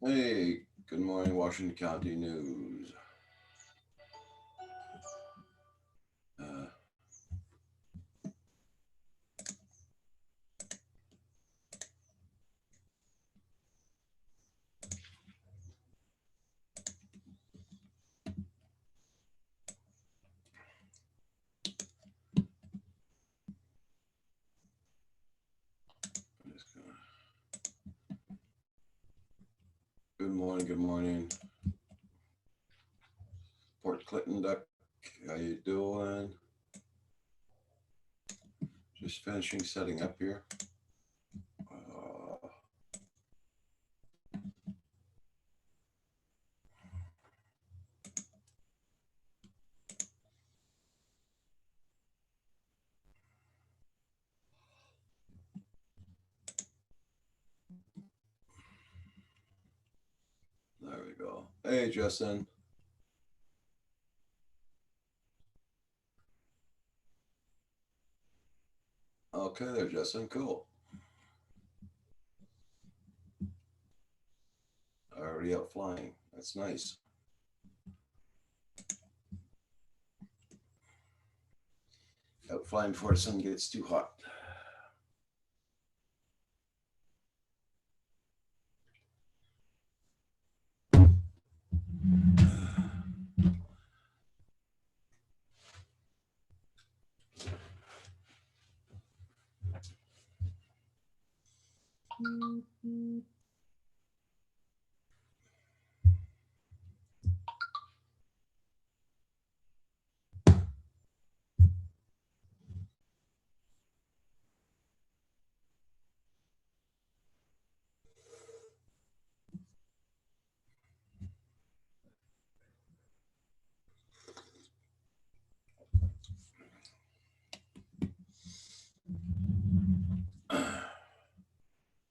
Hey, good morning, Washington County News. Uh, good morning, good morning. Port Clinton Duck, how you doing? Just finishing setting up here. Uh, there we go. Hey, Justin. Okay, there, Justin. Cool. Already out flying. That's nice. Out flying before the sun gets too hot.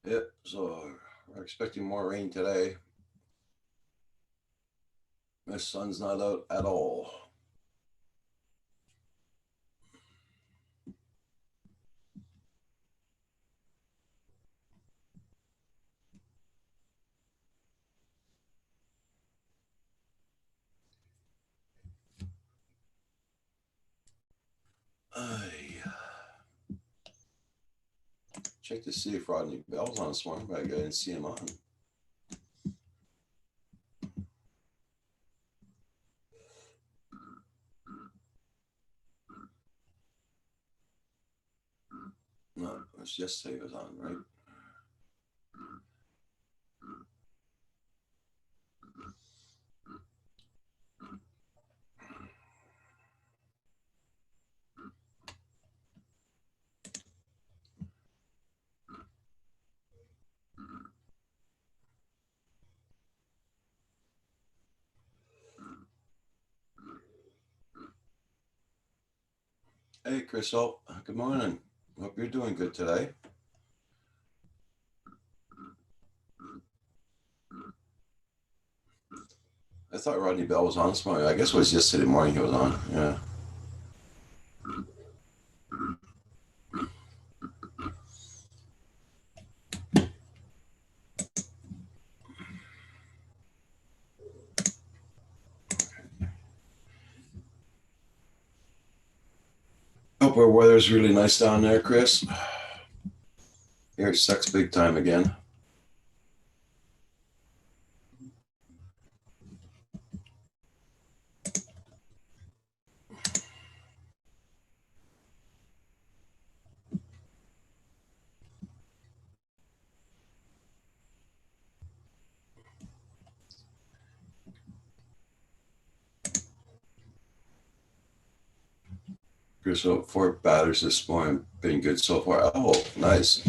Yep, so we're expecting more rain today. The sun's not out at all. I checked to see if Rodney Bell's on this morning, but I didn't see him on. No, it was yesterday he was on, right? Hey, Chris Hope. Good morning. Hope you're doing good today. I thought Rodney Bell was on this morning. I guess it was yesterday morning he was on. Yeah. Hope our weather's really nice down there, Chris. Here it sucks big time again. Chris Hope, 4 batters this morning. Been good so far. Oh, nice.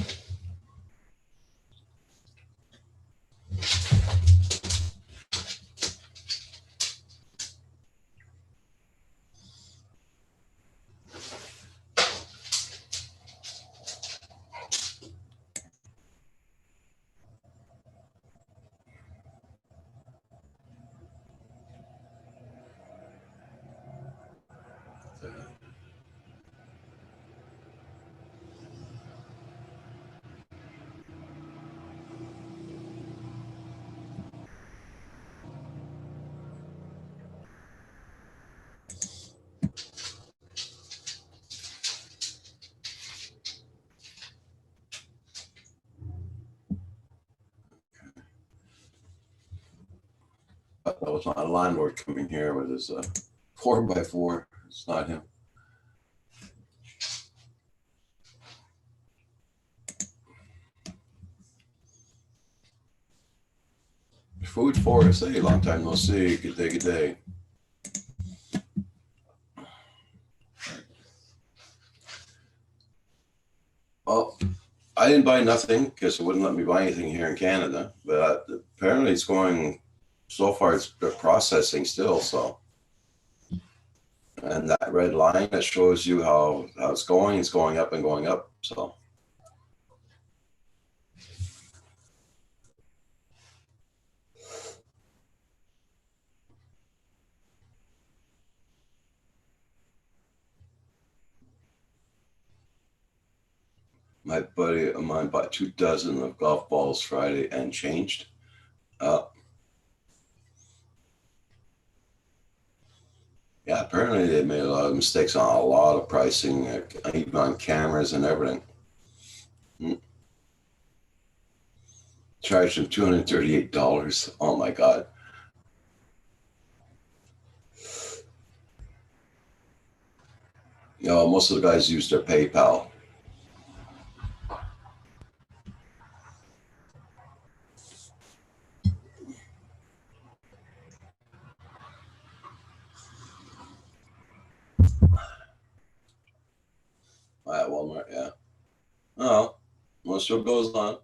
That was not a landlord coming here with his 4x4. It's not him. Food Forest, hey, long time no see. Good day, good day. Well, I didn't buy nothing because it wouldn't let me buy anything here in Canada. But apparently, it's going. So far, it's processing still. So, and that red line that shows you how it's going up and going up. So, my buddy of mine bought 2 dozen of golf balls Friday and changed. Uh, yeah, apparently they made a lot of mistakes on a lot of pricing, even on cameras and everything. Charged him $238. Oh my God. You know, most of the guys use their PayPal. At Walmart, yeah. Oh, well, still goes on.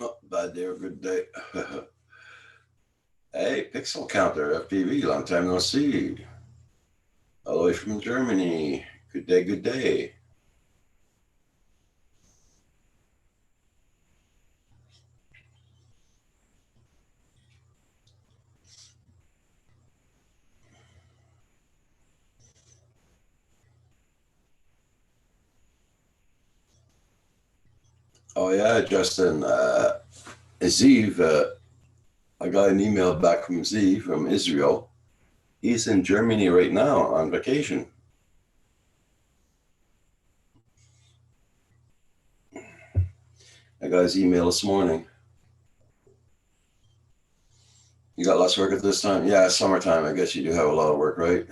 Oh, bad day or good day. Hey, Pixel Counter, FPV, long time no see. All the way from Germany. Good day, good day. Oh, yeah, Justin. Ziv, I got an email back from Ziv from Israel. He's in Germany right now on vacation. I got his email this morning. You got lots of work at this time? Yeah, summertime. I guess you do have a lot of work, right?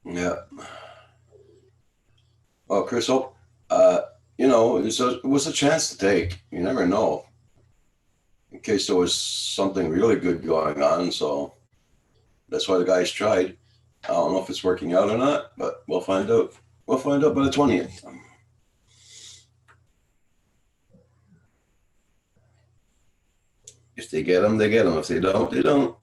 Yeah. Well, Crystal, uh, it was a chance to take. You never know in case there was something really good going on. So that's why the guys tried. I don't know if it's working out or not, but we'll find out. We'll find out by the 20th. If they get them, they get them. If they don't, they don't.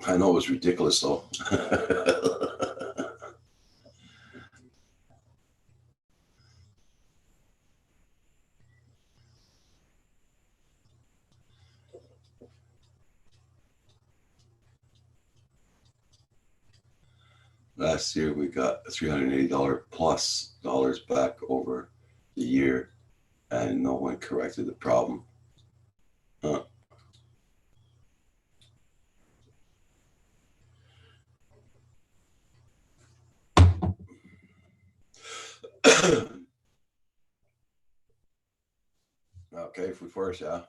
I know it was ridiculous, though. Last year, we got $380 plus dollars back over the year, and no one corrected the problem. Huh. Okay, food first, yeah.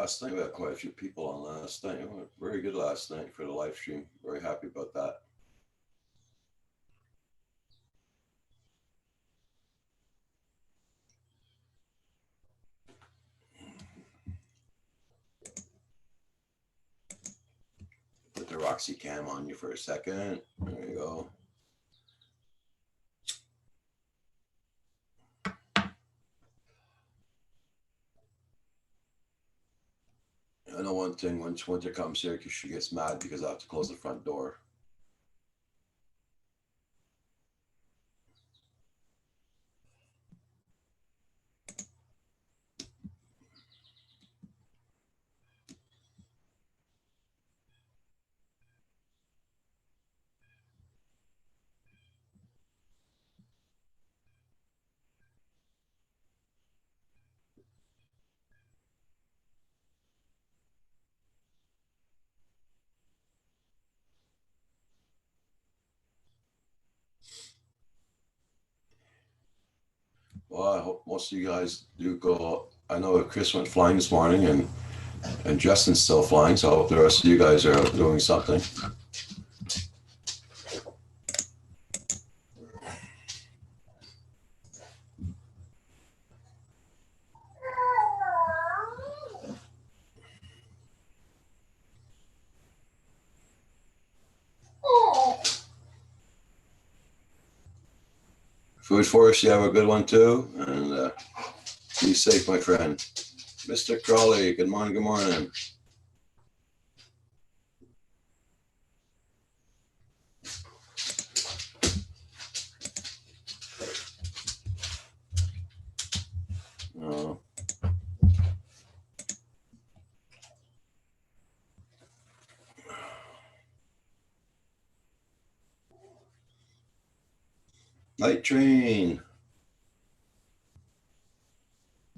last night. We had quite a few people on last night. It went very good last night for the live stream. Very happy about that. Put the Roxy cam on you for a second. There you go. I know one thing, once winter comes here, she gets mad because I have to close the front door. Well, I hope most of you guys do go. I know Chris went flying this morning, and Justin's still flying, so I hope the rest of you guys are doing something. Food Forest, you have a good one too, and be safe, my friend. Mr. Crawley, good morning, good morning. Oh. Night Train.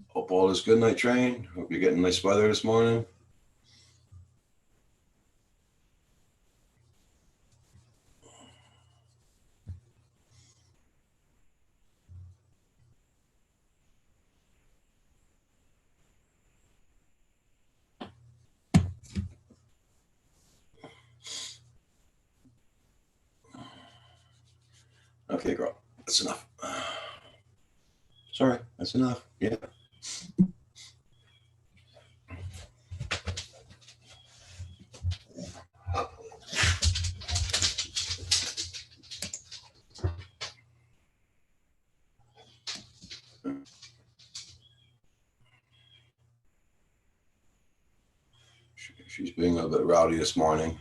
Hope all is good, Night Train. Hope you're getting nice weather this morning. Okay, girl, that's enough. Sorry, that's enough. Yeah. She's being a little bit rowdy this morning.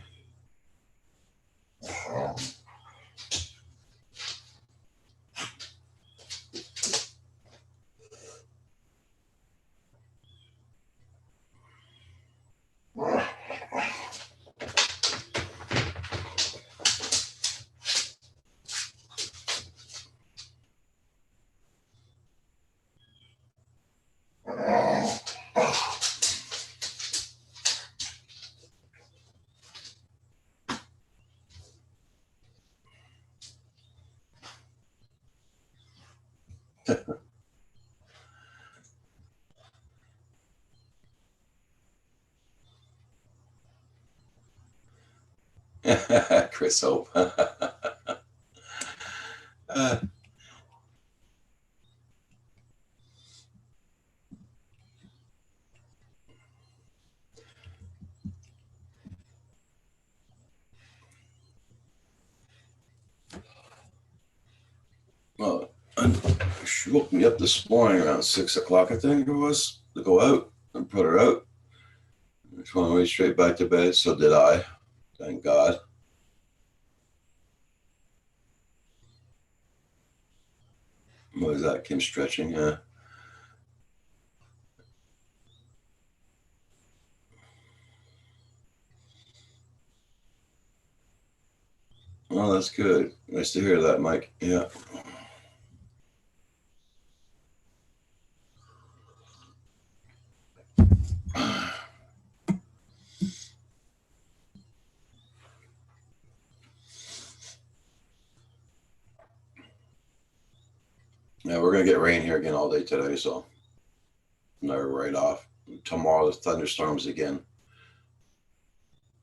Chris Hope. Well, she woke me up this morning around 6 o'clock, I think it was, to go out and put her out. She went right straight back to bed. So did I. Thank God. What is that? Kim stretching? Yeah. Oh, that's good. Nice to hear that, Mike. Yeah. Yeah, we're gonna get rain here again all day today, so never right off. tomorrow, the thunderstorms again.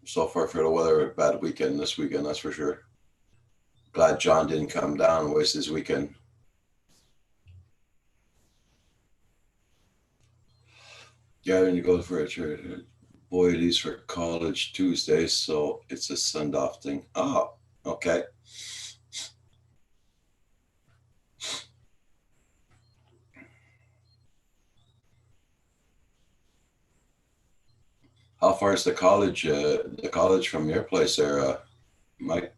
So far for the weather, a bad weekend this weekend, that's for sure. Glad John didn't come down and waste his weekend. Gathering to go for a church. Boy, these for college Tuesday, so it's a send-off thing. Oh, okay. How far is the college? The college from your place there, Mike,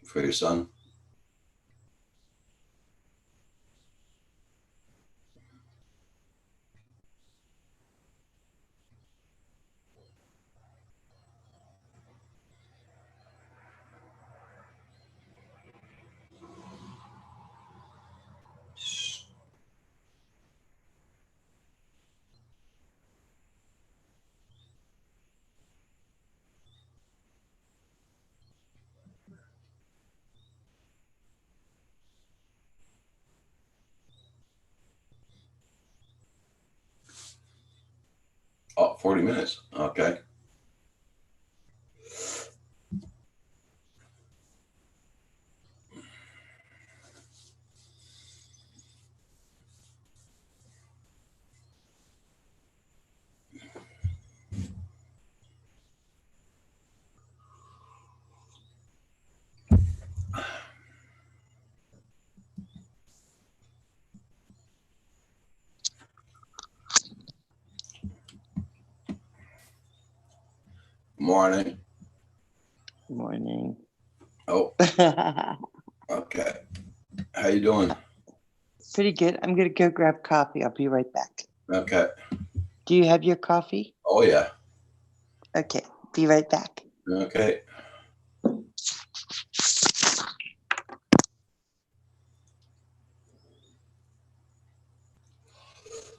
for your son? Oh, 40 minutes. Okay. Morning. Morning. Oh, okay. How you doing? Pretty good. I'm gonna go grab coffee. I'll be right back. Okay. Do you have your coffee? Oh, yeah. Okay, be right back. Okay.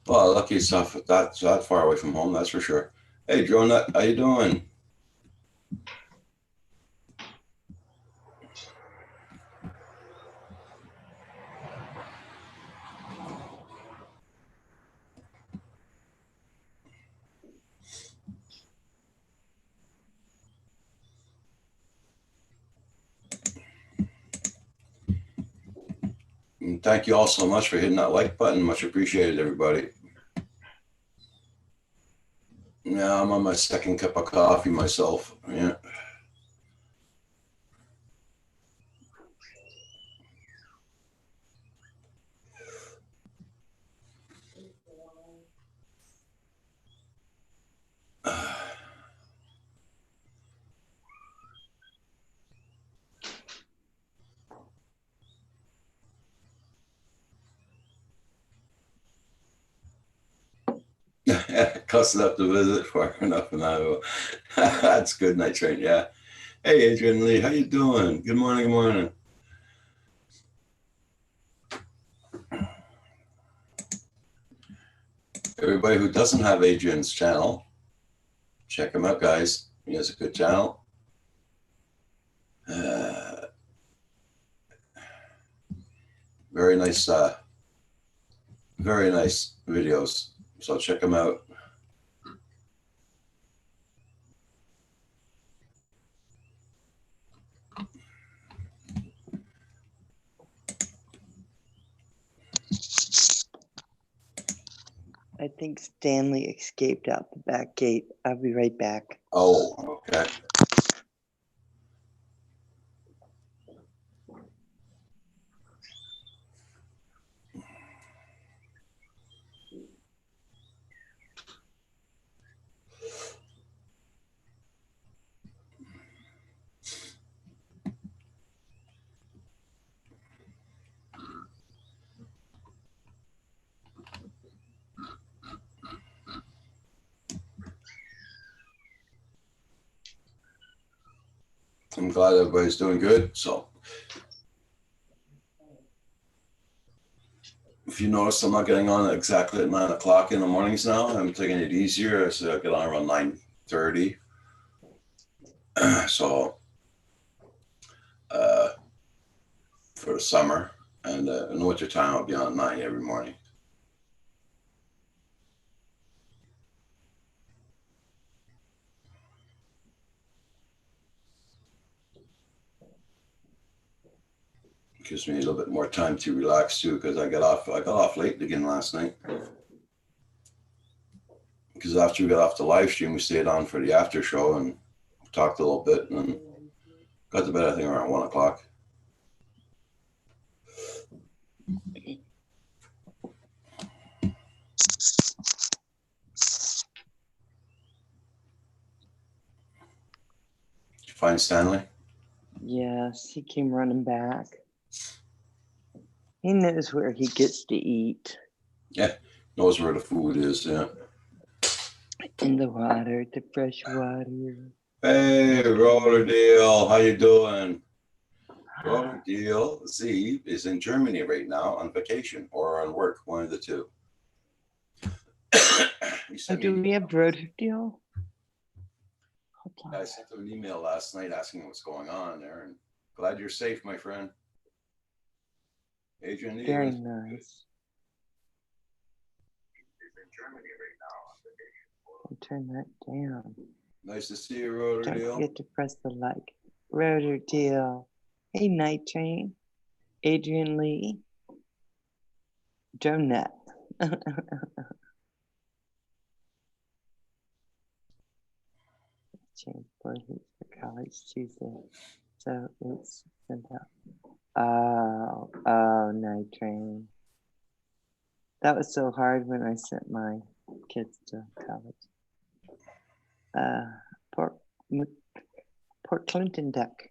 Well, lucky stuff. That's that far away from home, that's for sure. Hey, Jonah, how you doing? And thank you all so much for hitting that like button. Much appreciated, everybody. Yeah, I'm on my second cup of coffee myself. Yeah. Close enough to visit, far enough and I That's good, Night Train. Yeah. Hey, Adrian Lee, how you doing? Good morning. Good morning. Everybody who doesn't have Adrian's channel, check him out, guys. He has a good channel. Very nice, very nice videos. So check him out. I think Stanley escaped out the back gate. I'll be right back. Oh, okay. I'm glad everybody's doing good. So if you notice, I'm not getting on exactly at 9 o'clock in the mornings now. I'm taking it easier. So I get on around 9:30. So for the summer and in the winter time, I'll be on 9 every morning. Gives me a little bit more time to relax too, because I got off late again last night. Because after we got off the live stream, we stayed on for the after show and talked a little bit, and got to bed I think around 1 o'clock. Did you find Stanley? Yes, he came running back. He knows where he gets to eat. Yeah, knows where the food is. Yeah. In the water, the fresh water. Hey, Rotterdale, how you doing? Rotterdale Z is in Germany right now on vacation or on work, one of the two. Oh, do we have Rotterdale? I sent him an email last night asking what's going on there, and glad you're safe, my friend. Adrian Lee. Very nice. I'll turn that down. Nice to see you, Don't Rotterdale. forget to press the like. Rotterdale. Hey, Night Train. Adrian Lee. Donut. Change for college Tuesday. So it's sent out. Oh, Night Train. That was so hard when I sent my kids to college. Port Clinton Duck.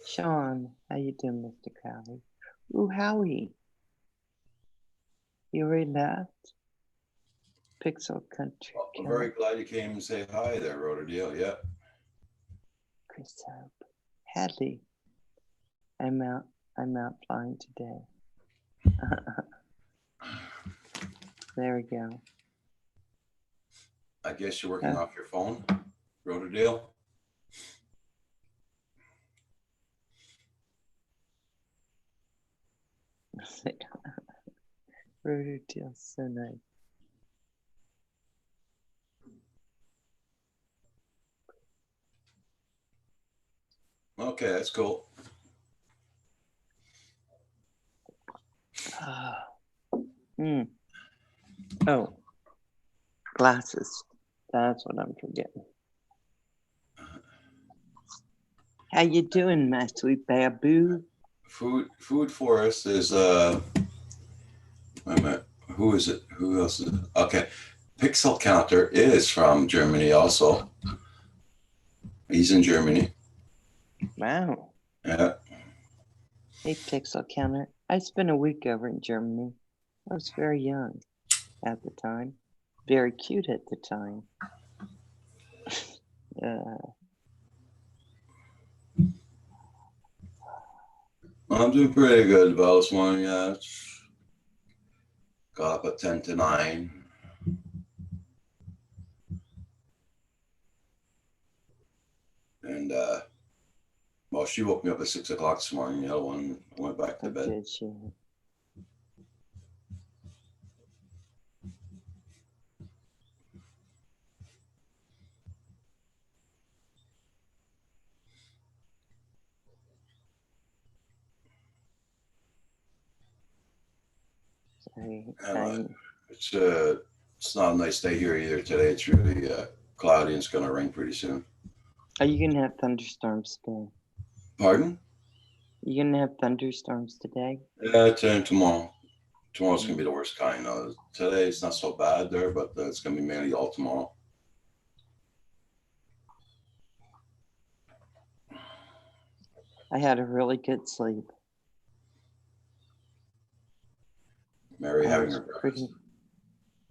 Sean, how you doing, Mr. Crowley? Ooh, Howie. You already left? Pixel Country. Well, I'm very glad you came and say hi there, Rotterdale. Yeah. Chris Hope. Hadley. I'm out flying today. There we go. I guess you're working off your phone, Rotterdale. Rotterdale's so nice. Okay, that's cool. Oh, glasses. That's what I'm forgetting. How you doing, my sweet babu? Food for us is wait a minute. Who is it? Who else is it? Okay. Pixel Counter is from Germany also. He's in Germany. Wow. Yeah. Hey, Pixel Counter. I spent a week over in Germany. I was very young at the time. Very cute at the time. I'm doing pretty good about this one. Yeah. Got up at 10 to 9. And well, she woke me up at 6 o'clock this morning. The other one went back to bed. Did she? It's not a nice day here either today. It's really cloudy and it's going to rain pretty soon. Are you gonna have thunderstorms today? Pardon? You gonna have thunderstorms today? Yeah, tomorrow. Tomorrow's going to be the worst kind. Today it's not so bad there, but it's going to be mainly all tomorrow. I had a really good sleep. Mary having her breakfast.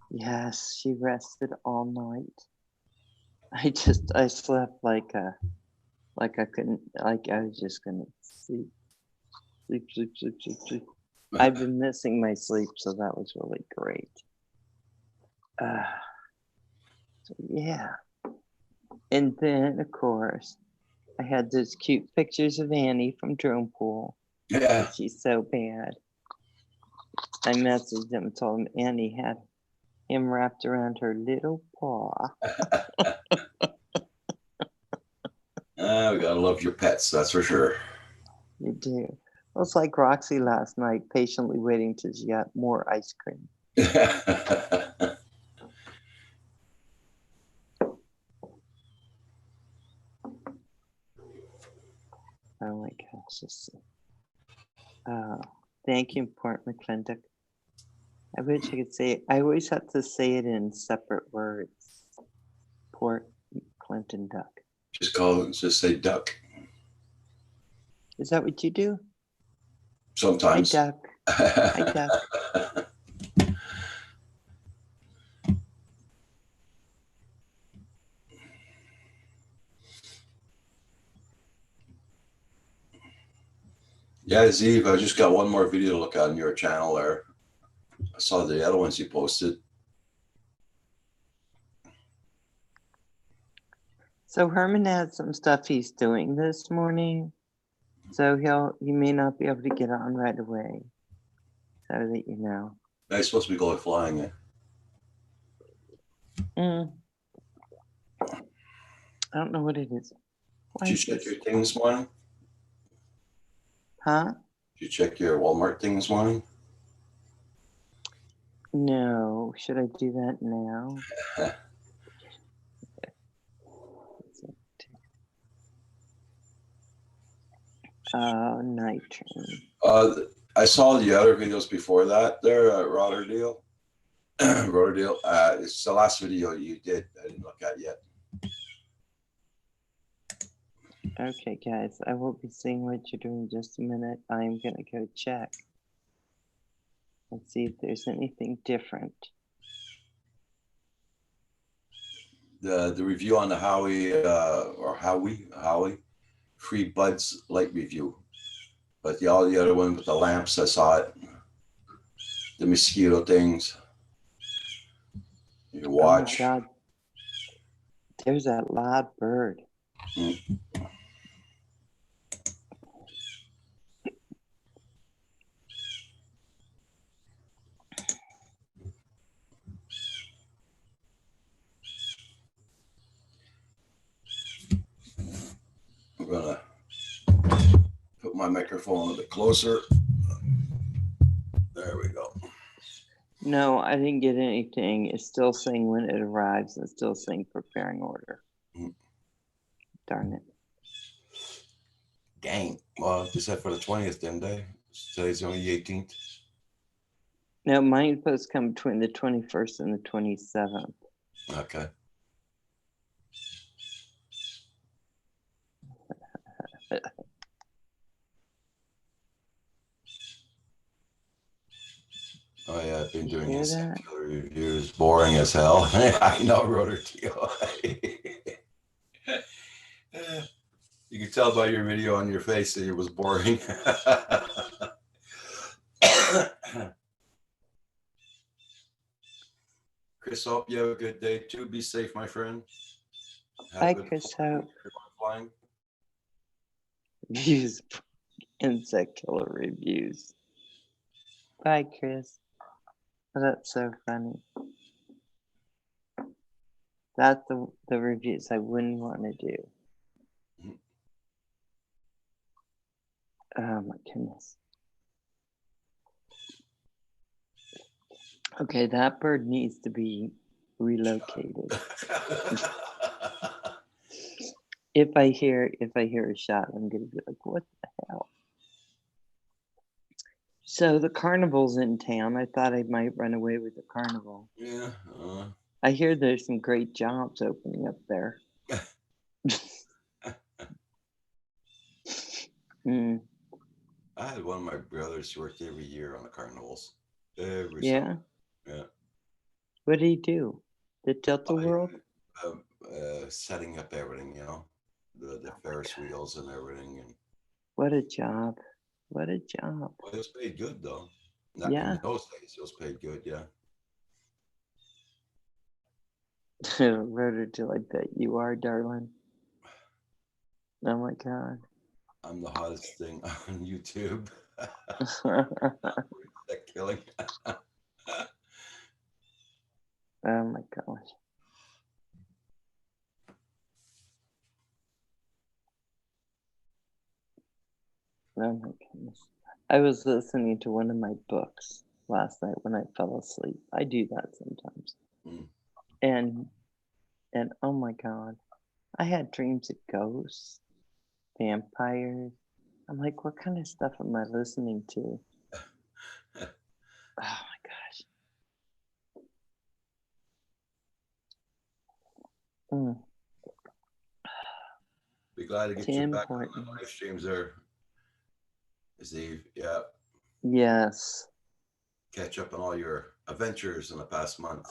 Yes, she rested all night. I slept like I was just gonna sleep. I've been missing my sleep, so that was really great. So yeah. And then of course I had those cute pictures of Annie from Drone Pool. Yeah. She's so bad. I messaged him and told him Annie had him wrapped around her little paw. We gotta love your pets, that's for sure. You do. It was like Roxy last night, patiently waiting till she got more ice cream. Oh my gosh. Thank you, Port McClintock. I wish I could say it. I always have to say it in separate words. Port Clinton Duck. Just say duck. Is that what you do? Sometimes. Hi, Duck. Hi, Duck. Yeah, Zeev, I just got one more video to look at on your channel there. I saw the other ones you posted. So Herman has some stuff he's doing this morning. So he may not be able to get on right away. So that you know. He's supposed to be going flying. I don't know what it is. Did you check your thing this morning? Huh? Did you check your Walmart thing this morning? No. Should I do that now? Night train. I saw the other videos before that. They're Rotterdale. Rotterdale. It's the last video you did. I didn't look at yet. Okay, guys, I will be seeing what you're doing in just a minute. I'm gonna go check and see if there's anything different. The review on the Howie Free Buds light review, but all the other one with the lamps, I saw it. The mosquito things. You watch. Oh my God. There's that loud bird. I'm gonna put my microphone a bit closer. There we go. No, I didn't get anything. It's still saying when it arrives. It's still saying preparing order. Darn it. Dang. Well, they said for the 20th, didn't they? Today's only the 18th. No, mine supposed to come between the 21st and the 27th. Okay. Oh yeah, I've been doing insect killer reviews. Boring as hell. I know, Rotor Teal. You can tell by your video on your face that it was boring. Chris, hope you have a good day too. Be safe, my friend. Bye, Chris Hope. Flying. Reviews, insect killer reviews. Bye, Chris. Oh, that's so funny. That's the reviews I wouldn't want to do. Oh my goodness. Okay, that bird needs to be relocated. If I hear a shot, I'm gonna be like, what the hell? So the carnival's in town. I thought I might run away with the carnival. Yeah. I hear there's some great jobs opening up there. I had one of my brothers who worked every year on the carnivals. Yeah. Yeah. What did he do? The Tilt-A-Whirl? Setting up everything, you know, the Ferris wheels and everything. And what a job! What a job! Well, it was paid good though. Not yeah. In those days, it was paid good. Yeah. Rotor till I bet you are, darling. Oh my God. I'm the hottest thing on YouTube. That killing. Oh my gosh. Oh my goodness. I was listening to one of my books last night when I fell asleep. I do that sometimes. Mm. And oh my God, I had dreams of ghosts, vampires. I'm like, what kind of stuff am I listening to? Oh my gosh. Mm. Be glad to get you Tim back on the Hortons. live streams there, Steve. Yeah, Yes. catch up on all your adventures in the past month.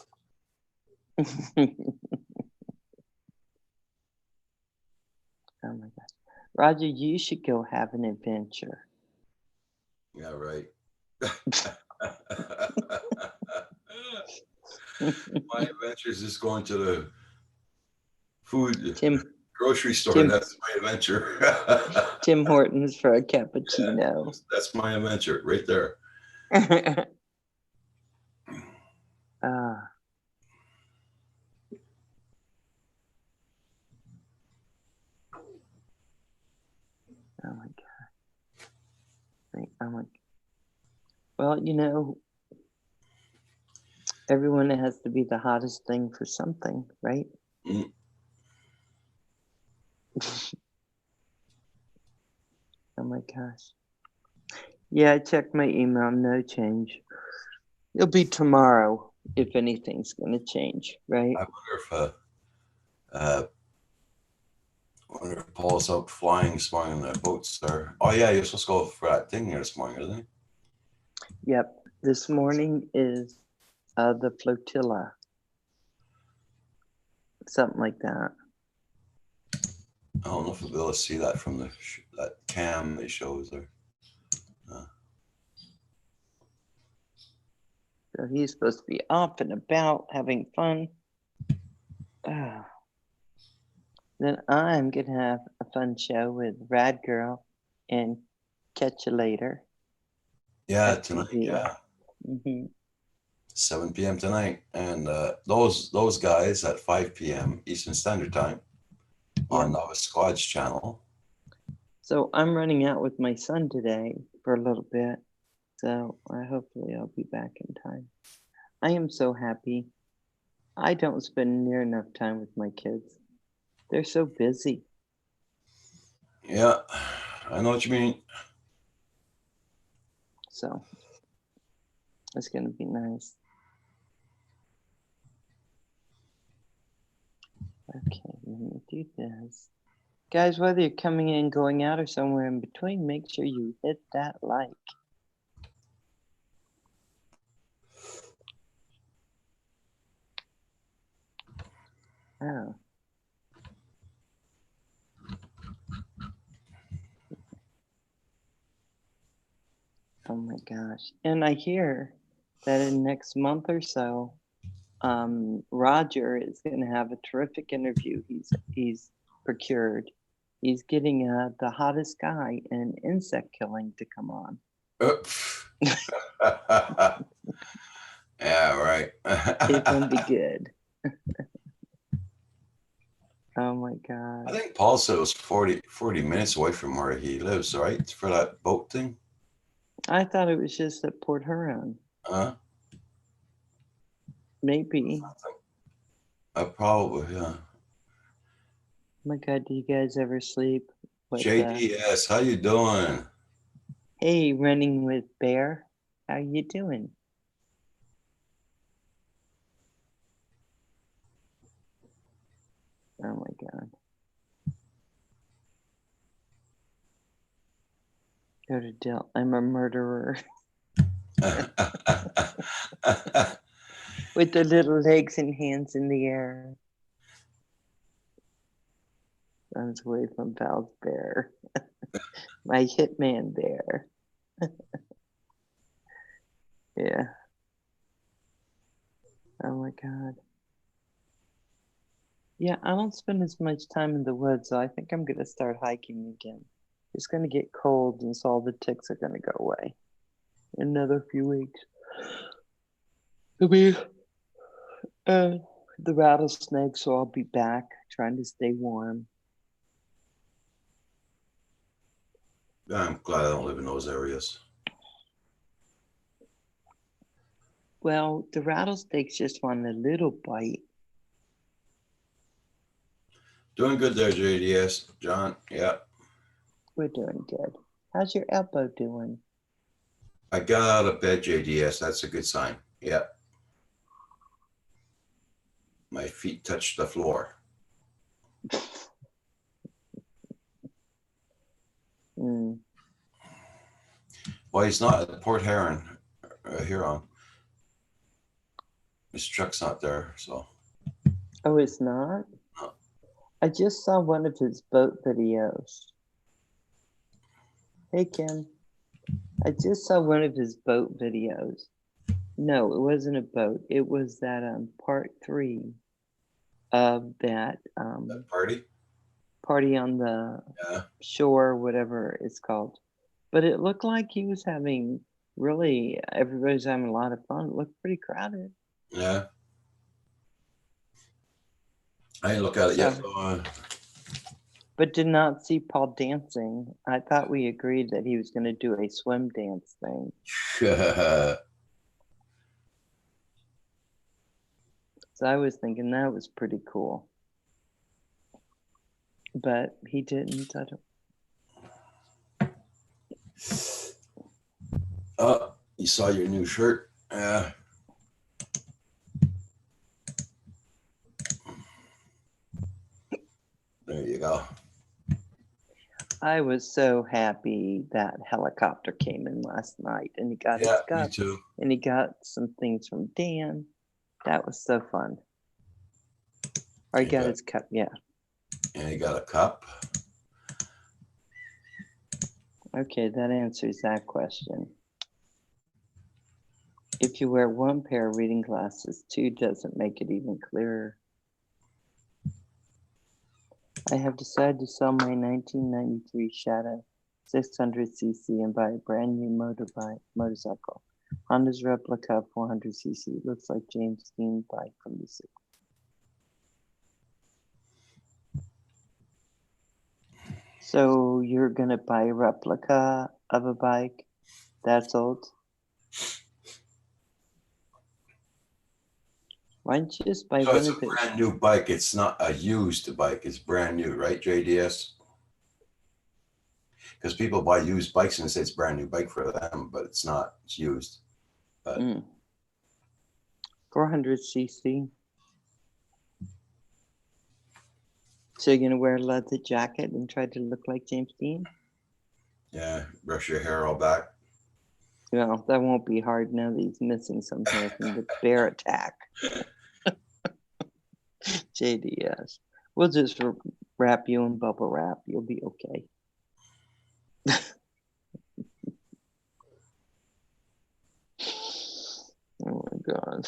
Oh my gosh. Roger, you should go have an adventure. Yeah, right. My adventures is going to the food Tim grocery store. Tim That's my adventure. Tim Hortons for a cappuccino. That's my adventure right there. Ah. Oh my God. I'm like, well, everyone has to be the hottest thing for something, right? Mm. Oh my gosh. Yeah, I checked my email, no change. It'll be tomorrow if anything's gonna change, right? I wonder if Paul's out flying this morning in the boats there. Oh yeah, you're supposed to go for that thing here this morning, isn't he? Yep. This morning is the flotilla. Something like that. I don't know if we'll be able to see that from that cam they shows there. So he's supposed to be up and about having fun. Then I'm gonna have a fun show with Rad Girl and Catch You Later. Yeah, FTV. tonight. Yeah, Mm-hmm. 7 p.m. tonight, and those guys at 5 p.m. Eastern Standard Time on Nova Squad's channel. So I'm running out with my son today for a little bit. So hopefully I'll be back in time. I am so happy. I don't spend near enough time with my kids. They're so busy. Yeah, I know what you mean. So it's going to be nice. Okay, let me do this. Guys, whether you're coming in, going out, or somewhere in between, make sure you hit that like. Oh. Oh my gosh. And I hear that in next month or so, Roger is going to have a terrific interview. He's procured. He's getting the hottest guy in insect killing to come on. Yeah, right. It's going to be good. Oh my God. I think Paul said it was 40 minutes away from where he lives, right? For that boat thing. I thought it was just at Port Huron. Maybe. Probably, yeah. Oh my God, do you guys ever sleep with JDS, how you doing? Hey, Running with Bear, how you doing? Oh my God. Go to Dell. I'm a murderer. With the little legs and hands in the air. Runs away from Val's bear. My hitman bear. Yeah. Oh my God. Yeah, I don't spend as much time in the woods, so I think I'm going to start hiking again. It's going to get cold, and so all the ticks are going to go away in another few weeks. It'll be the rattlesnake, so I'll be back trying to stay warm. I'm glad I don't live in those areas. Well, the rattlesnakes just want a little bite. Doing good there, JDS. John, yeah. We're doing good. How's your elbow doing? I got out of bed, JDS. That's a good sign. Yeah. My feet touched the floor. Mm. Well, he's not at Port Huron. His truck's not there, so. Oh, it's not? No. I just saw one of his boat videos. Hey, Kim. I just saw one of his boat videos. No, it wasn't a boat. It was that part 3 of that That party? party on the Yeah. shore, whatever it's called. But it looked like he was having really, everybody's having a lot of fun. It looked pretty crowded. Yeah. I didn't look at it yet. But did not see Paul dancing. I thought we agreed that he was going to do a swim dance thing. So I was thinking that was pretty cool. But he didn't. I don't. Oh, you saw your new shirt? Yeah. There you go. I was so happy that helicopter came in last night and he got his Me cup too. and he got some things from Dan. That was so fun. Or he got his cup, yeah. And he got a cup. Okay, that answers that question. If you wear one pair of reading glasses, 2 doesn't make it even clearer. I have decided to sell my 1993 Shadow 600cc and buy a brand new motorcycle. Honda's replica 400cc. Looks like James Dean bike from the 60s. So you're gonna buy a replica of a bike that's old? Why don't you just buy So one it's a of it? brand new bike. It's not a used bike. It's brand new, right, JDS? Because people buy used bikes and say it's a brand new bike for them, but it's not. It's used. But 400cc. So you're gonna wear a leather jacket and try to look like James Dean? yeah, brush your hair all back. Well, that won't be hard now that he's missing some hair from the bear attack. JDS. We'll just wrap you in bubble wrap. You'll be okay. Oh my God.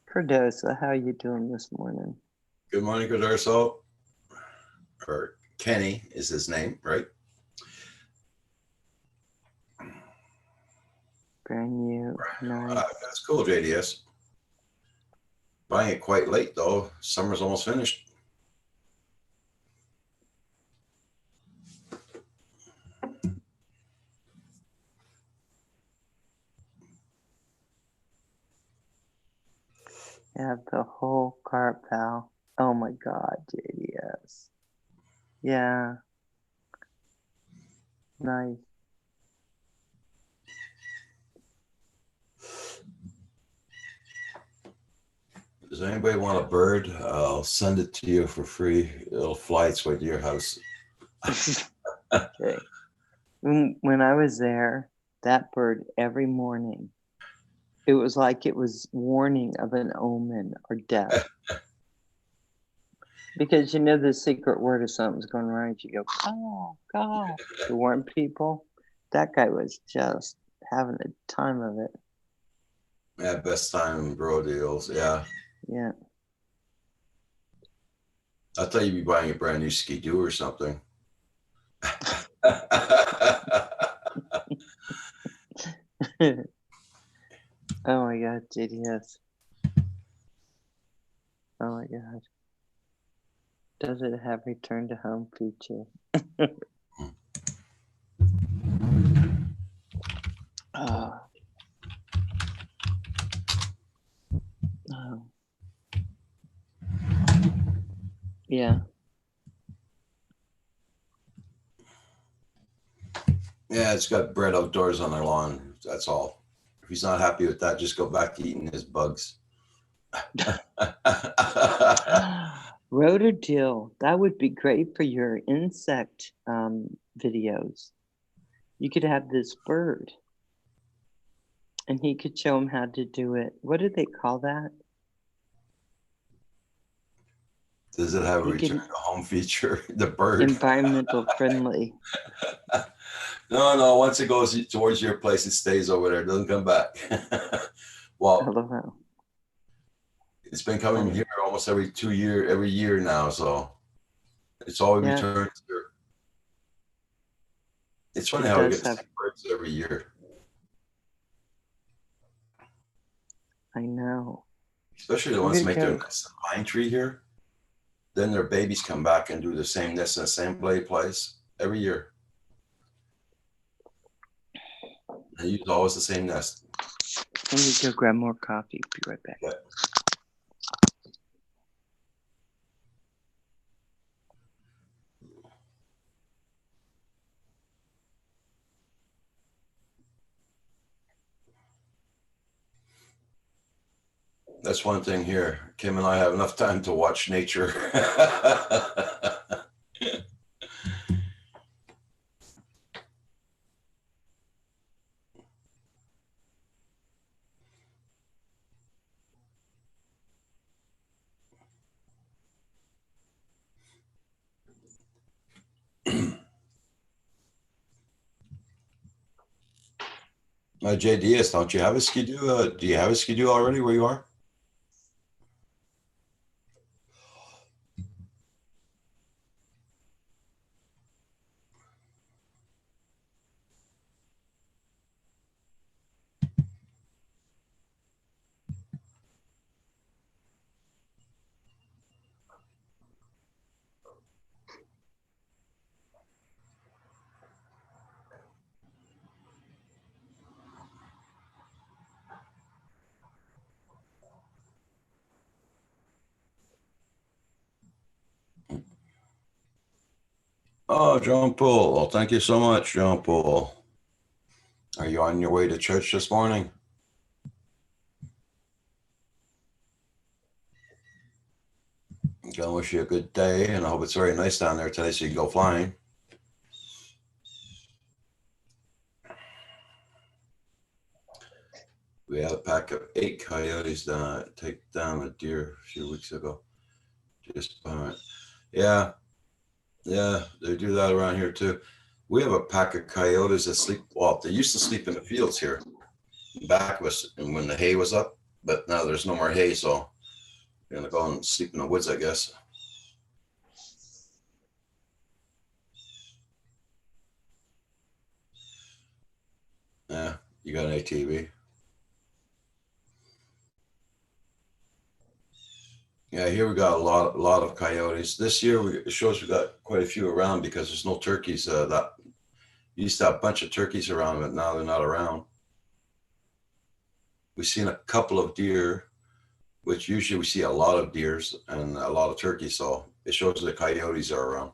Cardosa, how are you doing this morning? Good morning, Cardoso. Or Kenny is his name, right? Brand new. Nice. That's cool, JDS. Buying it quite late, though. Summer's almost finished. Have the whole cart, pal. Oh my God, JDS. Yeah. Nice. Does anybody want a bird? I'll send it to you for free. It'll fly its way to your house. Okay. When I was there, that bird every morning, it was like it was warning of an omen or death. Because you know the secret word of something's going right. You go, call, call, to warn people. That guy was just having a time of it. Yeah, best time bro deals. Yeah. Yeah. I thought you'd be buying a brand new Ski-Doo or something. Oh my God, JDS. Oh my God. Does it have return to home feature? Uh, oh. Yeah. Yeah, it's got bred outdoors on their lawn. That's all. If he's not happy with that, just go back to eating his bugs. Rotodill, that would be great for your insect videos. You could have this bird and he could show him how to do it. What do they call that? Does it have a return to home feature? The bird? Environmental friendly. No. Once it goes towards your place, it stays over there. It doesn't come back. Well, Hello. it's been coming here almost every year now. So it's always returned here. It's funny how we get the same birds every year. I know. Especially the ones that make their nest in the pine tree here. Then their babies come back and do the same nest in the same place every year. They use always the same nest. Let me go grab more coffee. Be right back. Yeah. That's one thing here. Kim and I have enough time to watch nature. JDS, don't you have a skidoo? Do you have a skidoo already where you are? Oh, John Paul. Well, thank you so much, John Paul. Are you on your way to church this morning? I'm going to wish you a good day, and I hope it's very nice down there today so you can go flying. We had a pack of 8 coyotes take down a deer a few weeks ago. Just yeah, they do that around here too. We have a pack of coyotes that sleep. Well, they used to sleep in the fields here, back of us, and when the hay was up. But now there's no more hay, so they're gonna go and sleep in the woods, I guess. Yeah, you got an ATV. Yeah, here we got a lot of coyotes. This year, it shows we got quite a few around because there's no turkeys. That used to have a bunch of turkeys around, but now they're not around. We've seen a couple of deer, which usually we see a lot of deers and a lot of turkeys. So it shows the coyotes are around.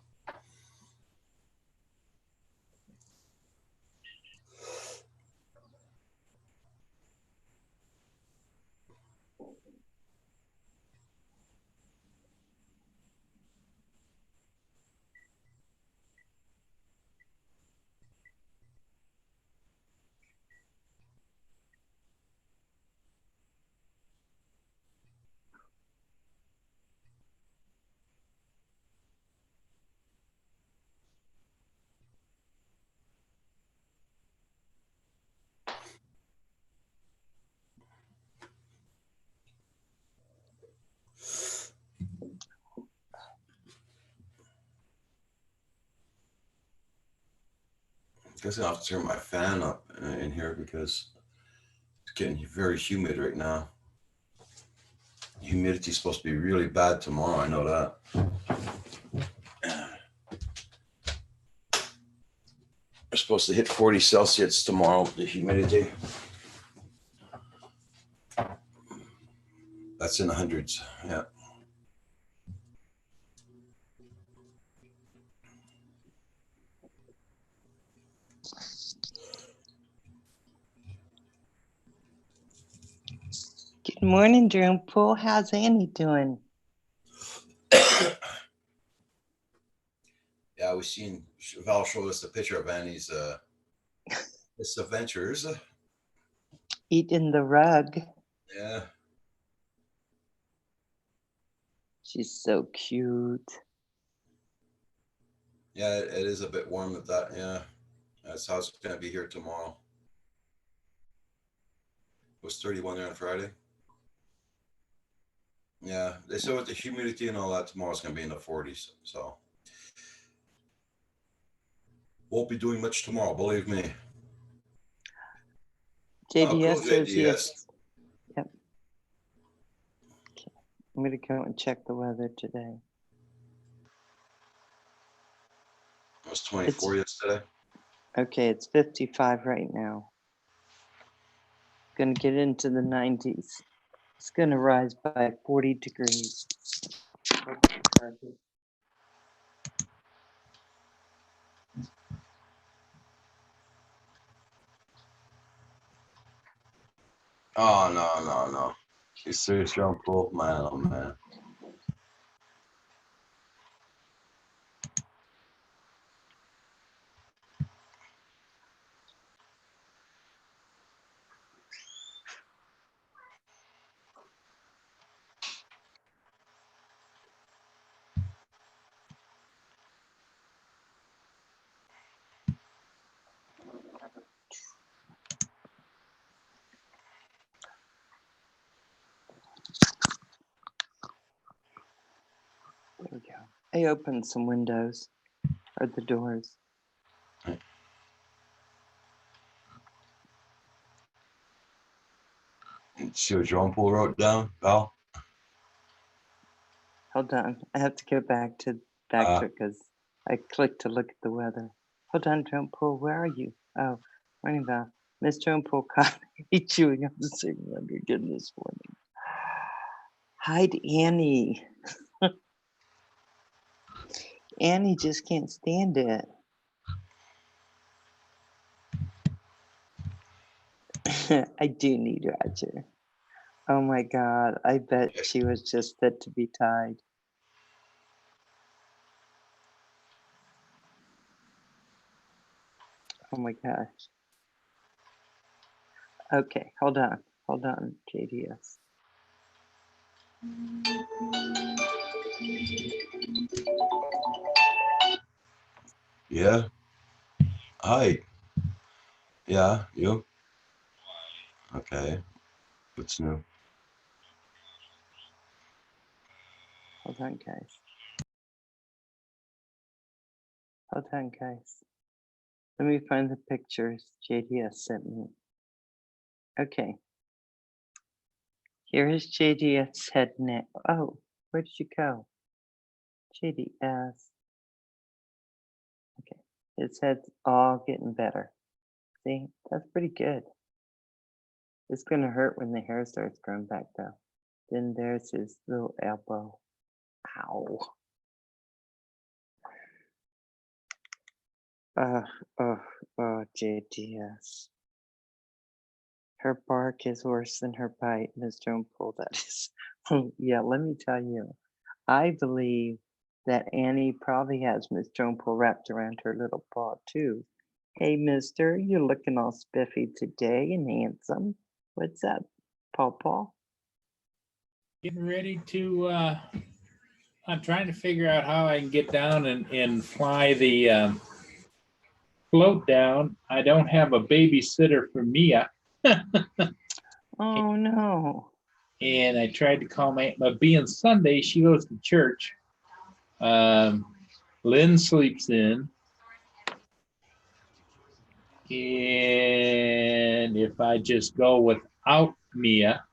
I guess I'll have to turn my fan up in here because it's getting very humid right now. Humidity is supposed to be really bad tomorrow. I know that. supposed to hit 40 Celsius tomorrow, the humidity. That's in the hundreds. Yeah. Good morning, Drew Pool. How's Annie doing? Yeah, we seen Val showed us the picture of Annie's adventures. Eating the rug. Yeah. She's so cute. Yeah, it is a bit warm at that. Yeah. That's how it's gonna be here tomorrow. It was 31 there on Friday. Yeah, they said with the humidity and all that, tomorrow's gonna be in the 40s. So won't be doing much tomorrow, believe me. JDS cool, says he JDS. is. Yep. Okay. I'm gonna go and check the weather today. It was 24 yesterday. Okay, it's 55 right now. Gonna get into the 90s. It's gonna rise by 40 degrees. Oh no. You serious, John Paul? Man, oh man. There we go. I opened some windows or the doors. See what John Paul wrote down, Val? Hold on. I have to go back to it because I clicked to look at the weather. Hold on, Joan Pool. Where are you? Oh, morning, Val. Miss Joan Pool caught me chewing up the cigarette again this morning. Hide Annie. Annie just can't stand it. I do need Roger. Oh my God. I bet she was just fit to be tied. Oh my gosh. Okay, hold on, JDS. Yeah. Hi. Yeah, you? Okay. What's new? Hold on, guys. Hold on, guys. Let me find the pictures JDS sent me. Okay. Here is JDS head neck. Oh, where did you go? JDS. Okay. His head's all getting better. See, that's pretty good. It's gonna hurt when the hair starts growing back though. Then there's his little elbow. Ow. JDS. Her bark is worse than her bite, Miss Joan Pool. That is, yeah, let me tell you. I believe that Annie probably has Miss Joan Pool wrapped around her little paw too. Hey, mister, you're looking all spiffy today and handsome. What's up, Paw? Getting ready to, I'm trying to figure out how I can get down and fly the float down. I don't have a babysitter for Mia. Oh no. And I tried to call but being Sunday, she goes to church. Lynn sleeps in. And if I just go without Mia,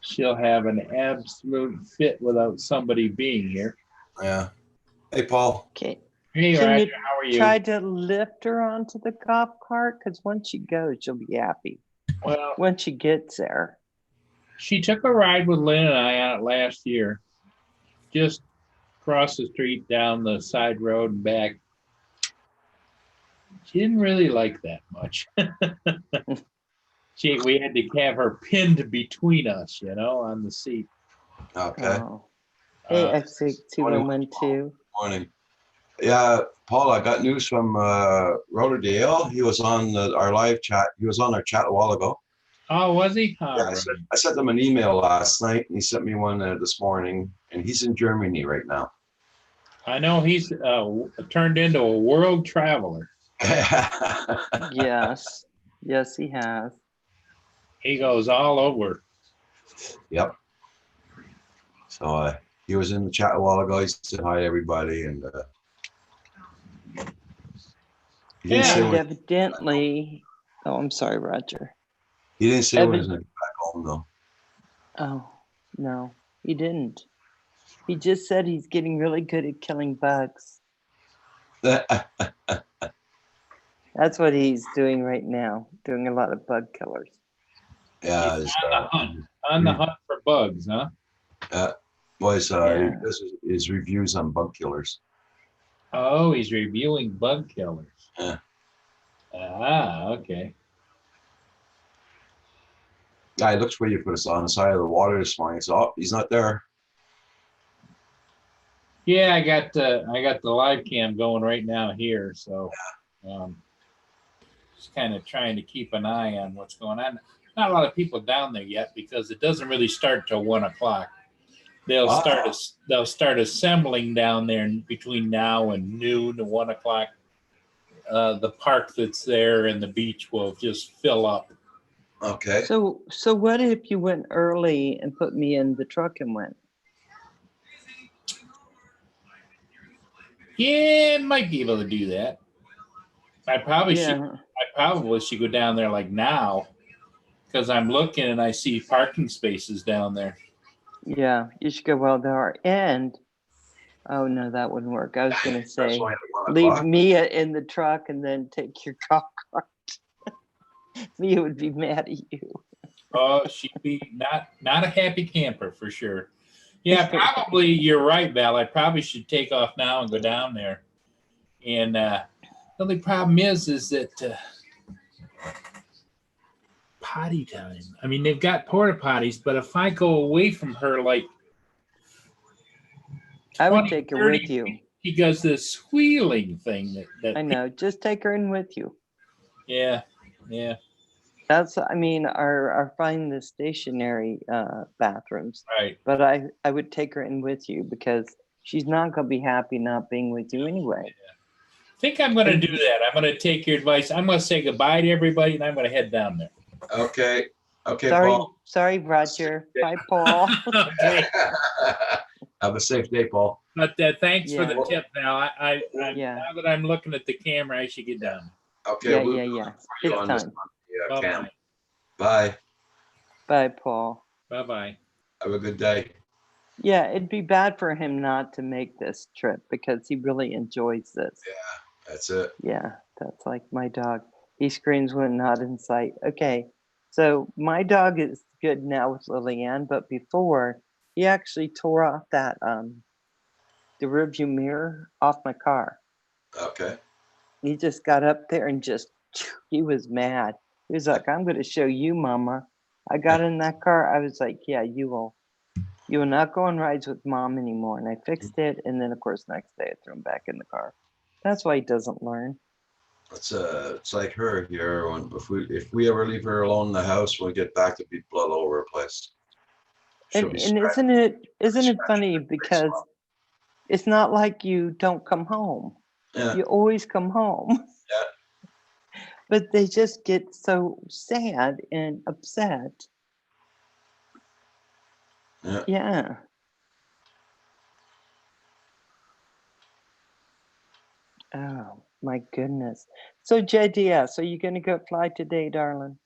she'll have an absolute fit without somebody being here. Yeah. Hey, Paul. Okay. Hey, Can Roger, you how are you? try to lift her onto the golf cart? Because once she goes, she'll be happy. Well, Once she gets there. she took a ride with Lynn and I on it last year. Just across the street, down the side road and back. She didn't really like that much. We had to have her pinned between us, on the seat. Okay. Oh. Hey, Uh, X62112. Morning. Yeah, Paul, I got news from Roterdale. He was on our live chat. He was on our chat a while ago. oh, was he? Yeah, All right. I sent him an email last night, and he sent me one this morning, and he's in Germany right now. I know he's turned into a world traveler. Yes. Yes, he has. He goes all over. Yep. So he was in the chat a while ago. He said hi to everybody, and he didn't say Yeah. And when, evidently, oh, I'm sorry, Roger. he didn't say when he was Evan- going to get back home though. Oh, no, he didn't. He just said he's getting really good at killing bugs. That's what he's doing right now, doing a lot of bug killers. Yeah, He's on the hunt for bugs, huh? boys, he Yeah. does his reviews on bug killers. Oh, he's reviewing bug killers. Yeah. Ah, okay. Yeah, he looks waiting for us on the side of the water this morning. So he's not there. Yeah, I got the live cam going right now here, so just kind of trying to keep an eye on what's going on. Not a lot of people down there yet because it doesn't really start till 1 o'clock. They'll start assembling down there between now and noon to 1 o'clock. The park that's there and the beach will just fill up. Okay. So what if you went early and put me in the truck and went? Yeah, might be able to do that. I probably should go down there like now because I'm looking and I see parking spaces down there. Yeah, you should go while there are. And, oh no, that wouldn't work. I was going to say, only at 1 leave o'clock. Mia in the truck and then take your golf cart. Mia would be mad at you. Oh, she'd be not a happy camper for sure. Yeah, probably you're right, Val. I probably should take off now and go down there. And the only problem is that potty time. I mean, they've got porta potties, but if I go away from her, like I would 20, take her 30 with you. feet, she does this squealing thing that I know. Just take her in with you. Yeah. That's, I mean, our find the stationary bathrooms. Right. But I would take her in with you because she's not going to be happy not being with you anyway. I think I'm going to do that. I'm going to take your advice. I'm going to say goodbye to everybody and I'm going to head down there. Okay. Okay, Sorry, Paul. sorry, Roger. Bye, Paul. Okay. Have a safe day, Paul. But thanks for the Yeah. tip, Val. Yeah. Now that I'm looking at the camera, I should get down. Okay. Yeah, we'll yeah, do it yeah. for you It's on this time. one. Yeah, Cam. Bye-bye. Bye. Bye, Paul. Bye-bye. Have a good day. Yeah, it'd be bad for him not to make this trip because he really enjoys this. That's it. Yeah, that's like my dog. He screams when not in sight. Okay, so my dog is good now with Lillian, but before he actually tore off that the rearview mirror off my car. Okay. He just got up there and just he was mad. He was like, "I'm going to show you, Mama." I got in that car. I was like, "Yeah, you will not go on rides with Mom anymore." And I fixed it, and then of course next day I threw him back in the car. That's why he doesn't learn. It's like her here. If we ever leave her alone in the house, when we get back to be blood all over the place. She'll And be isn't it funny because it's not like you don't come home. Yeah. You always come home. Yeah. But they just get so sad and upset. Yeah. Yeah. Oh my goodness. So JDS, are you gonna go fly today, darling?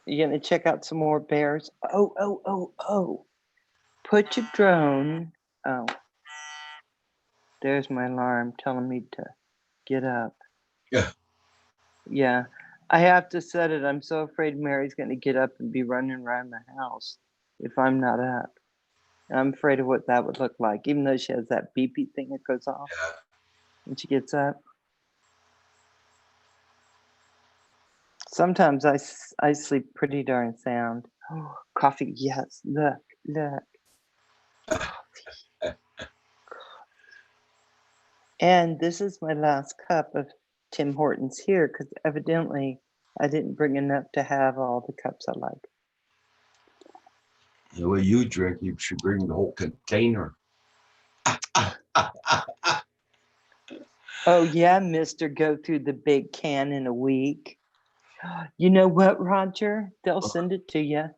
You gonna check out some more bears? Oh. Put your drone. Oh. There's my alarm telling me to get up. Yeah. Yeah. I have to set it. I'm so afraid Mary's going to get up and be running around the house if I'm not up. I'm afraid of what that would look like, even though she has that beepy thing that goes off Yeah. when she gets up. Sometimes I sleep pretty darn sound. Oh, coffee. Yes. Look. And this is my last cup of Tim Hortons here because evidently I didn't bring enough to have all the cups I like. The way you drink, you should bring the whole container. Oh, yeah, Mister, go through the big can in a week. You know what, Roger? They'll send it to you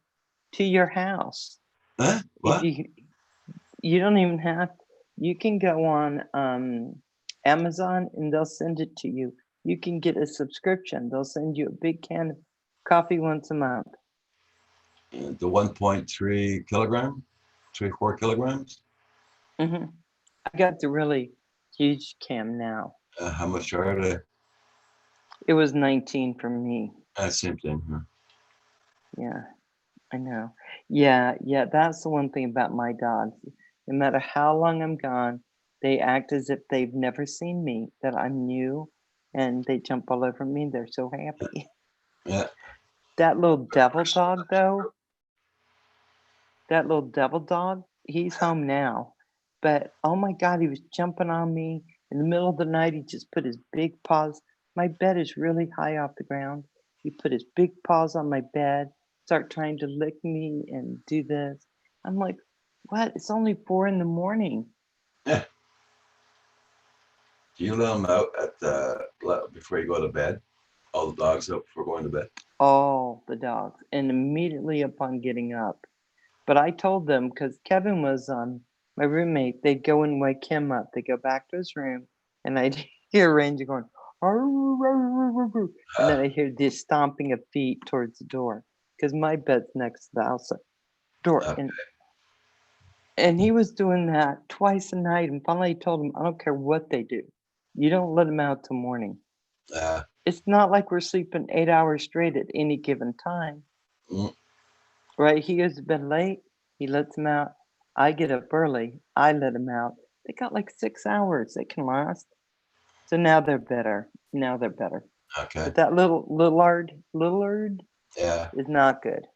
to your house. Huh? What? If you don't even have, you can go on Amazon and they'll send it to you. You can get a subscription. They'll send you a big can of coffee once a month. The 1.3 kilogram, 4 kilograms. I got the really huge can now. How much are they? It was 19 for me. Same thing. Huh? Yeah, I know. Yeah, that's the one thing about my dogs. No matter how long I'm gone, they act as if they've never seen me, that I'm new, and they jump all over me. They're so happy. Yeah. That little devil dog, though, he's home now. But oh my God, he was jumping on me in the middle of the night. He just put his big paws. My bed is really high off the ground. He put his big paws on my bed, start trying to lick me and do this. I'm like, what? It's only 4 a.m. Do you let them out before you go to bed? All the dogs out before going to bed? All the dogs, and immediately upon getting up. But I told them, because Kevin was my roommate, they'd go and wake him up. They go back to his room, and I'd hear Ranger going, "Arr, arr, arr, arr, arr," and then I hear this stomping of feet towards the door, because my bed's next to the outside door. Okay. And he was doing that twice a night. And finally I told him, I don't care what they do. You don't let them out till morning. It's not like we're sleeping 8 hours straight at any given time. Mm. Right? He goes to bed late. He lets them out. I get up early. I let them out. They got like 6 hours they can last. So now they're better. Okay. But that Lillard Yeah. is not good.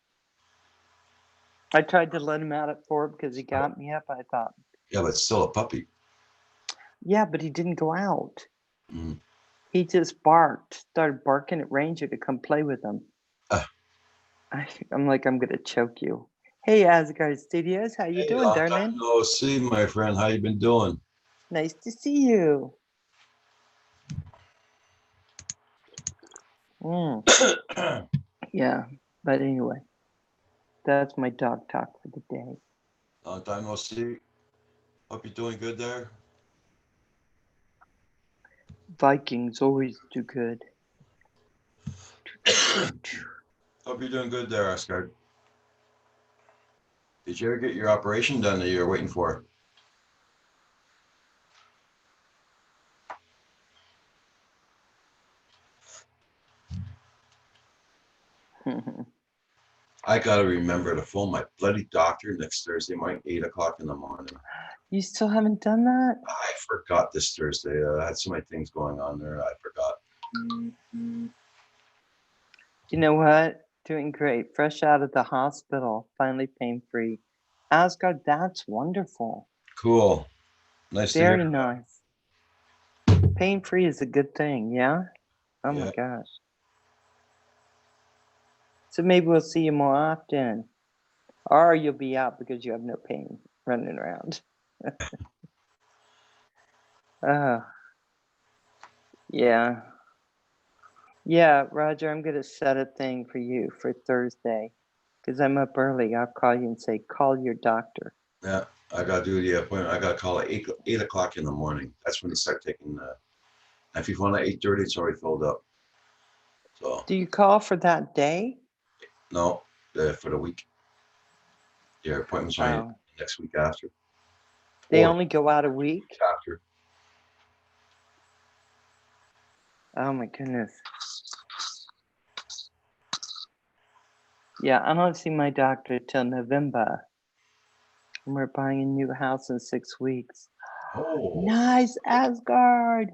I tried to let him out at 4 because he got me up. I thought, Yeah, but still a puppy. yeah, but he didn't go out. Mm. He just started barking at Ranger to come play with him. I'm like, I'm gonna choke you. Hey, Asgard Studios, how you doing, long darling? time no see, my friend. How you been doing? Nice to see you. Yeah, but anyway, that's my dog talk for the day. Long time no see. Hope you're doing good there. Vikings always do good. Hope you're doing good there, Oscar. Did you ever get your operation done that you were waiting for? I gotta remember to phone my bloody doctor next Thursday morning, 8 o'clock in the morning. You still haven't done that? I forgot this Thursday. I had so many things going on there. I forgot. You know what? Doing great. Fresh out of the hospital, finally pain-free. Asgard, that's wonderful. Cool. Nice to Very hear. nice. Pain-free is a good thing, yeah? Oh my gosh. So maybe we'll see you more often. Or you'll be out because you have no pain running around. Yeah. Yeah, Roger, I'm going to set a thing for you for Thursday because I'm up early. I'll call you and say, call your doctor. Yeah, I gotta do the appointment. I gotta call at 8 o'clock in the morning. That's when they start taking if you phone at 8:30, it's already filled up. So Do you call for that day? no, for the week. Your appointment's only next week after. They Or only go out a week? after. Oh my goodness. Yeah, I don't see my doctor till November. And we're buying a new house in 6 weeks. Oh, Nice, Asgard.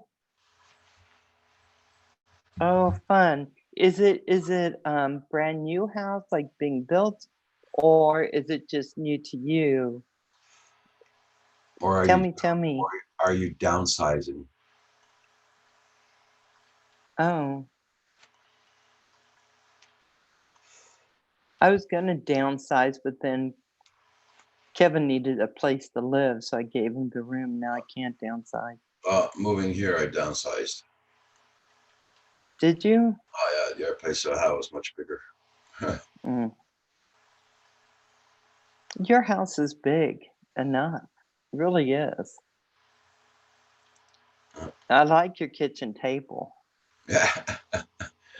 Oh, fun. Is it brand new house like being built, or is it just new to you? or are Tell you me. or are you downsizing? Oh. I was gonna downsize, but then Kevin needed a place to live, so I gave him the room. Now I can't downsize. Moving here, I downsized. Did you? Oh yeah, your place I had was much bigger. Mm. Your house is big enough. It really is. I like your kitchen table. Yeah.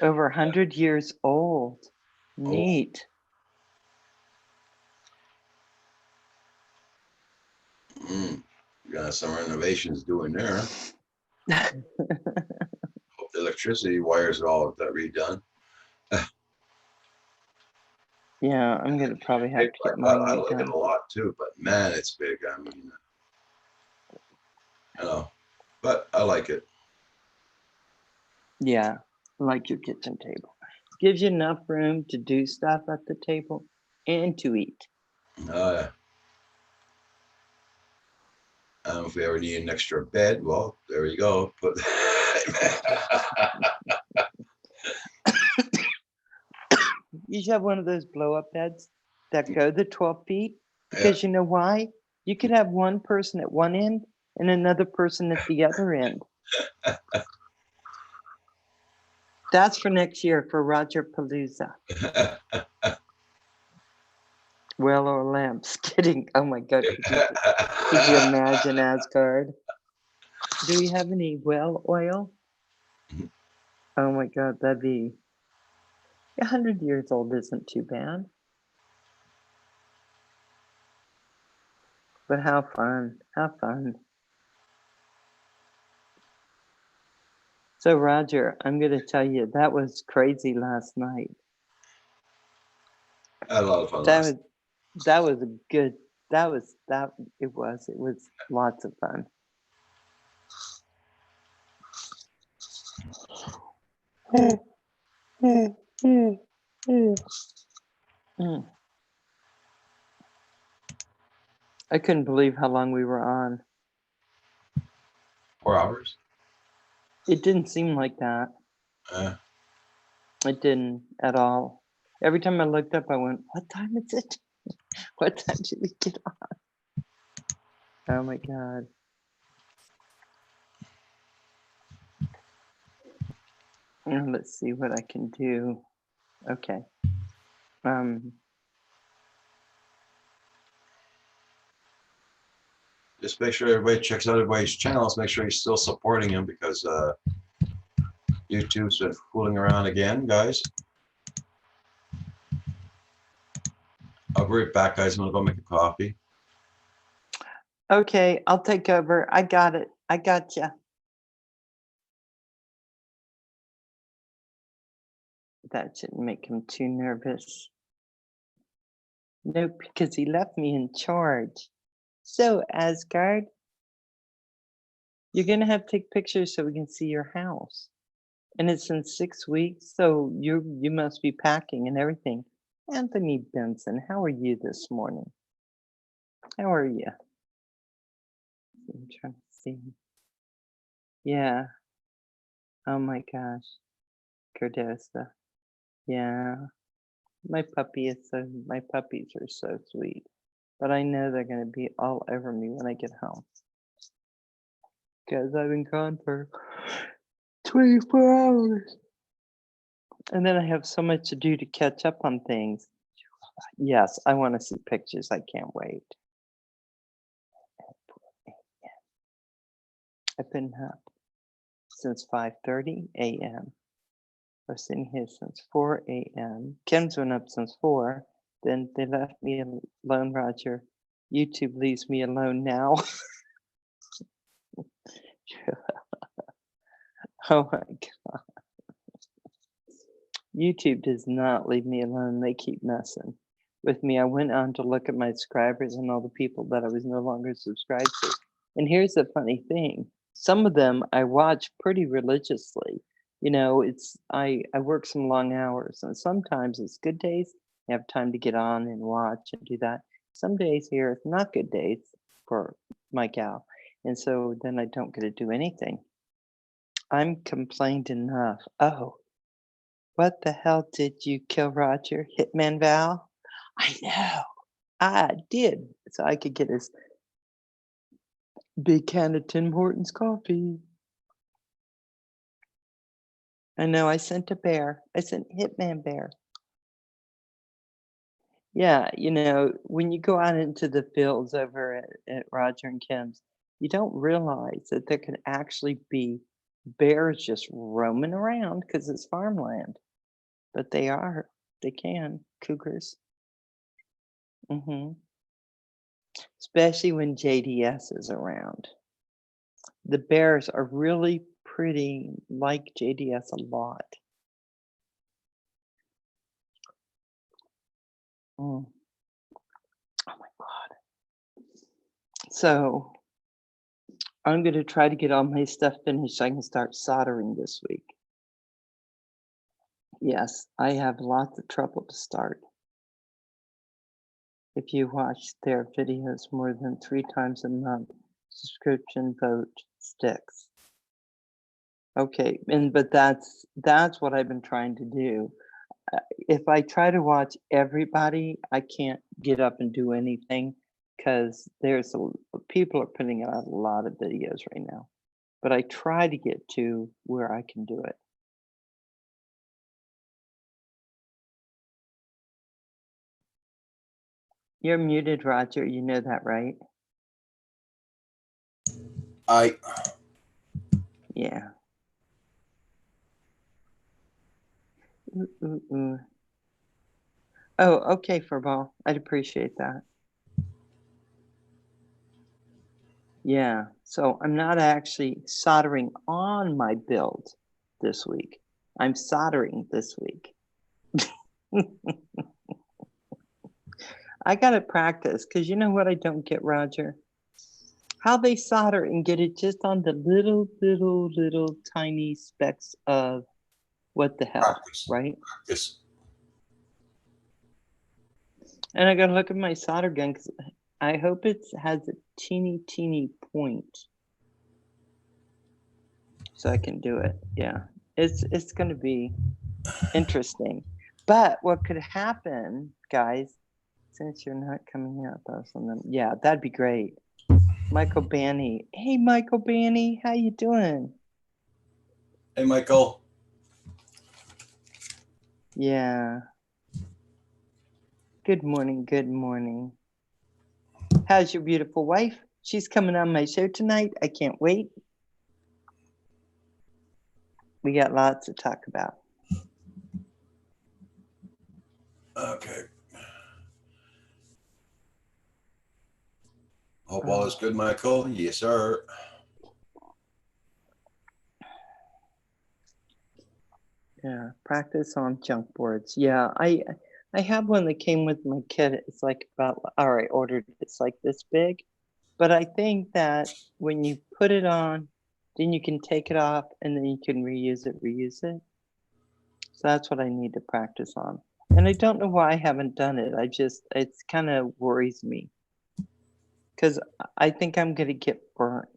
Over 100 years old. Neat. You got some renovations doing there. Huh? Hope the electricity wires are all redone. Yeah, I'm gonna probably have to get I mine like it redone. a lot too, but man, it's big. I mean, you know, but I like it. Yeah, I like your kitchen table. Gives you enough room to do stuff at the table and to eat. Yeah. If we ever need an extra bed, well, there you go. Put You should have one of those blow up beds that go the 12 feet Yeah. because you know why? You could have one person at one end and another person at the other end. That's for next year for Roger Palooza. Well, or lamps. Kidding. Oh my God. Could you imagine Asgard? Do we have any well oil? Oh my God, that'd be 100 years old isn't too bad. But how fun. How fun. So Roger, I'm gonna tell you that was crazy last night. I had a lot of fun That last was that was a good it was lots of fun. Mm. I couldn't believe how long we were on. 4 hours. It didn't seem like that. It didn't at all. Every time I looked up, I went, "What time is it? What time did we get on?" Oh my God. Now let's see what I can do. Okay. Just make sure everybody checks out everybody's channels. Make sure you're still supporting him because YouTube's been fooling around again, guys. I'll be right back, guys. I'm gonna go make a coffee. Okay, I'll take over. I got it. I got you. That shouldn't make him too nervous. Nope, because he left me in charge. So, Asgard, you're gonna have to take pictures so we can see your house. And it's in 6 weeks, so you must be packing and everything. Anthony Benson, how are you this morning? How are you? I'm trying to see. Yeah. Oh my gosh. Cardosa. Yeah. My puppies are so sweet. But I know they're gonna be all over me when I get home. Because I've been gone for 24 hours. And then I have so much to do to catch up on things. Yes, I want to see pictures. I can't wait. I've been up since 5:30 a.m. I was sitting here since 4 a.m. Kim's been up since 4. Then they left me alone, Roger. YouTube leaves me alone now. Oh my God. YouTube does not leave me alone. They keep messing with me. I went on to look at my subscribers and all the people that I was no longer subscribed to. And here's the funny thing. Some of them I watch pretty religiously. You know, I work some long hours, and sometimes it's good days. I have time to get on and watch and do that. Some days here it's not good days for my gal. And so then I don't get to do anything. I'm complained enough. Oh, what the hell did you kill Roger? Hitman Val? I know. I did. So I could get his big can of Tim Hortons coffee. I know. I sent a bear. I sent Hitman Bear. Yeah, you know, when you go out into the fields over at Roger and Kim's, you don't realize that there can actually be bears just roaming around because it's farmland. But they are. They can. Cougars. Especially when JDS is around. The bears are really pretty like JDS a lot. Oh my God. So I'm going to try to get all my stuff finished so I can start soldering this week. Yes, I have lots of trouble to start. If you watch their videos more than 3 times a month, subscription vote sticks. Okay, but that's what I've been trying to do. If I try to watch everybody, I can't get up and do anything because people are putting out a lot of videos right now. But I try to get to where I can do it. You're muted, Roger. You know that, right? Yeah. Ooh. Oh, okay, Furball. I'd appreciate that. Yeah. So I'm not actually soldering on my build this week. I'm soldering this week. I gotta practice because you know what I don't get, Roger? How they solder and get it just on the little tiny specks of what the hell, Practice. right? Yes. And I gotta look at my solder gun because I hope it has a teeny point so I can do it. Yeah, it's gonna be interesting. But what could happen, guys, since you're not coming up or something? Yeah, that'd be great. Michael Banny. Hey, Michael Banny, how you doing? Hey, Michael. Yeah. Good morning. Good morning. How's your beautiful wife? She's coming on my show tonight. I can't wait. We got lots to talk about. Okay. Hope all is good, Michael. Yes, sir. Yeah, practice on junk boards. Yeah, I have one that came with my kit. It's like about, all right, ordered. It's like this big. But I think that when you put it on, then you can take it off and then you can reuse it. So that's what I need to practice on. And I don't know why I haven't done it. It's kind of worries me because I think I'm going to get burnt.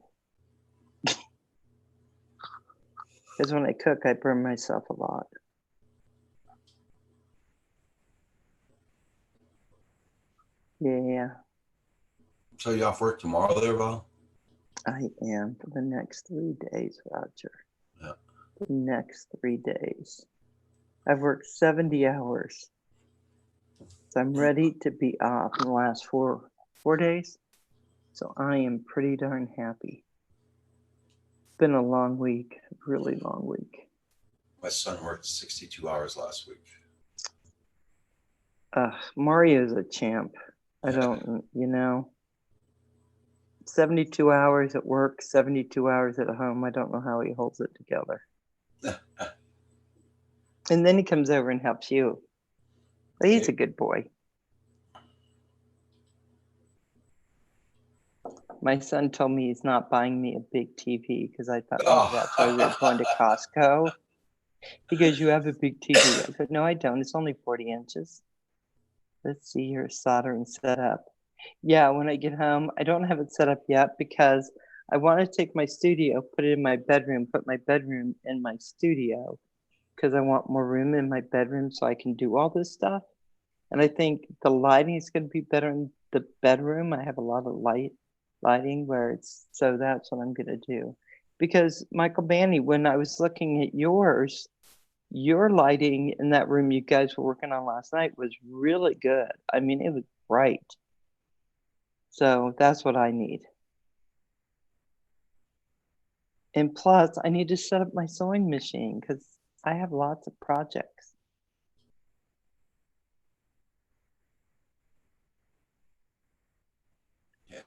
Because when I cook, I burn myself a lot. Yeah, So you off work tomorrow there, Val? I am for the next 3 days, Roger. Yeah. The next 3 days. I've worked 70 hours. So I'm ready to be off in the last 4 days. So I am pretty darn happy. It's been a long week, really long week. My son worked 62 hours last week. Mario's a champ. I don't, 72 hours at work, 72 hours at home. I don't know how he holds it together. And then he comes over and helps you. But he's a good boy. My son told me he's not buying me a big TV because I thought maybe that's why we were going to Costco. He goes, "You have a big TV." I go, "No, I don't. It's only 40 inches. Let's see your soldering setup." Yeah, when I get home, I don't have it set up yet because I want to take my studio, put it in my bedroom, put my bedroom in my studio because I want more room in my bedroom so I can do all this stuff. And I think the lighting is going to be better in the bedroom. I have a lot of lighting where it's, so that's what I'm going to do. Because Michael Banny, when I was looking at yours, your lighting in that room you guys were working on last night was really good. I mean, it was bright. So that's what I need. And plus, I need to set up my sewing machine because I have lots of projects. Yeah.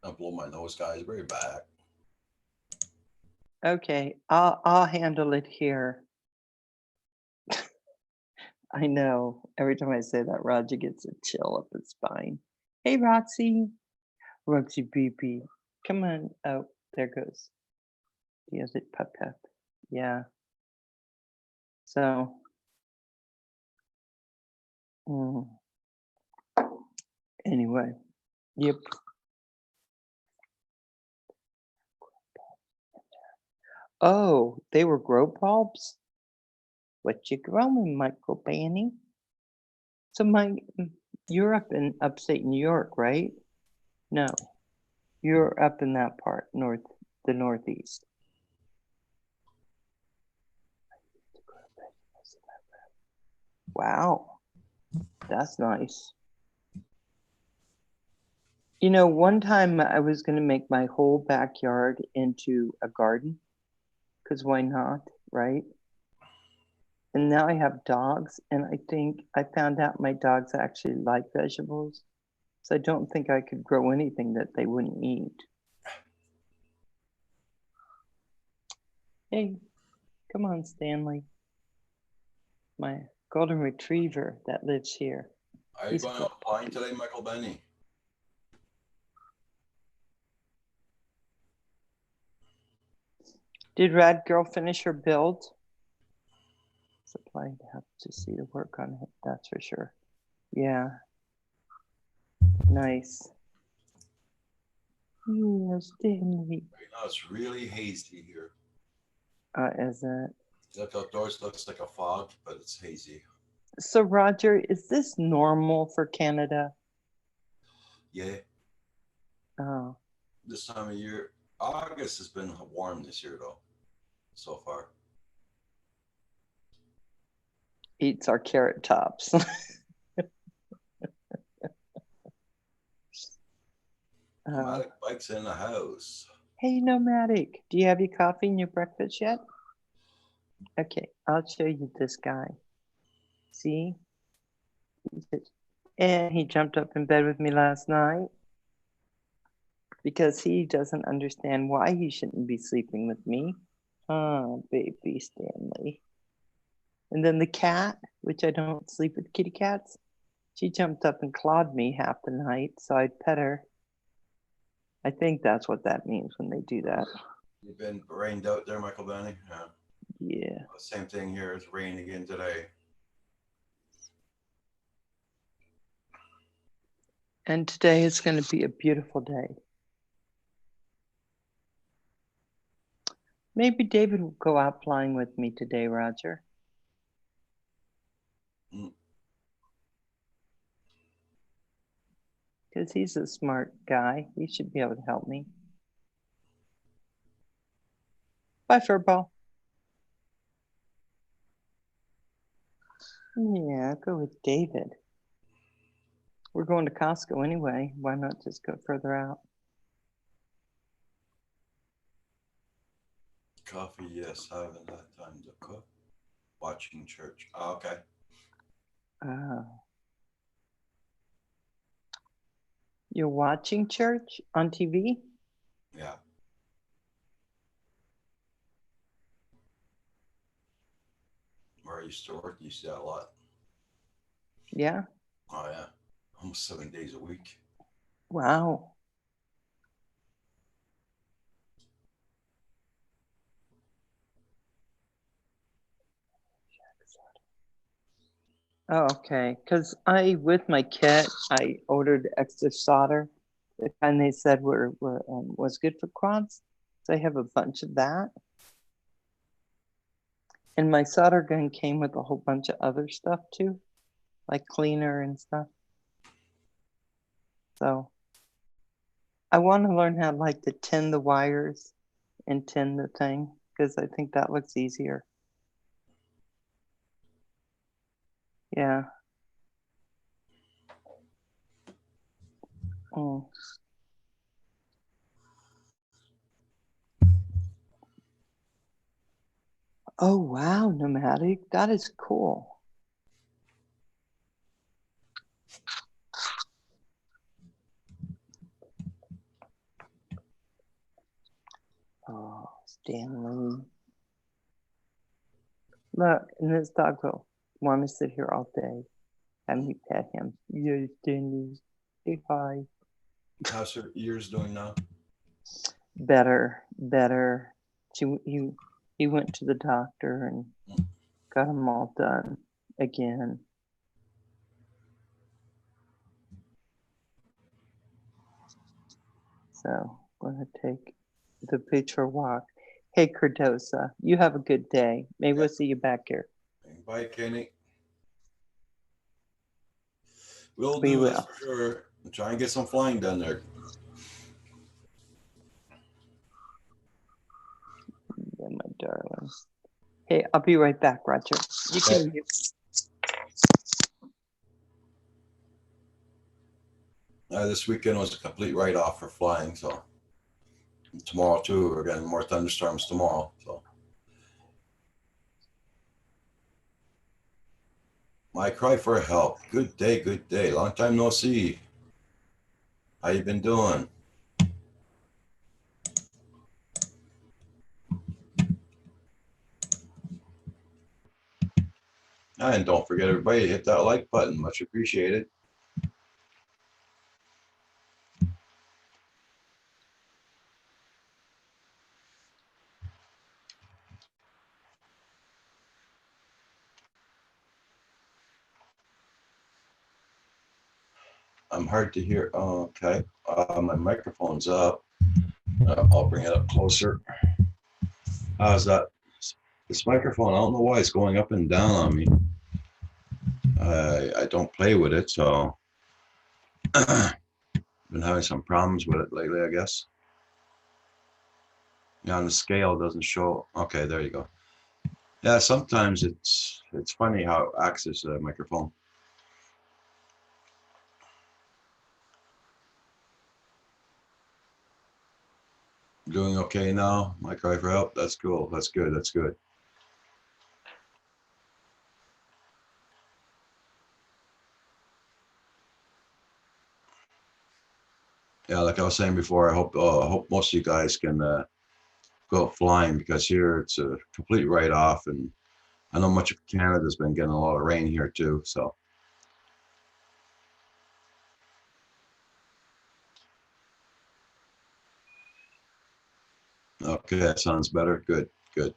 I'll blow my nose, guys. Very back. Okay, I'll handle it here. I know. Every time I say that, Roger gets a chill up his spine. Hey, Roxy. Roxy BB. Come on. Oh, there goes. The other pup pup. Yeah. So. Anyway. Yep. Oh, they were grow bulbs? What you growing, Michael Banny? So you're up in upstate New York, right? No, you're up in that part, the Northeast. Wow, that's nice. You know, one time I was going to make my whole backyard into a garden, because why not, right? And now I have dogs, and I think I found out my dogs actually like vegetables. So I don't think I could grow anything that they wouldn't eat. Hey, come on, Stanley. My golden retriever that lives here. Are you going offline today, Michael Benny? Did Rad Girl finish her build? Supply have to see the work on it, that's for sure. Yeah. Nice. Yeah, Stanley. Right now it's really hazy here. Is it? Look outdoors, looks like a fog, but it's hazy. So Roger, is this normal for Canada? Yeah. Oh. This time of year, August has been warm this year though, so far. Eats our carrot tops. Nomadic bikes in the house. Hey, Nomadic, do you have your coffee and your breakfast yet? Okay, I'll show you this guy. See? And he jumped up in bed with me last night because he doesn't understand why he shouldn't be sleeping with me. Oh, baby Stanley. And then the cat, which I don't sleep with kitty cats, she jumped up and clawed me half the night, so I pet her. I think that's what that means when they do that. You've been rained out there, Michael Benny? Yeah. Yeah. Same thing here. It's raining again today. And today is going to be a beautiful day. Maybe David will go out flying with me today, Roger. Because he's a smart guy. He should be able to help me. Bye, Furball. Yeah, I'll go with David. We're going to Costco anyway. Why not just go further out? Coffee, yes. I haven't had time to cook. Watching church. Oh, okay. Oh. You're watching church on TV? Yeah. used to work, you used to do that a lot. Yeah. Oh yeah, almost 7 days a week. Wow. Oh, okay. Because with my kit, I ordered extra solder, the kind they said was good for quads. So I have a bunch of that. And my solder gun came with a whole bunch of other stuff too, like cleaner and stuff. So I want to learn how like to tin the wires and tin the thing because I think that looks easier. Yeah. Mm. Oh wow, Nomadic, that is cool. Oh, Stanley. Look, and this dog will want to sit here all day. Have me pet him. Yeah, Stanley. Say hi. How's her ears doing now? Better. He went to the doctor and got them all done again. So I'm gonna take the picture walk. Hey Cardosa, you have a good day. Maybe we'll see you back here. Bye, Kenny. We'll We do this will. for sure. Try and get some flying done there. Yeah, my darling. Hey, I'll be right back, Roger. You can mute. This weekend was a complete write-off for flying, so tomorrow too. We're getting more thunderstorms tomorrow. So my cry for help. Good day, good day. Long time no see. How you been doing? And don't forget everybody to hit that like button. Much appreciated. I'm hard to hear. Oh, okay. My microphone's up. I'll bring it up closer. How's that? This microphone, I don't know why it's going up and down on me. I don't play with it, so been having some problems with it lately, I guess. Yeah, on the scale it doesn't show. Okay, there you go. Yeah, sometimes it's funny how it acts as a microphone. Doing okay now? My cry for help. That's cool. That's good. That's good. Yeah, like I was saying before, I hope most of you guys can go out flying because here it's a complete write-off, and I know much of Canada's been getting a lot of rain here too. So okay, that sounds better. Good, good.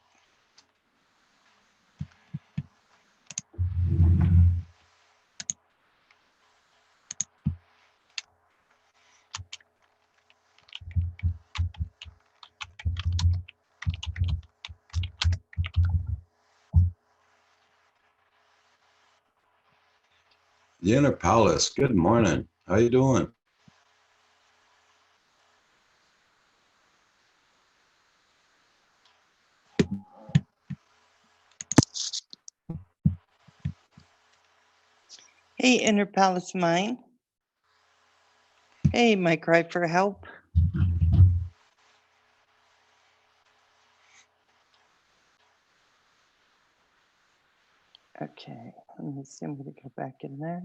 The Inner Palace. Good morning. How you doing? Hey, Inner Palace Mine. Hey, my cry for help. Okay, let me see. I'm gonna go back in there.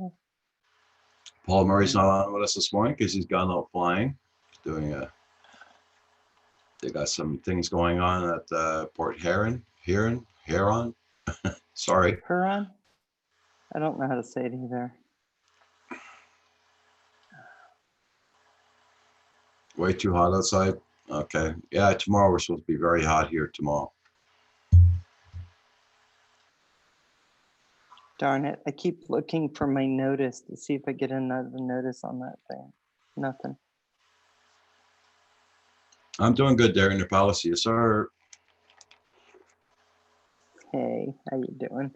Paul Murray's not on with us this morning because he's gone out flying. He's doing a. They got some things going on at Port Huron. Sorry. Huron? I don't know how to say it either. Way too hot outside. Okay. Yeah, tomorrow we're supposed to be very hot here tomorrow. Darn it. I keep looking for my notice to see if I get another notice on that thing. Nothing. I'm doing good there in the palace, yes, sir. Hey, how you doing?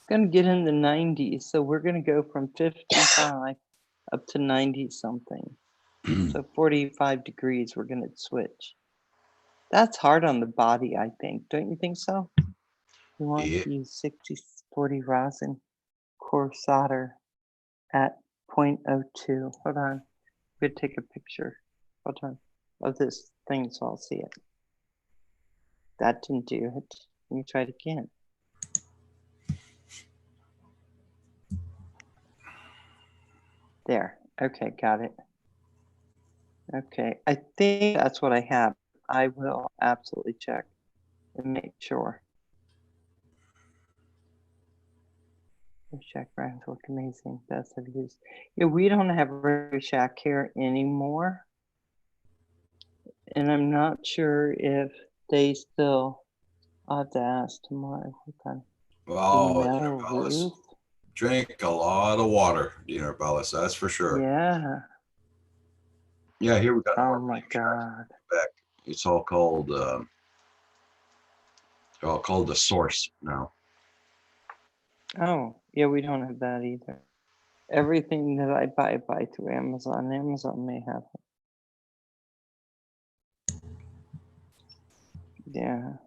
Gonna get in the 90s, so we're gonna go from 55 up to 90 something. So 45 degrees, we're gonna switch. That's hard on the body, I think. Don't you think so? You want Yeah. to use 60-40 rosin core solder at 0.02. Hold on. I'm gonna take a picture. Hold on. Of this thing so I'll see it. That didn't do it. Let me try it again. There. Okay, got it. Okay, I think that's what I have. I will absolutely check and make sure. The shack brands look amazing. Best I've used. Yeah, we don't have a shack here anymore. And I'm not sure if they still, I'll have to ask tomorrow. Okay. Wow, The Deaner metal Palace. roof. Drink a lot of water, Deaner Palace, that's for sure. Yeah. Yeah, here we got Oh more my flame shacks God. back. It's all called the Source now. Oh, yeah, we don't have that either. Everything that I buy through Amazon. Amazon may have it. Yeah.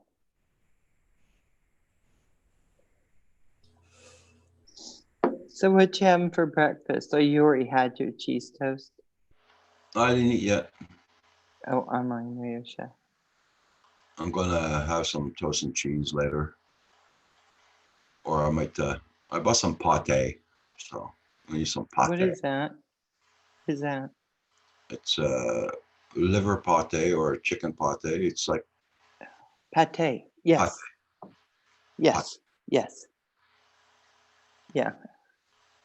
So what you having for breakfast? Oh, you already had your cheese toast. I didn't eat yet. Oh, I'm on Radio Chef. I'm gonna have some toast and cheese later. Or I might I bought some pate. So I'm gonna use some pate. What is that? What is that? It's liver pate or chicken pate. It's like Pate. Yes. Yes. Yes. Yeah.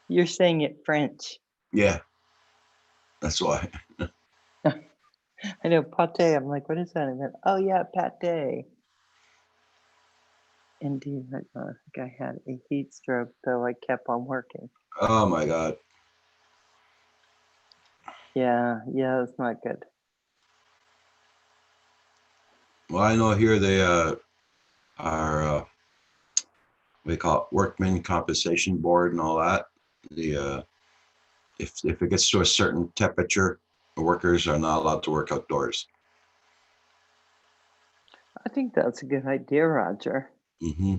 You're saying it French. yeah. That's why. I know pate. I'm like, what is that? I went, oh yeah, pate. Indeed, I think I had a heat stroke, though I kept on working. Oh my god. Yeah, it's not good. Well, I know here they are we call it workman compensation board and all that. The if it gets to a certain temperature, the workers are not allowed to work outdoors. I think that's a good idea, Roger. Mm-hmm.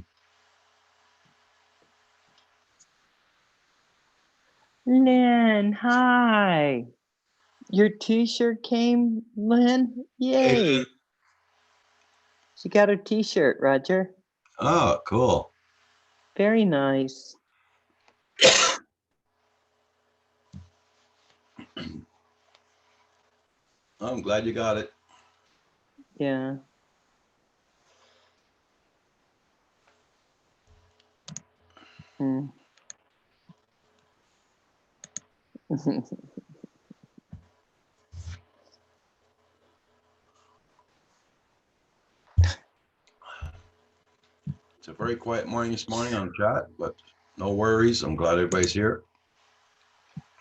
Lynn, hi. Your t-shirt came, Lynn? Yay. She got her t-shirt, Roger. Oh, cool. Very nice. I'm glad you got it. Yeah. Hmm. It's a very quiet morning this morning on chat, but no worries. I'm glad everybody's here.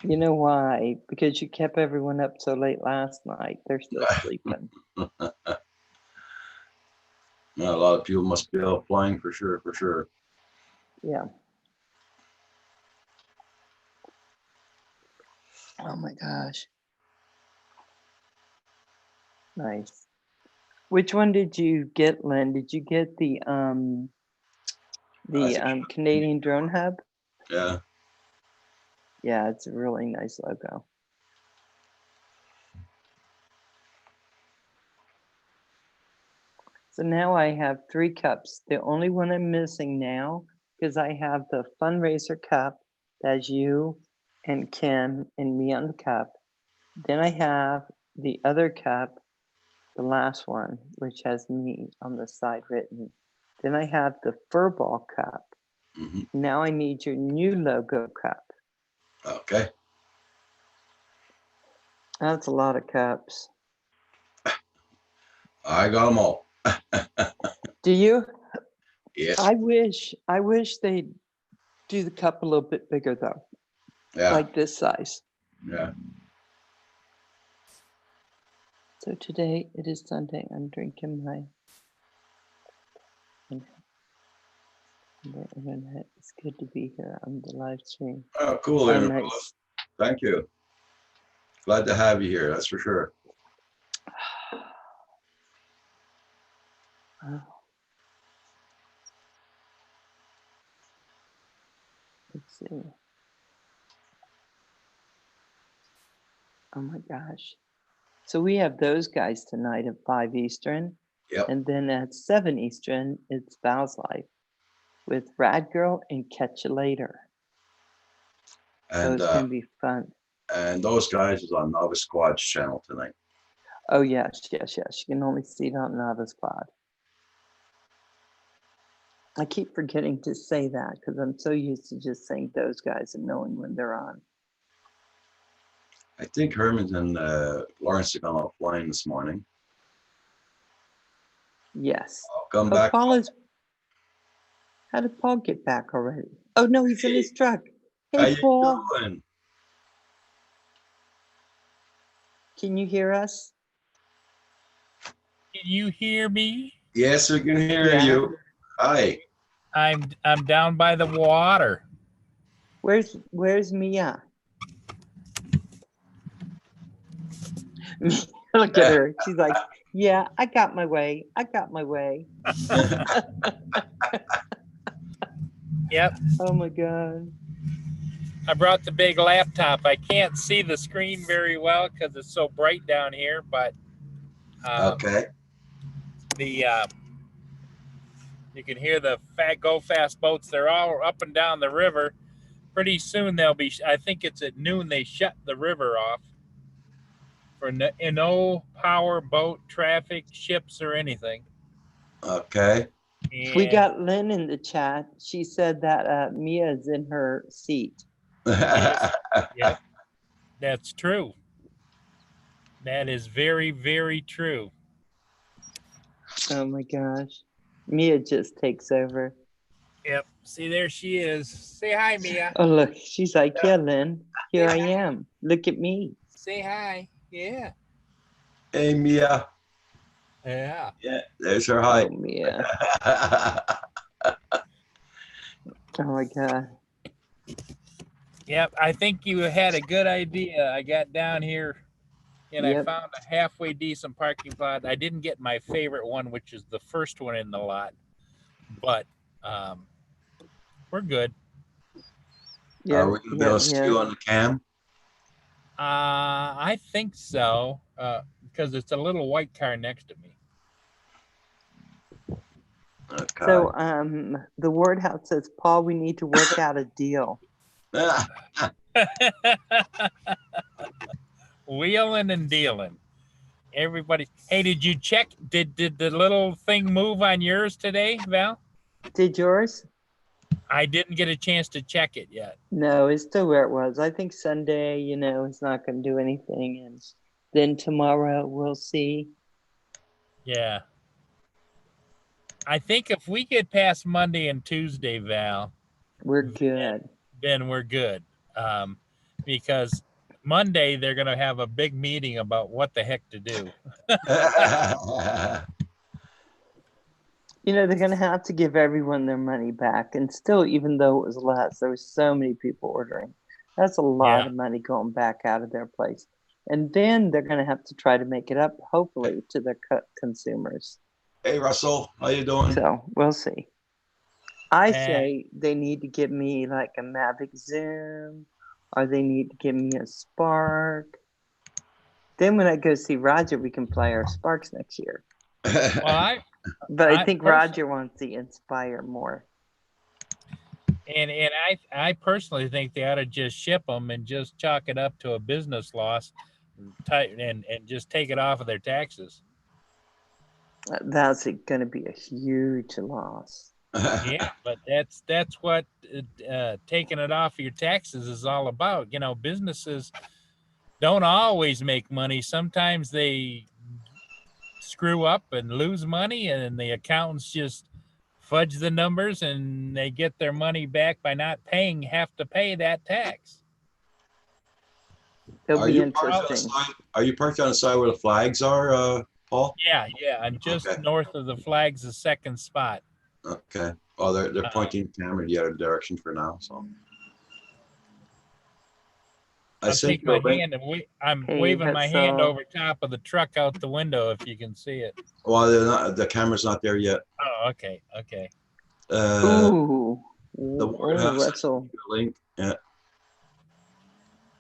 You know why? Because you kept everyone up so late last night. They're still sleeping. Yeah, a lot of people must be out flying for sure, for sure. Yeah. Oh my gosh. Nice. Which one did you get, Lynn? Did you get the Canadian Drone Hub? Yeah. Yeah, it's a really nice logo. So now I have 3 cups. The only one I'm missing now, because I have the fundraiser cup, that's you and Kim and me on the cup. Then I have the other cup, the last one, which has me on the side written. Then I have the Furball cup. Mhm. Now I need your new logo cup. Okay. That's a lot of cups. I got them all. Do you? Yes. I wish they'd do the cup a little bit bigger though, Yeah. like this size. Yeah. So today it is Sunday. I'm drinking my internet. It's good to be here on the live stream. Oh, cool. Oh, Aaron. nice. Thank you. Glad to have you here. That's for sure. Oh. Let's see. Oh my gosh. So we have those guys tonight at 5 Eastern. Yep. And then at 7 Eastern, it's Val's Life with Rad Girl and Catch You Later. So And it's going to be fun. and those guys is on Novice Squad's channel tonight. Oh, yes. You can only see it on Novice Pod. I keep forgetting to say that because I'm so used to just saying those guys and knowing when they're on. I think Herman and Lawrence are gone offline this morning. Yes. I'll come Oh, back. Paul is. How did Paul get back already? Oh, no, he's in his truck. How Hey, you Paul. doing? Can you hear us? Can you hear me? Yes, we can hear Yeah. you. Hi. I'm down by the water. Where's Mia? Look at her. She's like, yeah, I got my way. Yep. Oh my God. I brought the big laptop. I can't see the screen very well because it's so bright down here, but Okay. you can hear the go fast boats. They're all up and down the river. Pretty soon they'll be. I think it's at noon. They shut the river off for no power, boat traffic, ships, or anything. Okay. And We got Lynn in the chat. She said that Mia's in her seat. Yep, that's true. That is very, very true. Oh my gosh. Mia just takes over. Yep. See, there she is. Say hi, Mia. Oh, look. She's like, yeah, Lynn, here I am. Look at me. Say hi. Yeah. Hey, Mia. Yeah. Yeah, there's her hi. Oh, Mia. Oh my God. Yep. I think you had a good idea. I got down here and I Yep. found a halfway decent parking spot. I didn't get my favorite one, which is the first one in the lot, but we're good. Yeah. Are we going to be able to see you on the cam? I think so, because it's a little white car next to me. Okay. So the word house says, Paul, we need to work out a deal. Wheeling and dealing. Everybody. Hey, did you check? Did the little thing move on yours today, Val? Did yours? I didn't get a chance to check it yet. No, it's still where it was. I think Sunday, it's not going to do anything. And then tomorrow we'll see. Yeah. I think if we get past Monday and Tuesday, Val, We're good. then we're good. Because Monday they're going to have a big meeting about what the heck to do. They're going to have to give everyone their money back. And still, even though it was less, there were so many people ordering. That's a lot of money going back out of their place. And then they're going to have to try to make it up, hopefully, to their consumers. Hey, Russell, how you doing? So we'll see. I say they need to give me like a Mavic Zoom, or they need to give me a Spark. Then when I go see Roger, we can play our Sparks next year. Well, But I think Roger wants the Inspire more. And I personally think they ought to just ship them and just chalk it up to a business loss, and just take it off of their taxes. That's going to be a huge loss. Yeah, but that's what taking it off of your taxes is all about. You know, businesses don't always make money. Sometimes they screw up and lose money, and the accountants just fudge the numbers, and they get their money back by not have to pay that tax. It'll Are be you parked on the interesting. side? Are you parked on the side where the flags are, Paul? Yeah, I'm just Okay. north of the flags, the second spot. Okay. Oh, they're pointing the camera the other direction for now. So I I'm sent taking you my a link. hand and I'm Hey, waving my that's, hand over top of the truck out the window if you can see it. Well, they're not, the camera's not there yet. Oh, okay. Ooh. The Ooh, warehouse. I Russell. sent you a link. Yeah.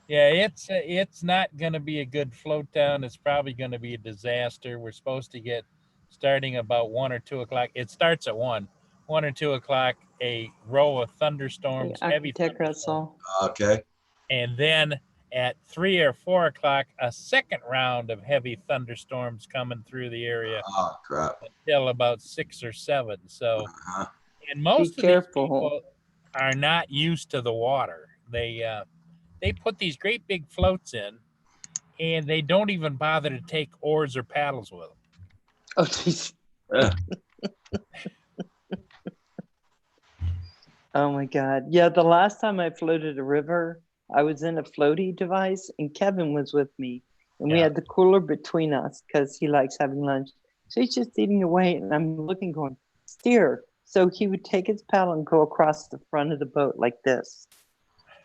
Yeah, it's not going to be a good float down. It's probably going to be a disaster. We're supposed to get starting about 1 or 2 o'clock. It starts at 1 or 2 o'clock, a row of thunderstorms, Hey, heavy Architect thunderstorms. Russell. Okay. And then at 3 or 4 o'clock, a second round of heavy thunderstorms coming through the area Oh crap. until about 6 or 7. So, Uh-huh. and most of these careful. people are not used to the water. They put these great big floats in, and they don't even bother to take oars or paddles with them. Oh, jeez. Oh my God. Yeah, the last time I floated a river, I was in a floaty device and Kevin was with me. And we Yeah. had the cooler between us because he likes having lunch. So he's just eating away and I'm looking, going, steer. So he would take his paddle and go across the front of the boat like this.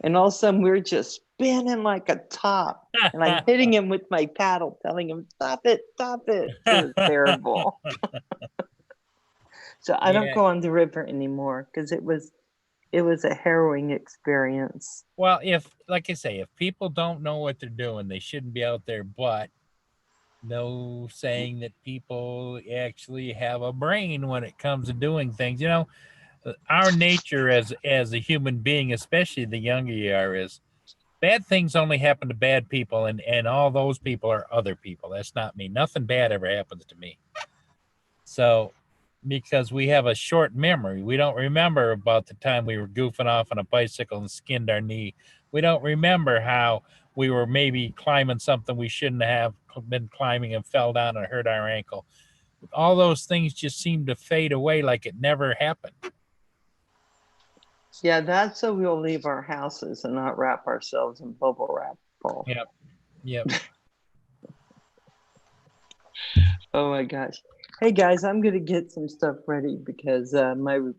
And all of a sudden we're just spinning like a top. And I'm hitting him with my paddle, telling him, stop it, stop it. It was terrible. So I don't Yeah. go on the river anymore because it was a harrowing experience. Well, like I say, if people don't know what they're doing, they shouldn't be out there. But no saying that people actually have a brain when it comes to doing things. You know, our nature as a human being, especially the younger you are, is bad things only happen to bad people, and all those people are other people. That's not me. Nothing bad ever happens to me. So, because we have a short memory, we don't remember about the time we were goofing off on a bicycle and skinned our knee. We don't remember how we were maybe climbing something we shouldn't have been climbing and fell down and hurt our ankle. All those things just seem to fade away like it never happened. Yeah, that's so we'll leave our houses and not wrap ourselves in bubble wrap, Paul. Yep. Oh my gosh. Hey guys, I'm gonna get some stuff ready because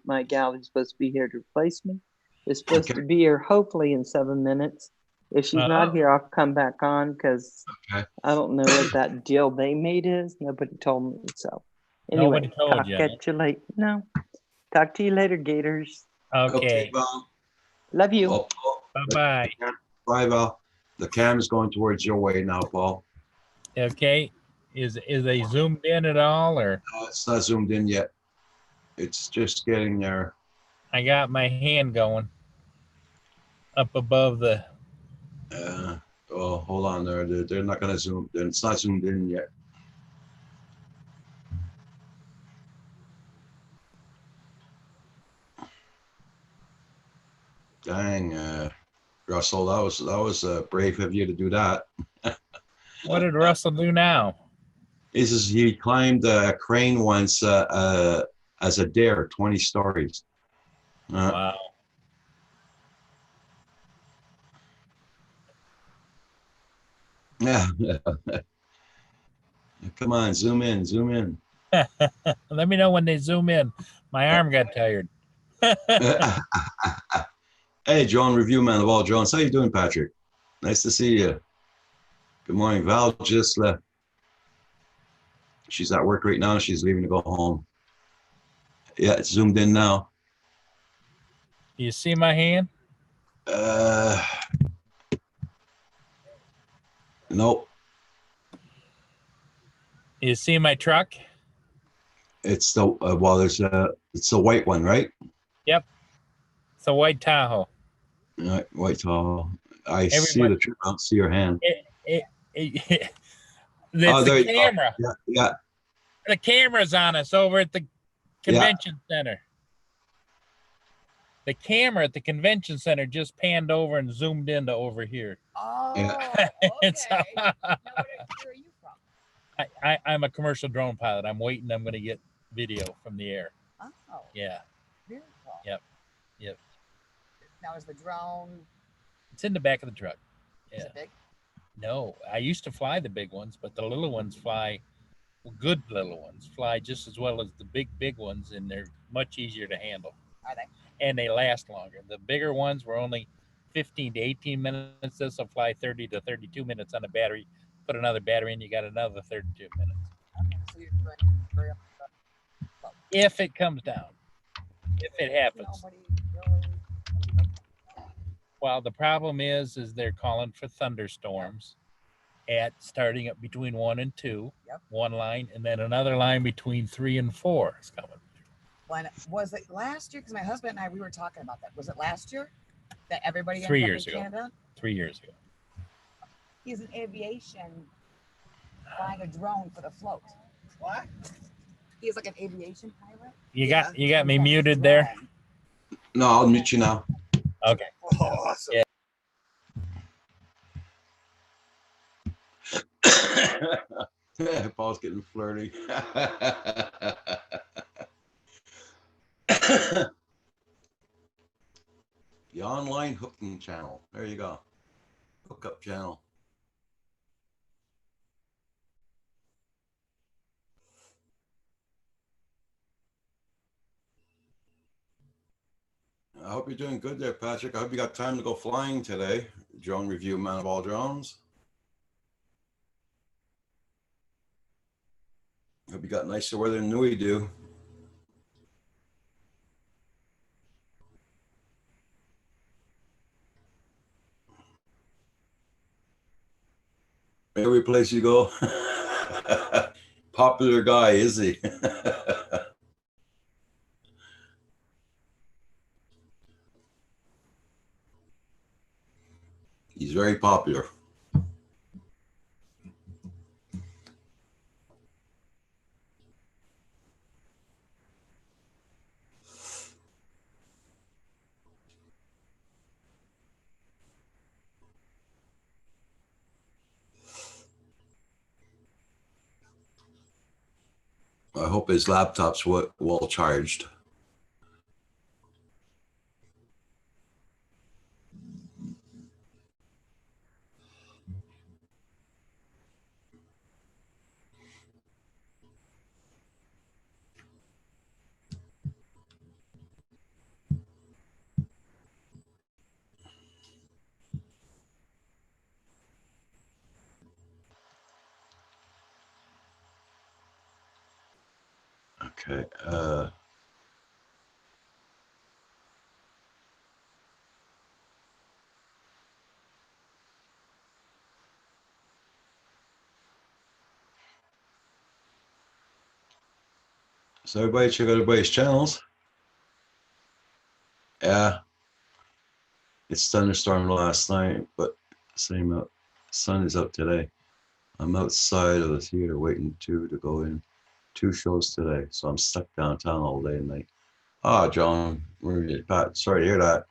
my gal is supposed to be here to replace me. Is supposed to be here hopefully in 7 minutes. If she's not here, I'll come back on because I don't know what that deal they made is. Nobody told me. So anyway, Nobody told you. At you late. No. Talk to you later, Gators. Okay. Val. Love you. Well, Paul, Bye-bye. Bye, Val. The cam is going towards your way now, Paul. Okay. Is they zoomed in at all, or? It's not zoomed in yet. It's just getting there. I got my hand going up above the. Oh, hold on there. They're not going to zoom. It's not zoomed in yet. Dang, Russell, that was brave of you to do that. What did Russell do now? He climbed a crane once as a dare, 20 stories. Wow. Yeah. Come on, zoom in, zoom in. Let me know when they zoom in. My arm got tired. Hey, John, review man of all Johns. How you doing, Patrick? Nice to see you. Good morning. Val just left. She's at work right now. She's leaving to go home. Yeah, it's zoomed in now. You see my hand? Nope. You see my truck? It's the it's the white one, right? Yep. It's a white Tahoe. Right, white tall. I see the truck. I don't see your hand. It's Oh, there the you go. camera. Yeah, yeah. The camera's on us over at the convention center. The camera at the convention center just panned over and zoomed into over here. Oh, It's- okay. Now, where are you from? I'm a commercial drone pilot. I'm waiting. I'm going to get video from the air. Oh, Yeah. very cool. Yep. Yep. Now, is the drone, It's in the back of the truck. is Yeah. it big? No, I used to fly the big ones, but the little ones fly, good little ones fly just as well as the big ones, and they're much easier to handle. Are they? And they last longer. The bigger ones were only 15 to 18 minutes. This will fly 30 to 32 minutes on a battery. Put another battery in, you got another 32 minutes. Okay, so you're doing very If it comes down, if it happens. nobody really. Well, the problem is they're calling for thunderstorms at starting up between 1 and 2, Yep. one line, and then another line between 3 and 4 is coming. When was it last year? Because my husband and I, we were talking about that. Was it last year that everybody 3 ended up years in ago. Canada? 3 years ago. He's in aviation, flying a drone for the float. What? He's like an aviation pilot. You got me He has a muted there. drone. No, I'll mute you now. Okay. Awesome. Yeah. Paul's getting flirty. The online hooking channel. There you go. Hookup channel. I hope you're doing good there, Patrick. I hope you got time to go flying today. Drone review, man of all drones. Hope you got nicer weather than we do. Every place you go, popular guy, is he? He's very popular. I hope his laptop's well charged. Okay. So everybody check out everybody's channels. Yeah. It's thunderstormed last night, but same up. Sun is up today. I'm outside of the theater waiting to go in. 2 shows today, so I'm stuck downtown all day and night. Ah, John, Pat, sorry to hear that.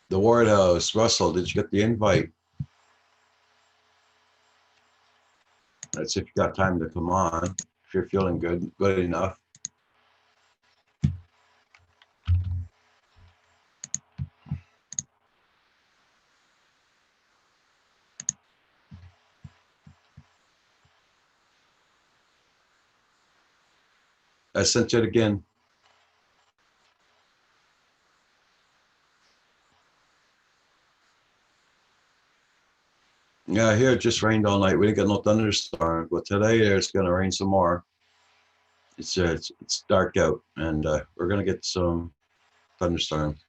The Ward House, Russell, did you get the invite? That's if you got time to come on, if you're feeling good enough. I sent it again. Yeah, here it just rained all night. We didn't get no thunderstorm, but today it's going to rain some more. It's dark out, and we're going to get some thunderstorms.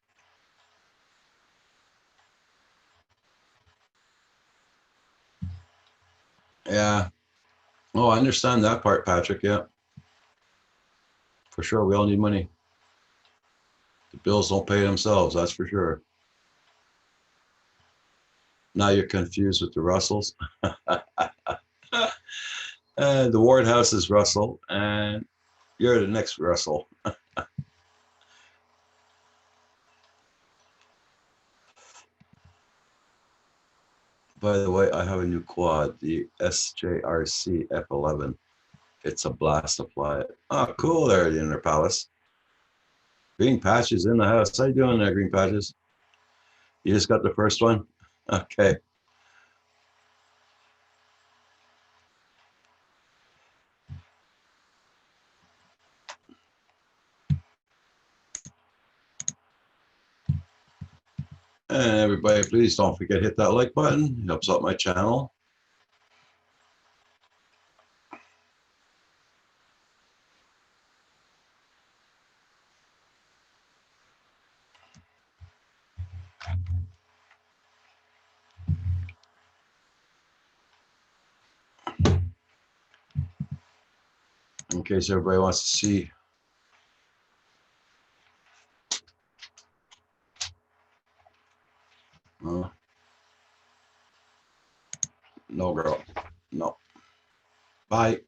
Yeah. Oh, I understand that part, Patrick. Yeah. for sure. We all need money. The bills don't pay themselves, that's for sure. Now you're confused with the Russells. The Ward House is Russell, and you're the next Russell. By the way, I have a new quad, the SJRC F11. It's a blast to fly it. Oh, cool there, the Inner Palace. Green Patches in the house. How you doing there, Green Patches? You just got the first one? Okay. And everybody, please don't forget, hit that like button. It helps out my channel. In case everybody wants to see. No, girl. No. Bye.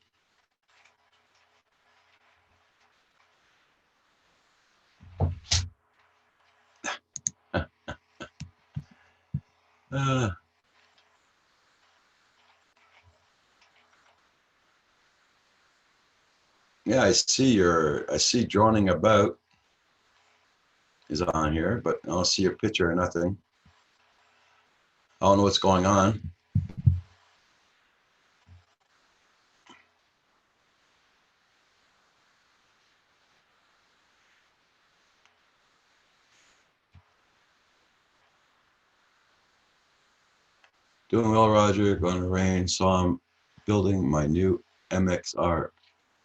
Yeah, I see droning about is on here, but I don't see your picture or nothing. I don't know what's going on. Doing well, Roger. Going to rain. So I'm building my new MXR.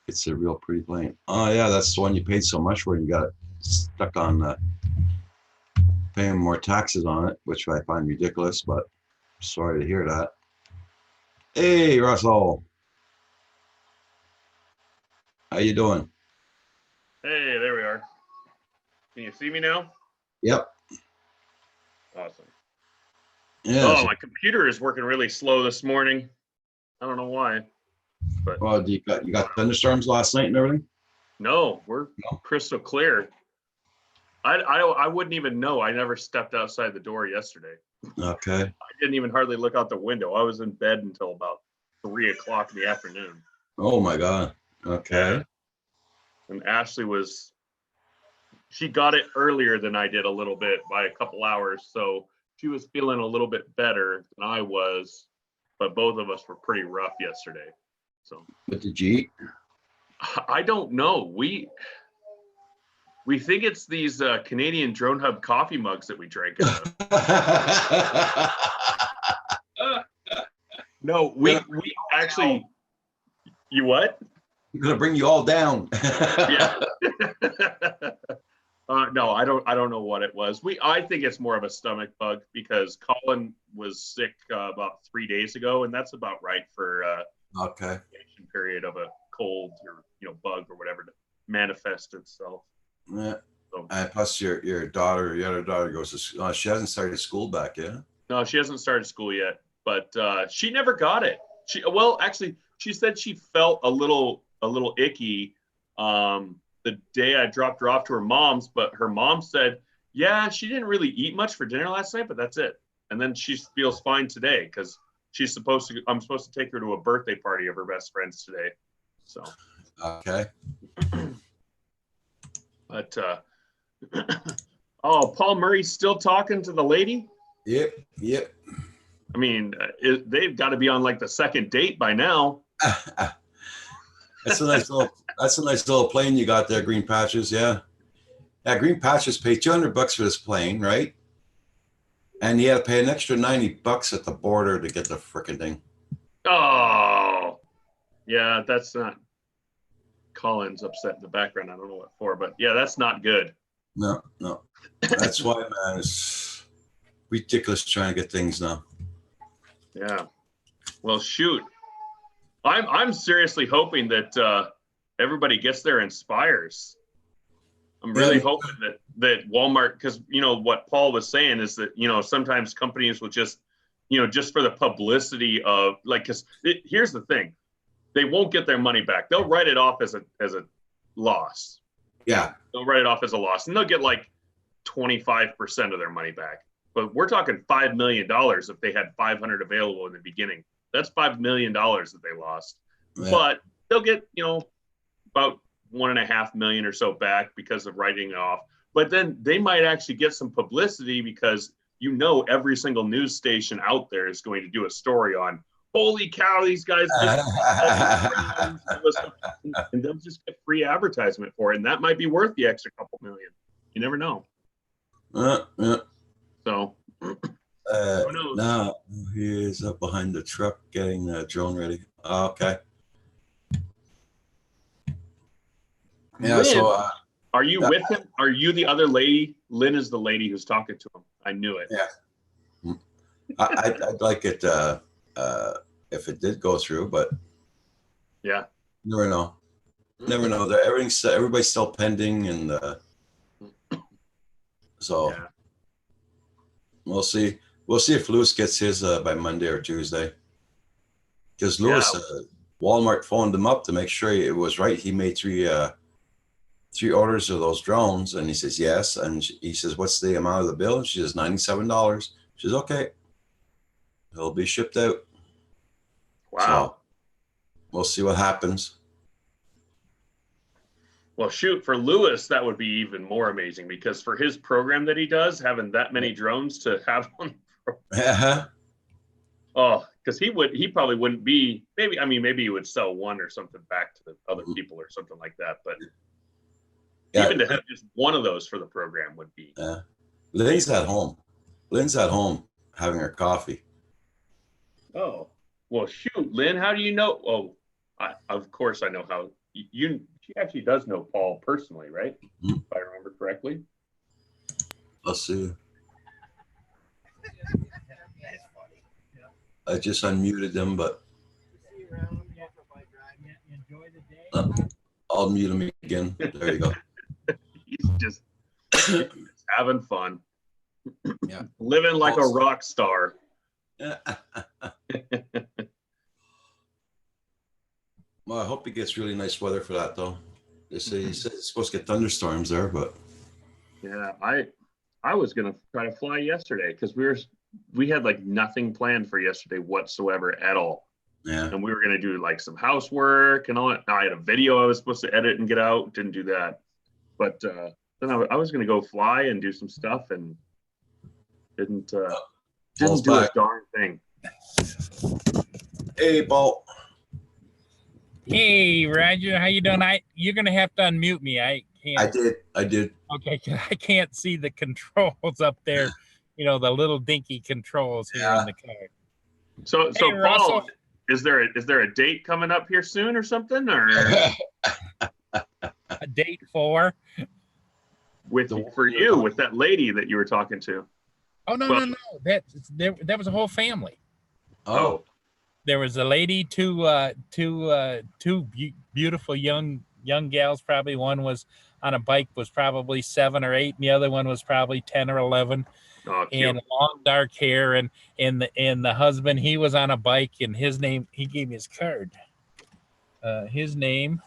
It's a real pretty plane. Oh yeah, that's the one you paid so much for. And you got it stuck on paying more taxes on it, which I find ridiculous. But sorry to hear that. Hey, Russell. How you doing? Hey, there we are. Can you see me now? Yep. Awesome. Yeah. Oh, my computer is working really slow this morning. I don't know why, but Well, you got thunderstorms last night and everything? no, we're No. crystal clear. I wouldn't even know. I never stepped outside the door yesterday. Okay. I didn't even hardly look out the window. I was in bed until about 3 o'clock in the afternoon. Oh my God. Okay. And Ashley she got it earlier than I did a little bit by a couple hours. So she was feeling a little bit better than I was, but both of us were pretty rough yesterday. So What did you eat? I don't know. We think it's these Canadian Drone Hub coffee mugs that we drank out of. No, we actually. You what? I'm gonna bring you all down. Yeah. No, I don't know what it was. I think it's more of a stomach bug because Colin was sick about 3 days ago, and that's about right for Okay. period of a cold or bug or whatever to manifest itself. Yeah. So, And plus your other daughter goes to school. She hasn't started school back yet. no, she hasn't started school yet, but she never got it. Actually, she said she felt a little icky the day I dropped her off to her mom's, but her mom said, yeah, she didn't really eat much for dinner last night, but that's it. And then she feels fine today because I'm supposed to take her to a birthday party of her best friend's today. So, Okay. but oh, Paul Murray's still talking to the lady? Yep. I mean, they've got to be on like the second date by now. That's a nice little plane you got there, Green Patches. Yeah. Yeah, Green Patches paid $200 for this plane, right? And you had to pay an extra $90 at the border to get the frickin' thing. Oh, yeah, that's not. Colin's upset in the background. I don't know what for, but yeah, that's not good. No. That's why, man, it's ridiculous trying to get things now. Yeah. Well, shoot. I'm seriously hoping that everybody gets there and Spires. I'm really Yeah. hoping that Walmart, because what Paul was saying is that sometimes companies will just just for the publicity of like, because here's the thing, they won't get their money back. They'll write it off as a loss. Yeah. They'll write it off as a loss, and they'll get like 25% of their money back. But we're talking $5 million if they had 500 available in the beginning. That's $5 million that they lost. Yeah. But they'll get about 1.5 million or so back because of writing it off. But then they might actually get some publicity because every single news station out there is going to do a story on, holy cow, these guys and they'll just get free advertisement for it, and that might be worth the extra couple million. You never know. Yeah. So who knows? No, he is up behind the truck getting the drone ready. Okay. Yeah. Lynn, So. Are you with him? Are you the other lady? Lynn is the lady who's talking to him. I knew it. Yeah. I'd like it if it did go through, but Yeah. never know. Never know. Everybody's still pending, and so Yeah. we'll see. We'll see if Lewis gets his by Monday or Tuesday. Because Lewis, Walmart phoned him up to make sure it was right. He made three orders of those drones, and he says yes. And he says, "What's the amount of the bill?" And she says $97. She says, "Okay, it'll be shipped out." Wow. So we'll see what happens. Well, shoot, for Lewis, that would be even more amazing, because for his program that he does, having that many drones to have one. Oh, because he probably wouldn't be, maybe he would sell one or something back to the other people or something like that. But even to have just one of those for the program would be. Lynn's at home. Lynn's at home having her coffee. Oh, well, shoot, Lynn, how do you know? Oh, of course I know how she actually does know Paul personally, right? Mm-hmm. If I remember correctly. Let's see. I just unmuted them, but I'll mute him again. There you go. He's just having fun. Yeah. Living like a rock star. Well, I hope he gets really nice weather for that, though. He said it's supposed to get thunderstorms there, but yeah, I was gonna try to fly yesterday because we had like nothing planned for yesterday whatsoever at all. yeah. And we were gonna do like some housework and all that. I had a video I was supposed to edit and get out. Didn't do that, but then I was gonna go fly and do some stuff and didn't do a darn thing. Hey, Paul. Hey, Roger, how you doing? You're gonna have to unmute me. I can't. I did. Okay, I can't see the controls up there. The little dinky controls here in the car. So Hey, Paul, Russell. is there a date coming up here soon or something, or A date for? for you with that lady that you were talking to? Oh no. That was a whole family. Oh, There was a lady, two beautiful young gals. Probably one was on a bike, was probably 7 or 8, and the other one was probably 10 or 11, Oh, cute. and long dark hair. And the husband, he was on a bike, and his name, he gave me his card. His name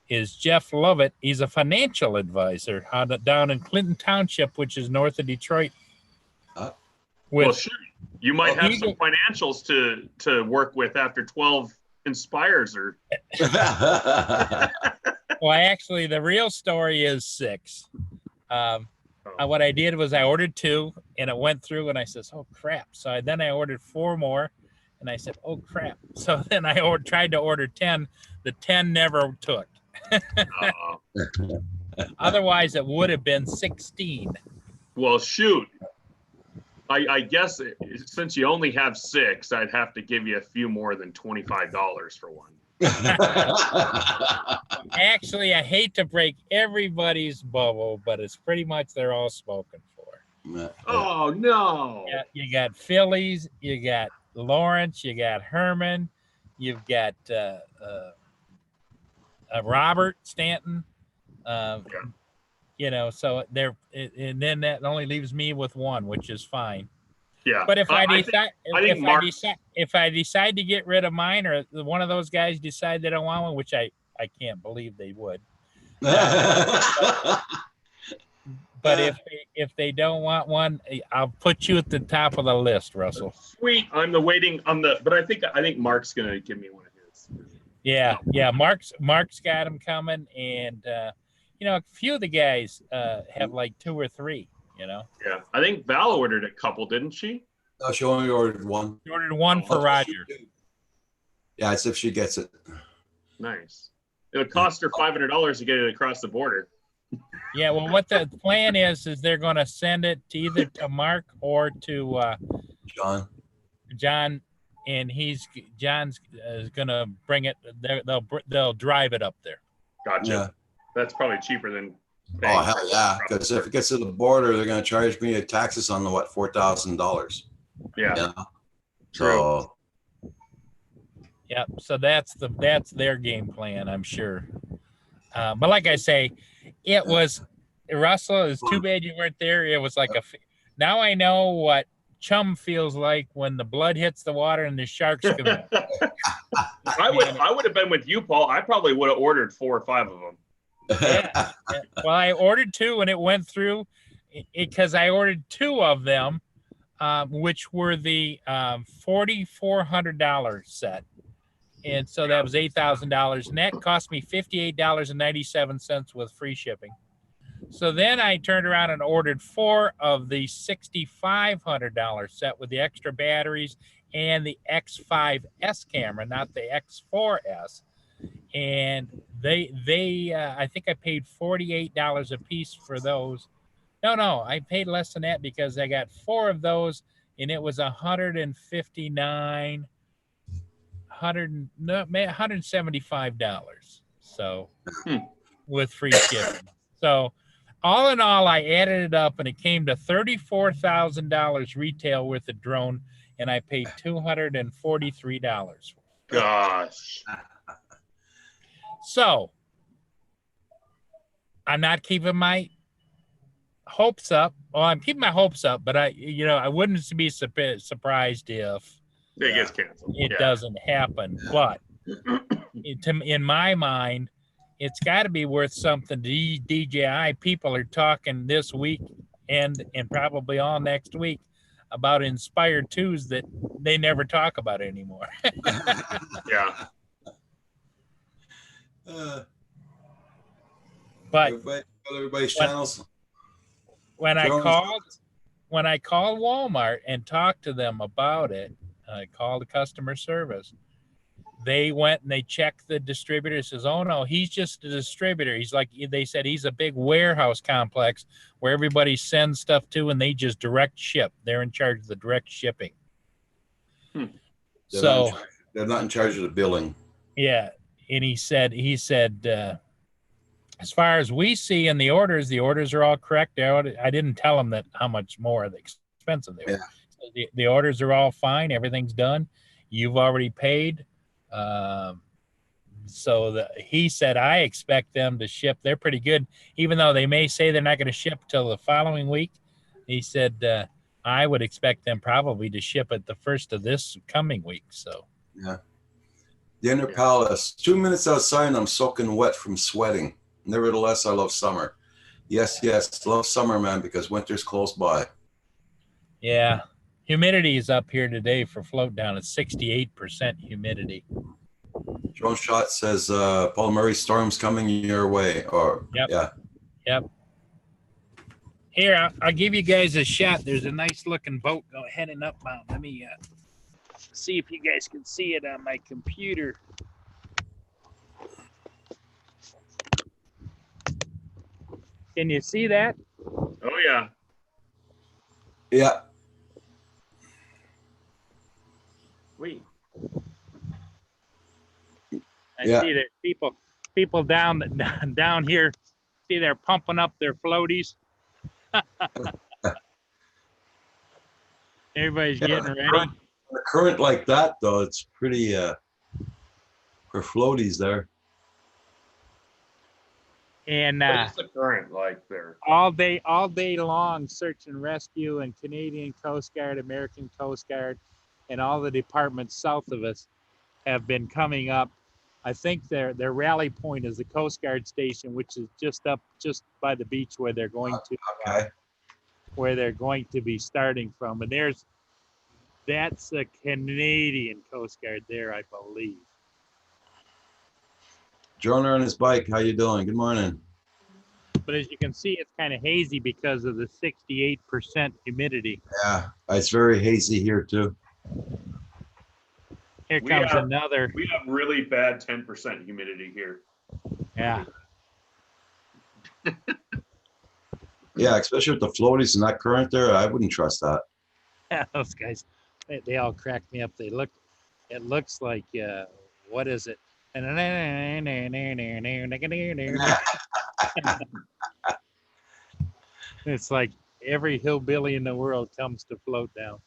is Jeff Lovett. He's a financial advisor down in Clinton Township, which is north of Detroit. Well, sure. You might have some financials to work with after 12 Inspires or. Well, actually, the real story is 6. What I did was I ordered 2, and it went through, and I says, "Oh crap!" So then I ordered 4 more, and I said, "Oh crap!" So then I tried to order 10. The 10 never took. Otherwise, it would have been 16. Well, shoot. I guess since you only have 6, I'd have to give you a few more than $25 for one. Actually, I hate to break everybody's bubble, but it's pretty much they're all spoken for. Oh no! Yeah, you got Phillies, you got Lawrence, you got Herman, you've got Robert Stanton, Uh, Yeah. You know, so there, and then that only leaves me with one, which is fine. Yeah. But if I decide, I think if I decide to get rid of mine, or one of those guys decide they don't want one, which I can't believe they would. But if they don't want one, I'll put you at the top of the list, Russell. Sweet. I'm waiting on but I think Mark's gonna give me one of his. Yeah, Mark's got them coming, and you know, a few of the guys have like 2 or 3. You know. Yeah. I think Val ordered a couple, didn't she? No, she only ordered one. She ordered one for Roger. Yeah, it's if she gets it. Nice. It'll cost her $500 to get it across the border. Yeah, well, what the plan is they're going to send it to either to Mark or to John, and John's is going to bring it. They'll drive it up there. Gotcha. Yeah. That's probably cheaper than. Oh hell yeah! Because if it gets to the border, they're going to charge me taxes on the $4,000. Yeah. You know? True. So Yep. So that's their game plan, I'm sure. But like I say, it was Russell. It's too bad you weren't there. It was like now I know what chum feels like when the blood hits the water and the sharks come in. I would have been with you, Paul. I probably would have ordered 4 or 5 of them. Yeah. Well, I ordered 2 and it went through because I ordered 2 of them, which were the $4,400 set. And so that was $8,000, and that cost me $58.97 with free shipping. So then I turned around and ordered 4 of the $6,500 set with the extra batteries and the X5S camera, not the X4S. And they I think I paid $48 a piece for those. No, I paid less than that because I got 4 of those, and it was $175. So with free shipping. So all in all, I added it up and it came to $34,000 retail with the drone, and I paid $243. Gosh. So I'm not keeping my hopes up. Well, I'm keeping my hopes up, but I wouldn't be surprised if It gets canceled. it doesn't happen. But in my mind, it's got to be worth something. DJI people are talking this week and probably all next week about Inspire 2s that they never talk about anymore. Yeah. But everybody's channels. When I called Walmart and talked to them about it, I called the customer service. They went and they checked the distributor. Says, "Oh no, he's just a distributor." He's like, they said he's a big warehouse complex where everybody sends stuff to, and they just direct ship. They're in charge of the direct shipping. They're not in charge of the billing. Yeah, and he said, as far as we see in the orders are all correct. I didn't tell them that how much more expensive they were. So the orders are all fine. Everything's done. You've already paid. He said, I expect them to ship. They're pretty good, even though they may say they're not going to ship till the following week. He said, I would expect them probably to ship it the first of this coming week. So yeah. Dinner Palace. 2 minutes outside and I'm soaking wet from sweating. Nevertheless, I love summer. Yes, love summer, man, because winter's close by. Yeah. Humidity is up here today for float down. It's 68% humidity. Drone Shot says Paul Murray storm's coming your way. Yep. Here, I'll give you guys a shot. There's a nice looking boat heading upbound. Let me see if you guys can see it on my computer. Can you see that? Oh yeah. Yeah. Wait. I see that people down here, see they're pumping up their floaties. Everybody's getting ready. A current like that, though, it's pretty for floaties there. And What is the current like there? all day long, search and rescue and Canadian Coast Guard, American Coast Guard, and all the departments south of us have been coming up. I think their rally point is the Coast Guard station, which is just by the beach where they're going to be starting from. And that's a Canadian Coast Guard there, I believe. Droner on his bike. How you doing? Good morning. But as you can see, it's kind of hazy because of the 68% humidity. Yeah, it's very hazy here too. Here We comes have- another. We have really bad 10% humidity here. Yeah. Yeah, especially with the floaties and that current there, I wouldn't trust that. Yeah, those guys, they all crack me up. It looks like, what is it? It's like every hillbilly in the world comes to float down.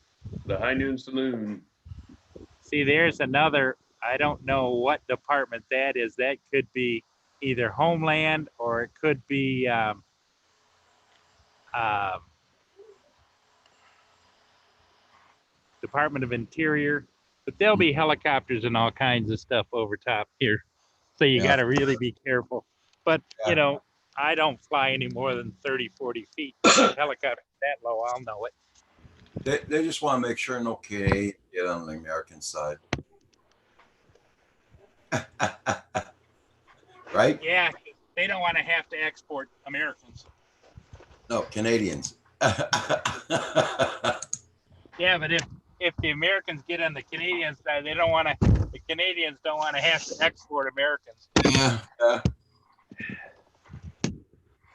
The High Noon Saloon. See, there's another, I don't know what department that is. That could be either Homeland or it could be Department of Interior, but there'll be helicopters and all kinds of stuff over top here. So you Yeah. got to really be careful. But, Yeah. you know, I don't fly any more than 30, 40 feet. If a helicopter that low, I'll know it. They just want to make sure no Canadian get on the American side. Right? Yeah, they don't want to have to export Americans. No, Canadians. Yeah, but if the Americans get on the Canadian side, the Canadians don't want to have to export Americans. Yeah.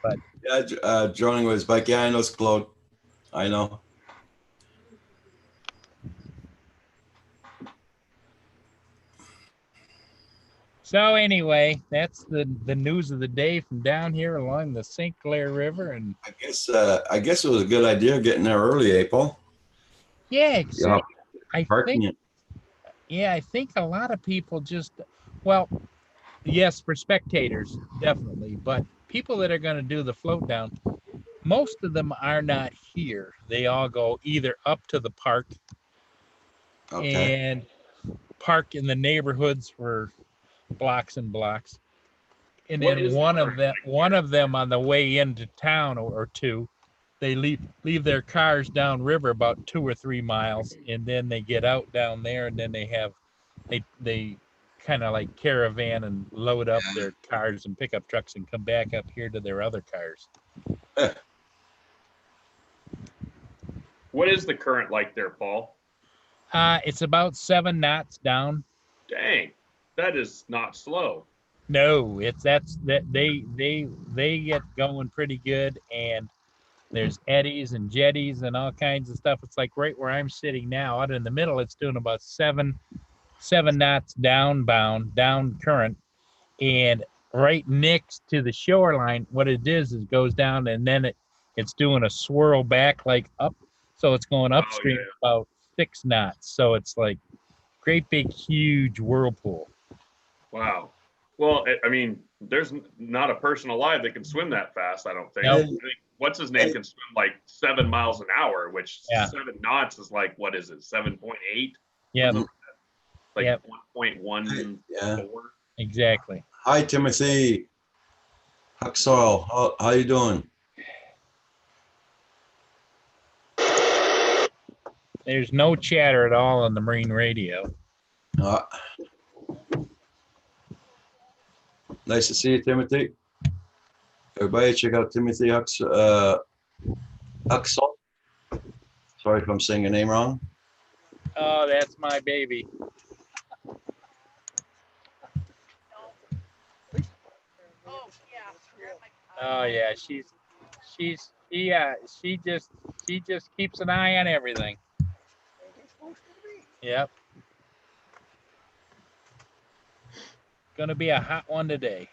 But- yeah, droning with his bike. Yeah, I know it's Claude. I know. So anyway, that's the news of the day from down here along the St. Clair River. And I guess it was a good idea getting there early, April. yeah, Yeah, I parking think, it. yeah, I think a lot of people just, well, yes, for spectators, definitely, but people that are going to do the float down, most of them are not here. They all go either up to the park Okay. and park in the neighborhoods for blocks and blocks. And What then is the one of them on the way into town or two, they leave their cars downriver about 2 or 3 miles, and then they get out down there, and then they kind of like caravan and load up their cars and pickup trucks and come back up here to their other cars. What is the current like there, Paul? It's about 7 knots down. Dang, that is not slow. No, they get going pretty good, and there's eddies and jetties and all kinds of stuff. It's like right where I'm sitting now, out in the middle, it's doing about 7 knots down current, and right next to the shoreline, what it is goes down, and then it's doing a swirl back like up, so it's going upstream about 6 knots. So it's like great big huge whirlpool. Wow. Well, I mean, there's not a person alive that can swim that fast, I don't think. Nope. I think what's his name can swim like 7 miles an hour, which Yeah. 7 knots is like, what is it, 7.8? Yeah, Like Yep. 1.14. Yeah. exactly. Hi, Timothy. Huxall, how you doing? There's no chatter at all on the marine radio. Nice to see you, Timothy. Everybody, check out Timothy Huxall. Sorry if I'm saying your name wrong. Oh, that's my baby. Oh yeah, she just keeps an eye on everything. Yep. Gonna be a hot one today.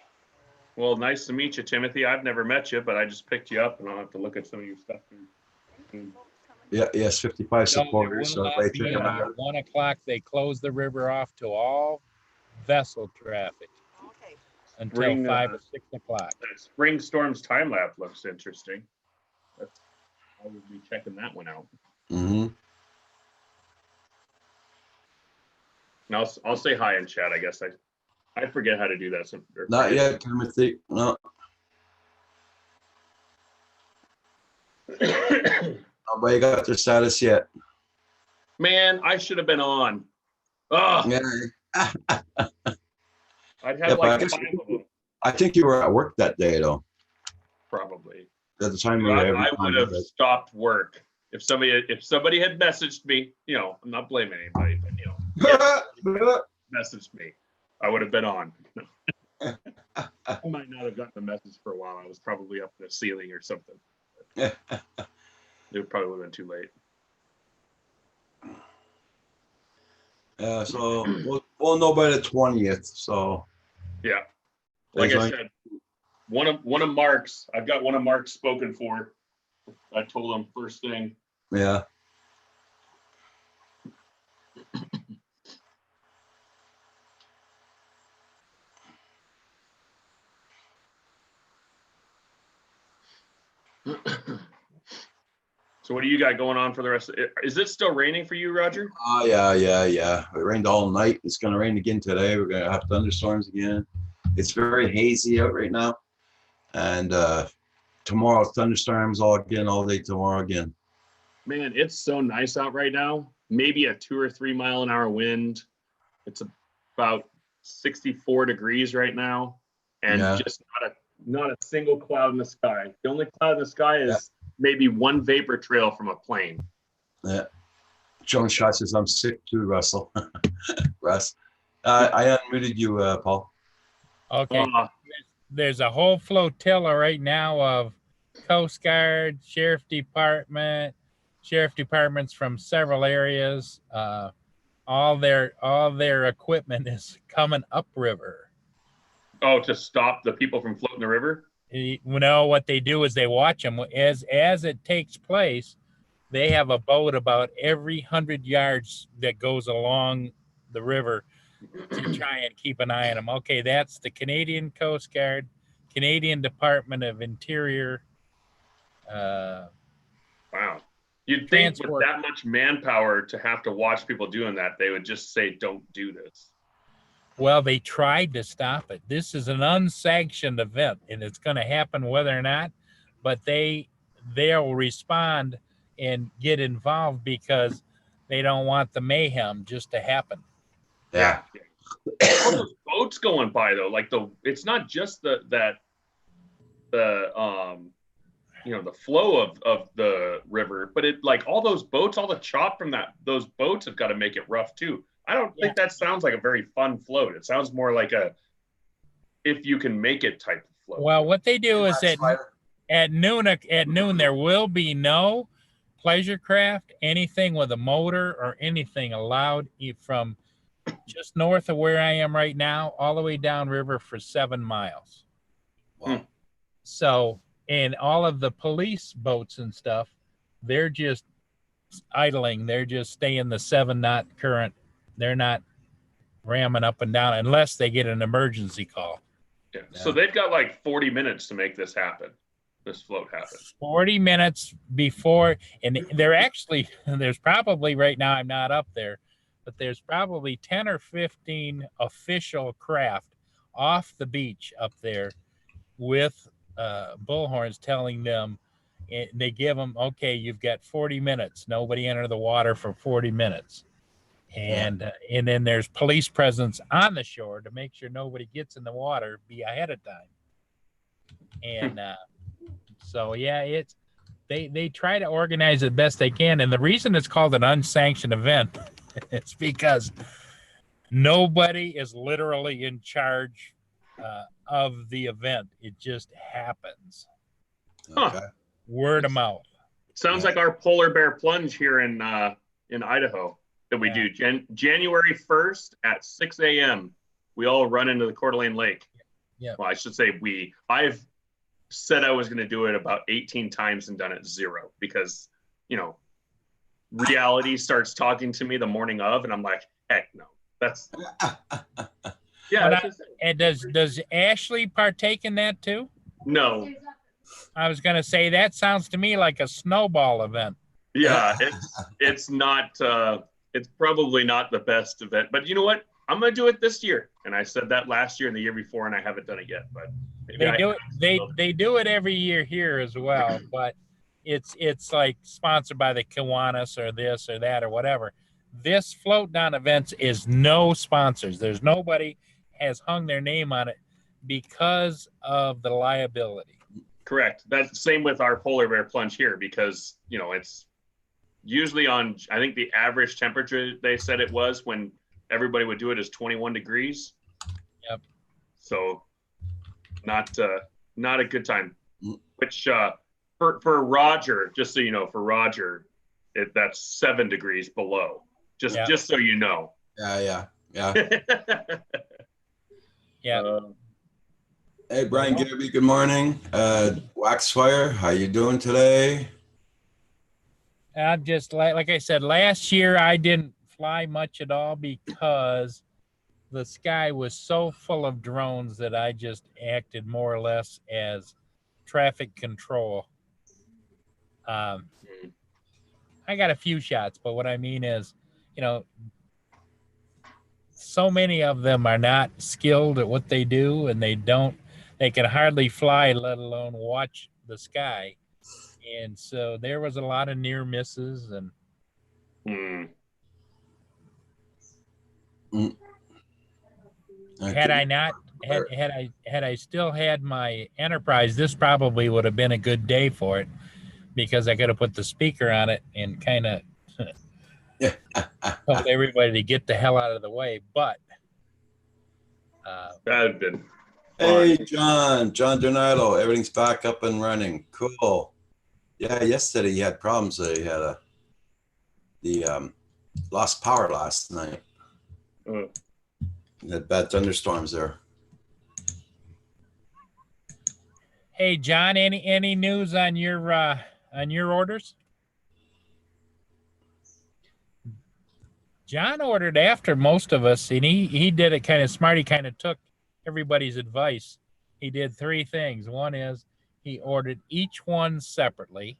Well, nice to meet you, Timothy. I've never met you, but I just picked you up and I'll have to look at some of your stuff. Yeah, yes, 55 So supporters. it will So not everybody be check them out. about 1 o'clock. They close the river off to all vessel traffic. until Spring, 5 or 6 o'clock. That Spring Storms time lapse looks interesting. I will be checking that one out. Mm-hmm. And I'll say hi in chat. I guess I forget how to do that. Not yet, Timothy. No. Nobody got their status yet. Man, I should have been on. Oh, Yeah. I'd Yeah, have but I like guess 5 of them, I think you were at work that day, though. probably. At the time, I would have stopped work if somebody had messaged me. You know, I'm not blaming anybody, but messaged me, I would have been on. I might not have gotten the message for a while. I was probably up in the ceiling or something. It probably would have been too late. Yeah, so we'll know by the 20th. So Yeah, like There's I like- said, one of Mark's. I've got one of Mark's spoken for. I told him first thing. yeah. So what do you got going on for the rest of it? Is it still raining for you, Roger? Oh, yeah. It rained all night. It's gonna rain again today. We're gonna have thunderstorms again. It's very hazy out right now. And tomorrow, thunderstorms all day tomorrow again. Man, it's so nice out right now. Maybe a 2 or 3 mile an hour wind. It's about 64 degrees right now, and Yeah. just not a single cloud in the sky. The only cloud in the sky is maybe one vapor trail from a plane. Yeah. John Shot says I'm sick too, Russell. Russ. I unmuted you, Paul. Okay. There's a whole flotilla right now of Coast Guard, Sheriff Departments from several areas. All their equipment is coming upriver. Oh, to stop the people from floating the river? What they do is they watch them as it takes place. They have a boat about every 100 yards that goes along the river to try and keep an eye on them. Okay, that's the Canadian Coast Guard, Canadian Department of Interior. Wow. You'd think with that much manpower to have to watch people doing that, they would just say, don't do this. Well, they tried to stop it. This is an unsanctioned event, and it's going to happen whether or not, but they'll respond and get involved because they don't want the mayhem just to happen. Yeah. All those boats going by though, like it's not just the flow of the river, but it like all those boats, all the chop from those boats have got to make it rough too. I don't think that sounds like a very fun float. It sounds more like a if you can make it type of float. Well, what they do is at noon there will be no pleasure craft, anything with a motor or anything allowed from just north of where I am right now, all the way down river for 7 miles. Wow. So, and all of the police boats and stuff, they're just idling. They're just staying the 7-knot current. They're not ramming up and down unless they get an emergency call. Yeah. So they've got like 40 minutes to make this happen. This float happen. 40 minutes before, and there's probably right now, I'm not up there, but there's probably 10 or 15 official craft off the beach up there with bullhorns telling them, and they give them, okay, you've got 40 minutes. Nobody enter the water for 40 minutes. And then there's police presence on the shore to make sure nobody gets in the water, be ahead of time. And so, yeah, they try to organize it best they can. And the reason it's called an unsanctioned event is because nobody is literally in charge of the event. It just happens. Okay. Word of mouth. Sounds like our polar bear plunge here in Idaho that we do. January 1st at 6 a.m. We all run into the Coeur d'Alene Lake. Yeah. Well, I should say we. I've said I was going to do it about 18 times and done it 0 because, reality starts talking to me the morning of, and I'm like, heck no. Yeah. Well, that's just it. And does Ashley partake in that too? No. I was going to say that sounds to me like a snowball event. Yeah, it's not. It's probably not the best event, but you know what? I'm gonna do it this year, and I said that last year and the year before, and I haven't done it yet. But maybe They I do it. will. They do it every year here as well, but it's like sponsored by the Kiwanis or this or that or whatever. This float down events is no sponsors. There's nobody has hung their name on it because of the liability. Correct. That's the same with our polar bear plunge here because it's usually on. I think the average temperature they said it was when everybody would do it is 21 degrees. Yep. So not a good time. Which for Roger, just so you know, for Roger, that's 7 degrees below. Just so you know. Yeah. Yeah. Hey, Brian Garby, good morning. Waxfire, how you doing today? I'm just like I said, last year I didn't fly much at all because the sky was so full of drones that I just acted more or less as traffic control. I got a few shots, but what I mean is, so many of them are not skilled at what they do, and they can hardly fly, let alone watch the sky. And so there was a lot of near misses and had I still had my Enterprise, this probably would have been a good day for it because I could have put the speaker on it and kind of told everybody to get the hell out of the way. But that had been. Hey, John Donato, everything's back up and running. Cool. Yeah, yesterday you had problems. They had lost power last night. You had bad thunderstorms there. hey, John, any news on your orders? John ordered after most of us, and he did it kind of smart. He kind of took everybody's advice. He did 3 things. One is he ordered each one separately.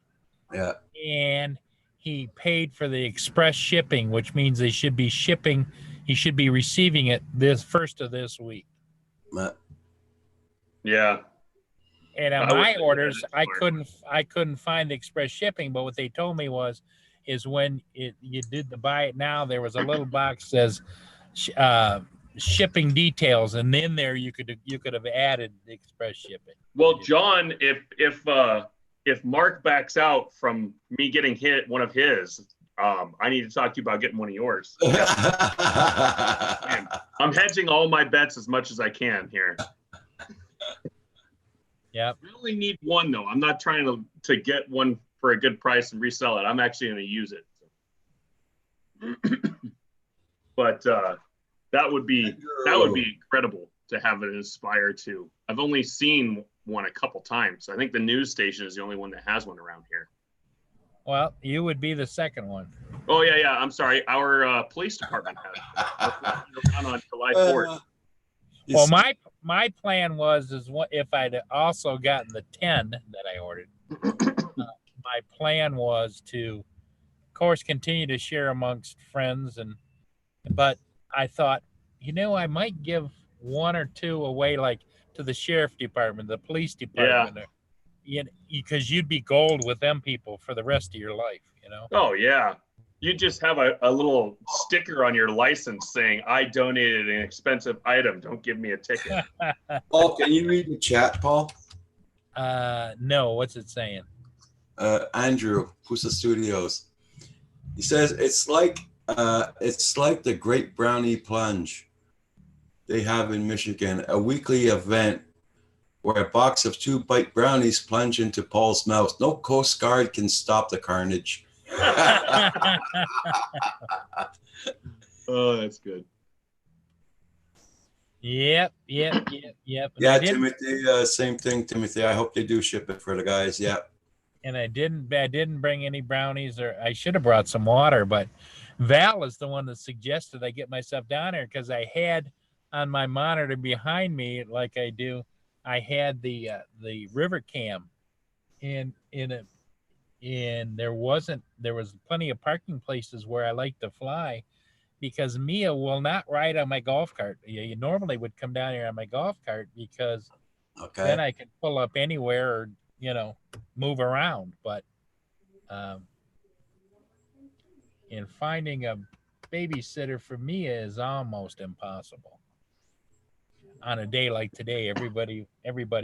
Yeah. And he paid for the express shipping, which means he should be receiving it this first of this week. Yeah. And on my orders, I couldn't find the express shipping, but what they told me is when you did the buy it now, there was a little box that says shipping details, and in there you could have added the express shipping. Well, John, if Mark backs out from me getting one of his, I need to talk to you about getting one of yours. Man, I'm hedging all my bets as much as I can here. Yeah. I only need one though. I'm not trying to get one for a good price and resell it. I'm actually going to use it. But that would be incredible to have an Inspire 2. I've only seen one a couple times. I think the news station is the only one that has one around here. Well, you would be the second one. Oh yeah. I'm sorry. Our police department has around on July 4th. Well, my plan is what if I'd also gotten the 10 that I ordered. My plan was to, of course, continue to share amongst friends, but I thought, I might give 1 or 2 away, like to the sheriff department, the police department, because you'd be gold with them people for the rest of your life, Oh yeah. You just have a little sticker on your license saying, I donated an expensive item. Don't give me a ticket. Paul, can you read the chat, Paul? No, what's it saying? Andrew, Pusa Studios. He says it's like the Great Brownie Plunge they have in Michigan, a weekly event where a box of 2 bite brownies plunge into Paul's mouth. No Coast Guard can stop the carnage. Oh, that's good. Yep. Yeah, Timothy, same thing, Timothy. I hope they do ship it for the guys. Yeah. And I didn't bring any brownies, or I should have brought some water, but Val is the one that suggested I get myself down there because I had on my monitor behind me, like I do, I had the river cam, and there was plenty of parking places where I like to fly, because Mia will not ride on my golf cart. You normally would come down here on my golf cart, because then Okay. I could pull up anywhere, or move around. But and finding a babysitter for Mia is almost impossible. On a day like today, everybody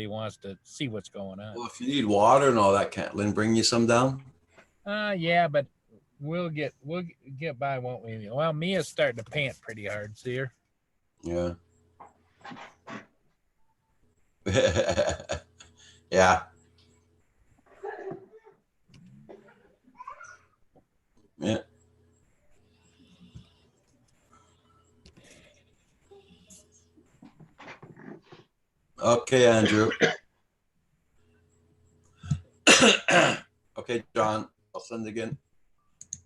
wants to see what's going on. Well, if you need water and all that, can't Lynn bring you some down? Yeah, but we'll get by, won't we? Well, Mia's starting to pant pretty hard. See her? Yeah. Yeah. Yeah. Okay, Andrew. Okay, John, I'll send again.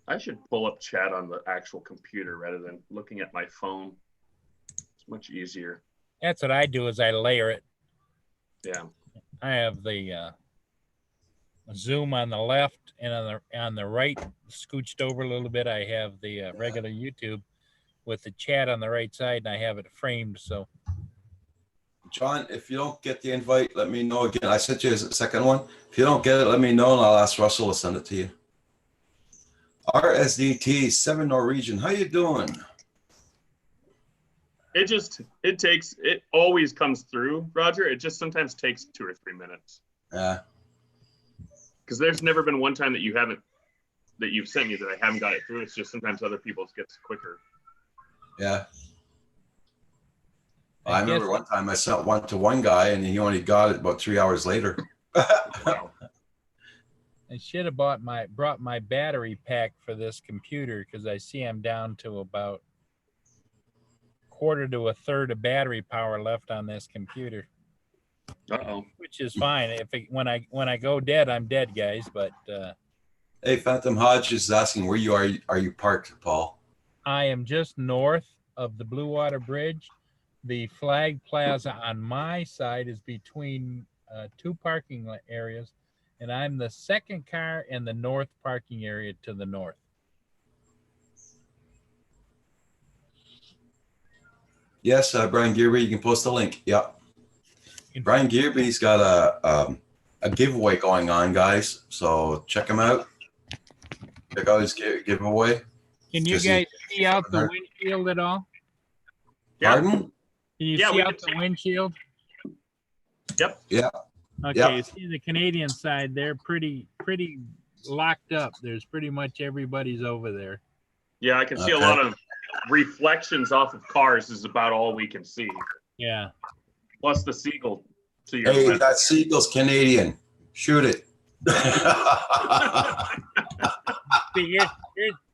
I should pull up chat on the actual computer rather than looking at my phone. It's much easier. That's what I do. Is I layer it. Yeah. I have the Zoom on the left, and on the right, scooched over a little bit, I have the regular YouTube with the chat on the right side, and I have it framed. So, John, if you don't get the invite, let me know again. I sent you a second one. If you don't get it, let me know, and I'll ask Russell to send it to you. RSDT 7 Norwegian, how you doing? It always comes through, Roger. It just sometimes takes 2 or 3 minutes. Yeah. Because there's never been one time that you've sent me that I haven't got it through. It's just sometimes other people's gets quicker. Yeah. I remember one time I sent one to one guy and he only got it about 3 hours later. Wow. I should have brought my battery pack for this computer, because I see I'm down to about quarter to a third of battery power left on this computer, Uh-oh. which is fine. When I go dead, I'm dead, guys. But Hey, Phantom Hodge is asking where you are you parked, Paul? I am just north of the Blue Water Bridge. The Flag Plaza on my side is between 2 parking areas, and I'm the second car in the north parking area to the north. Yes, Brian Gearby, you can post a link. Yeah. Brian Gearby's got a giveaway going on, guys. So check him out. Check out his giveaway. Can you guys see out the windshield at all? Yeah. Pardon? Can you Yeah, see we out can the windshield? Yep. Yeah. Okay, Yeah. you see the Canadian side, they're pretty locked up. There's pretty much everybody's over there. Yeah, I can see a Okay. lot of reflections off of cars is about all we can see. Yeah. Plus the seagull to your Hey, left. that seagull's Canadian. Shoot it. See,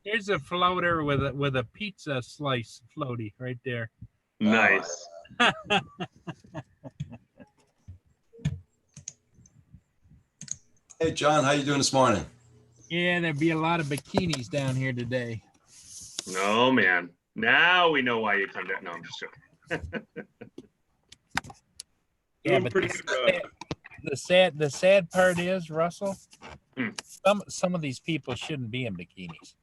here's a floater with a pizza slice floaty right there. Nice. Hey, John, how you doing this morning? Yeah, there'd be a lot of bikinis down here today. No, man. Now we know why you come down. No, I'm just joking. Yeah, Doing but pretty good. the sad part is, Russell, Hmm. some of these people shouldn't be in bikinis.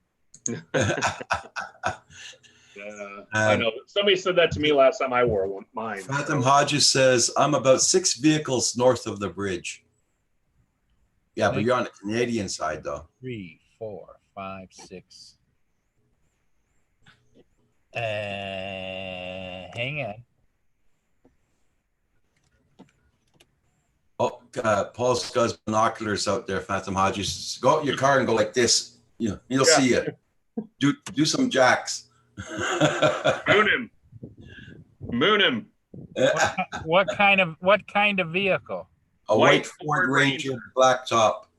I know. Somebody said that to me last time I wore mine. Phantom Hodges says, I'm about 6 vehicles north of the bridge. Yeah, but you're on the Canadian side, though. 3, 4, 5, 6. Hang on. Oh, Paul's got his binoculars out there, Phantom Hodges. Go out in your car and go like this. You'll Yeah. see it. Do some jacks. Moon him. Moon him. What kind of vehicle? A White white Ford Ford Ranger, Ranger. black top.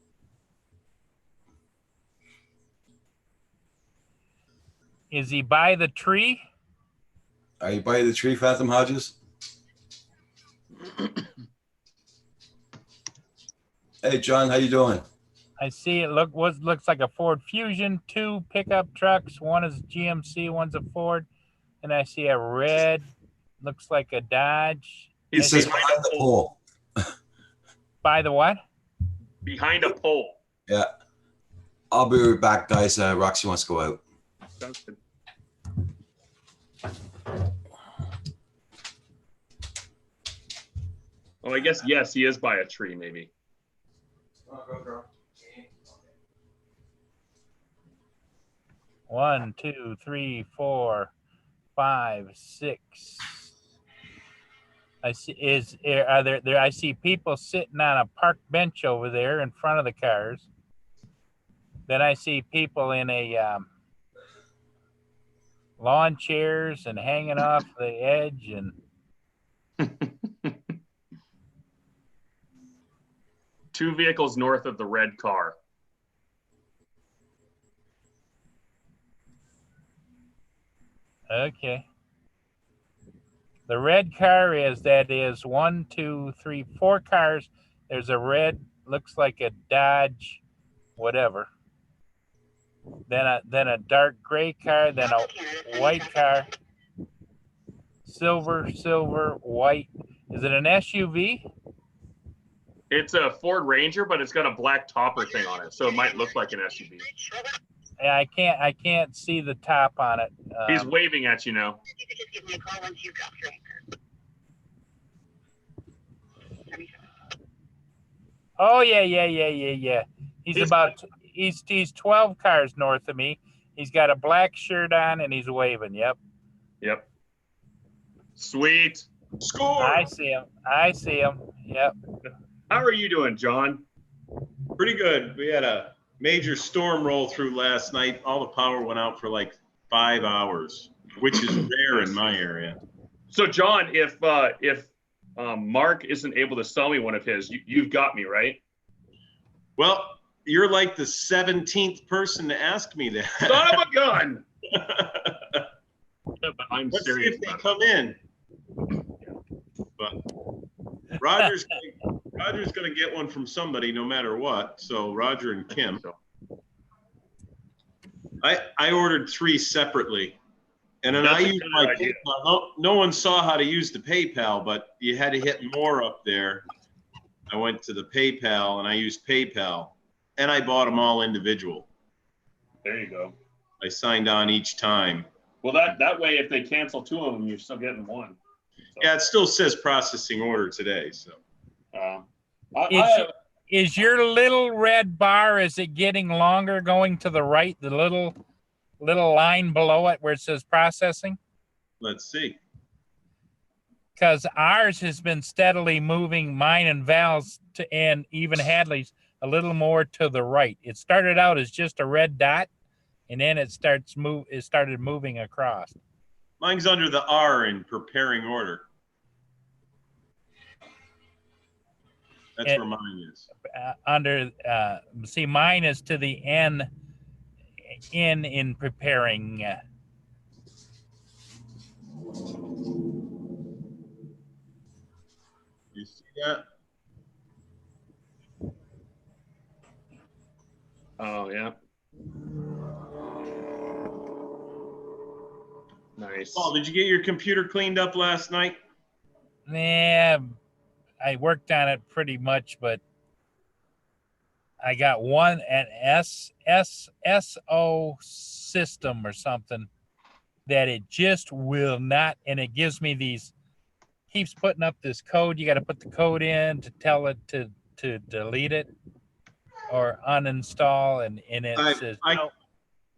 Is he by the tree? Are you by the tree, Phantom Hodges? Hey, John, how you doing? I see it looks like a Ford Fusion, 2 pickup trucks. One is GMC, one's a Ford, and I see a red looks like a Dodge. It He's says behind behind the pole. By the what? behind a pole. Yeah. I'll be right back, guys. Roxy wants to go out. Sounds good. Oh, I guess yes, he is by a tree, maybe. One, two, three, 4, 5, 6. I see are there I see people sitting on a park bench over there in front of the cars. Then I see people in a lawn chairs and hanging off the edge and 2 vehicles north of the red car. okay. The red car is 1, 2, 3, 4 cars. There's a red, looks like a Dodge, whatever. Then a dark gray car, then a white car. Silver, white. Is it an SUV? It's a Ford Ranger, but it's got a black topper thing on it, so it might look like an SUV. Yeah, I can't see the top on it. He's waving at you now. You could just give me a call once you've got through. Oh yeah. He's 12 cars north of me. He's got a black shirt on and he's waving. Yep. Sweet. Score. I see him. Yep. How are you doing, John? Pretty good. We had a major storm roll through last night. All the power went out for like 5 hours, which is rare in my area. So, John, if Mark isn't able to sell me one of his, you've got me, right? Well, you're like the 17th person to ask me that. Son of a gun! But I'm Let's see serious if they about it. come in. But Roger's going to get one from somebody no matter what. So Roger and Kim. I ordered 3 separately. And then That's I a used good my idea. PayPal. No one saw how to use the PayPal, but you had to hit more up there. I went to the PayPal and I used PayPal. And I bought them all individual. There you go. I signed on each time. Well, that way, if they cancel 2 of them, you're still getting 1. So, Yeah, it still says processing order today. So Is your little red bar, is it getting longer going to the right? The little line below it where it says processing? let's see. Because ours has been steadily moving, mine and Val's and even Hadley's a little more to the right. It started out as just a red dot, and then it started moving across. Mine's under the R in preparing order. That's where mine is. See, mine is to the N in preparing. You see that? Oh, yeah. Nice. Paul, did you get your computer cleaned up last night? Yeah, I worked on it pretty much, but I got an SSO system or something that it just will not, and it gives me keeps putting up this code. You got to put the code in to tell it to delete it or uninstall, and it says no.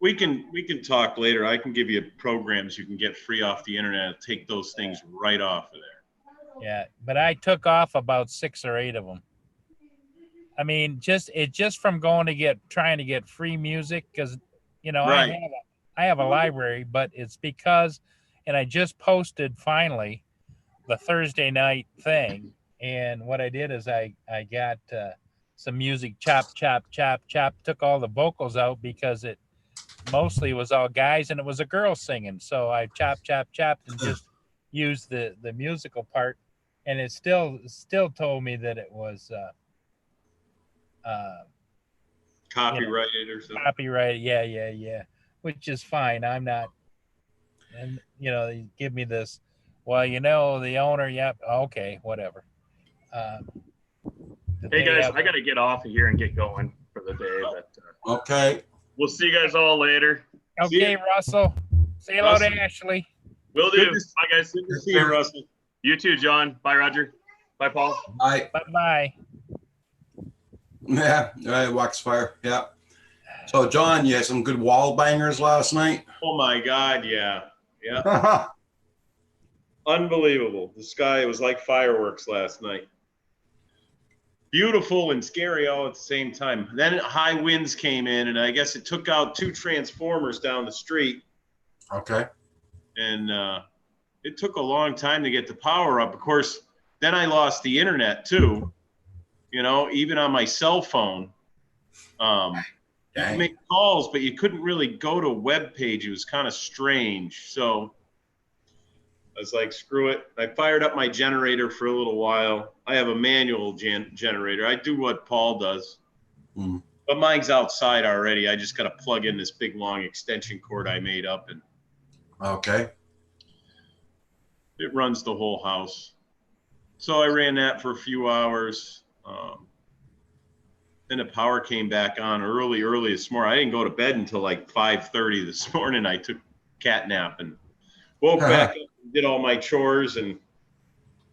We can talk later. I can give you programs you can get free off the internet. Take those things right off of there. Yeah, but I took off about 6 or 8 of them. I mean, just from trying to get free music, because Right. I have a library, but it's because, and I just posted finally the Thursday night thing, and what I did is I got some music, chop, took all the vocals out because it mostly was all guys and it was a girl singing, so I chopped and just used the musical part, and it still told me that it was Copyrighted or something. copyright. Yeah, which is fine. I'm not, and they give me this Well, you know, the owner, yep, okay, whatever. Hey They guys, have- I gotta get off of here and get going for the day. But Okay. we'll see you guys all later. See Okay, ya. Russell. Say hello to Russell. Ashley. Will do. Good to- Bye guys. Good to see you, Russell. You too, John. Bye, Roger. Bye, Paul. Bye. Bye-bye. Yeah. Right. Wax fire. Yeah. So, John, you had some good wall bangers last night. Oh my God, yeah. Yeah. Unbelievable. The sky was like fireworks last night. Beautiful and scary all at the same time. Then high winds came in, and I guess it took out 2 transformers down the street. Okay. And it took a long time to get the power up. Of course, then I lost the internet too. You know, even on my cell phone. You could Dang. make calls, but you couldn't really go to a web page. It was kind of strange. So I was like, screw it. I fired up my generator for a little while. I have a manual generator. I do what Paul does. Mm. But mine's outside already. I just got to plug in this big long extension cord I made up, and Okay. it runs the whole house. So I ran that for a few hours. Then the power came back on early this morning. I didn't go to bed until like 5:30 this morning. I took cat nap and woke back up and did all my chores and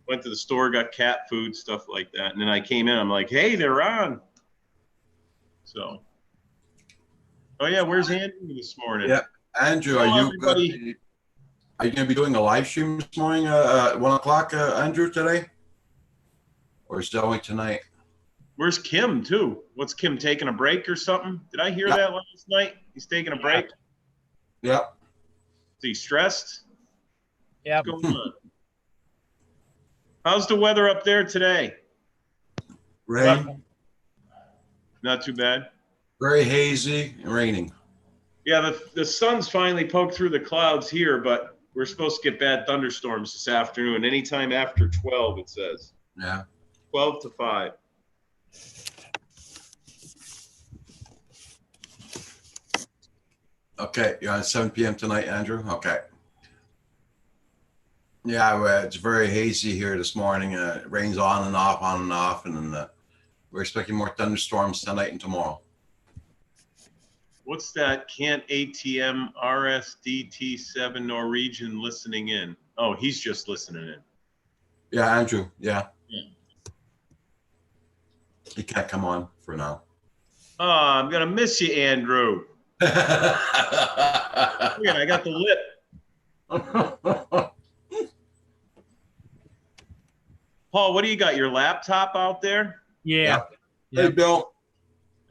went to the store, got cat food, stuff like that. And then I came in, I'm like, hey, they're on. So, oh yeah, where's Andrew this morning? Yeah. Andrew, Hello, are you everybody. are you going to be doing a live stream this morning at 1 o'clock, Andrew, today? Or is it only tonight? Where's Kim too? What's Kim taking a break or something? Did I hear Yeah. that last night? He's taking a break. Yep. Is he stressed? Yep. What's going on? How's the weather up there today? Rain. Not too bad. Very hazy and raining. Yeah, the sun's finally poked through the clouds here, but we're supposed to get bad thunderstorms this afternoon. Anytime after 12, it says. Yeah. 12 to 5. Okay. You're on 7 p.m. tonight, Andrew? Okay. Yeah, well, it's very hazy here this morning. It rains on and off, and then we're expecting more thunderstorms tonight and tomorrow. What's that? Can't ATM RSDT7 Norwegian listening in? Oh, he's just listening in. Yeah, Andrew. Yeah. Yeah. He can't come on for now. Oh, I'm going to miss you, Andrew. Look at, I got the lip. Paul, what do you got? Your laptop out there? Yeah. Hey, Bill.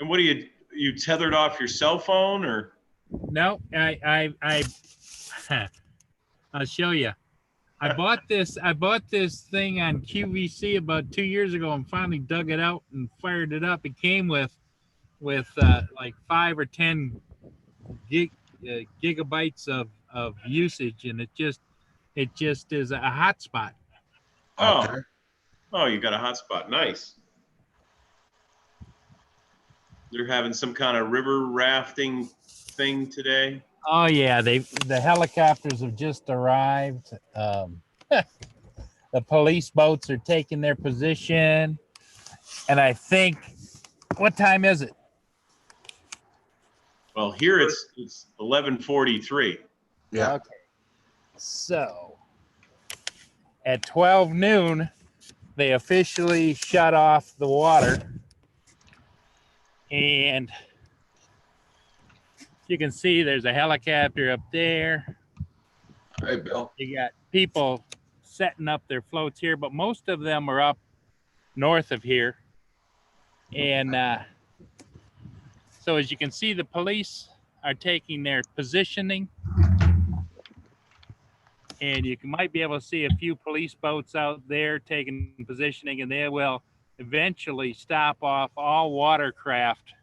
And what are you tethered off your cell phone or? No, I'll show you. I bought this thing on QVC about 2 years ago and finally dug it out and fired it up. It came with like 5 or 10 gigabytes of usage, and it just is a hotspot. Oh, Okay. oh, you got a hotspot. Nice. They're having some kind of river rafting thing today. Oh yeah, the helicopters have just arrived. The police boats are taking their position, and I think, what time is it? Well, here it's 11:43. Yeah. Okay. So at 12 noon, they officially shut off the water. And you can see there's a helicopter up there. Hey, Bill. You got people setting up their floats here, but most of them are up north of here. And so as you can see, the police are taking their positioning. And you might be able to see a few police boats out there taking positioning, and they will eventually stop off all watercraft,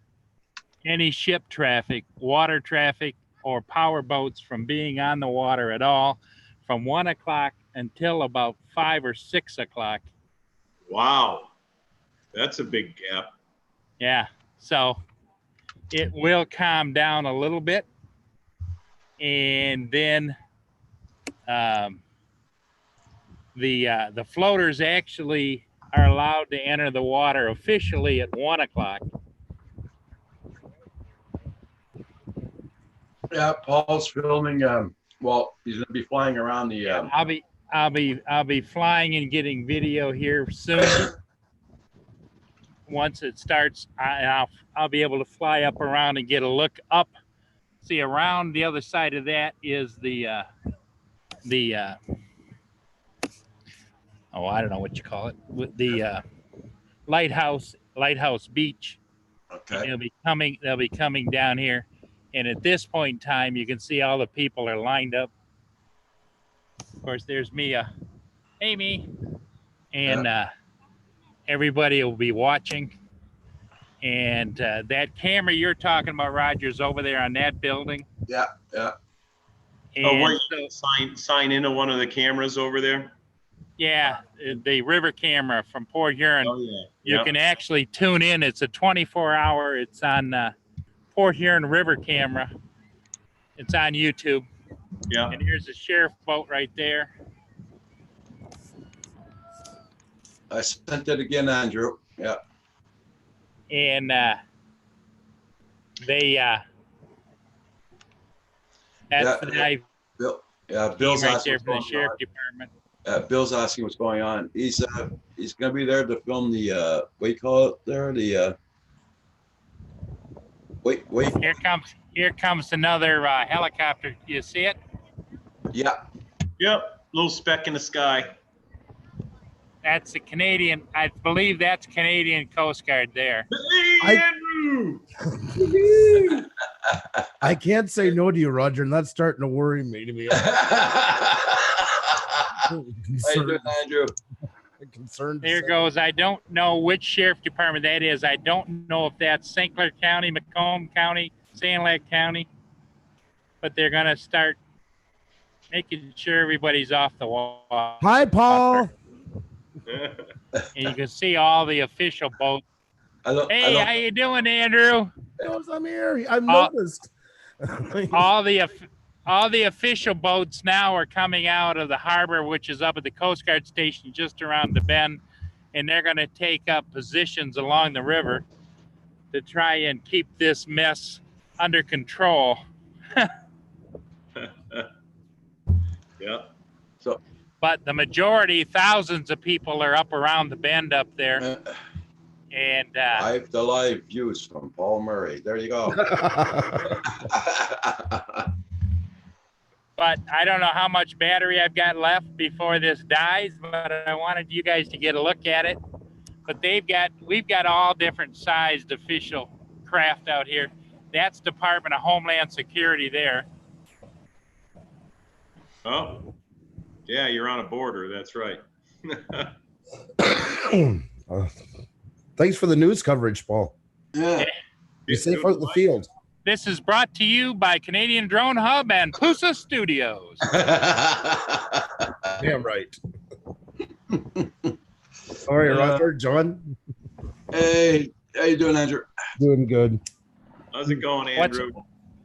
any ship traffic, water traffic, or power boats from being on the water at all from 1 o'clock until about 5 or 6 o'clock. Wow, that's a big gap. Yeah, so it will calm down a little bit, and then the floaters actually are allowed to enter the water officially at 1 o'clock. Yeah, Paul's filming. Well, he's gonna be flying around the. I'll be flying and getting video here soon. Once it starts, I'll be able to fly up around and get a look up. See, around the other side of that is the oh, I don't know what you call it, the lighthouse beach. Okay. And they'll be coming down here, and at this point in time, you can see all the people are lined up. Of course, there's Mia, Amy, and everybody will be watching. And that camera you're talking about, Roger, is over there on that building. Yeah, yeah. And Oh, where you sign into one of the cameras over there? yeah, the river camera from Port Huron. Oh, yeah. You can actually tune in. It's a 24-hour. It's on Port Huron River camera. It's on YouTube. Yeah. And here's the sheriff boat right there. I sent it again, Andrew. Yeah. And they that's the dive Bill. Yeah, Bill's right asking there what's for the going sheriff on. department. Bill's asking what's going on. He's gonna be there to film the what do you call it there? The wait. Here comes another helicopter. You see it? Yeah. Yep. Little speck in the sky. That's the Canadian. I believe that's Canadian Coast Guard there. Hey, Andrew! I can't say no to you, Roger, and that's starting to worry me, to be honest. How you doing, Andrew? Concerned. There goes. I don't know which sheriff department that is. I don't know if that's St. Clair County, Macomb County, Sanilac County, but they're gonna start making sure everybody's off the wall. Hi, Paul. And you can see all the official boats. Hey, how you doing, Andrew? Knows I'm here. I've All- noticed. All the official boats now are coming out of the harbor, which is up at the Coast Guard station just around the bend, and they're going to take up positions along the river to try and keep this mess under control. Yeah. But the majority, thousands of people are up around the bend up there. And live views from Paul Murray. There you go. but I don't know how much battery I've got left before this dies, but I wanted you guys to get a look at it. But we've got all different sized official craft out here. That's Department of Homeland Security there. Oh, yeah, you're on a border. That's right. Thanks for the news coverage, Paul. Yeah. Be safe out in the field. This is brought to you by Canadian Drone Hub and Pusa Studios. Damn right. All right, Roger, John. Hey, how you doing, Andrew? Doing good. How's it going, What's- Andrew?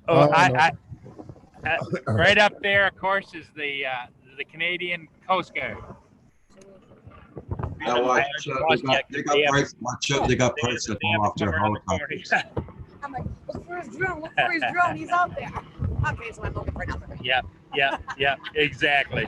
Oh, no. Right up there, of course, is the Canadian Coast Guard. Now watch, they got parts that fall off their helicopters. I'm like, look for his drone. Look for his drone. He's out there. Okay, so I'm looking for another. Yeah, exactly.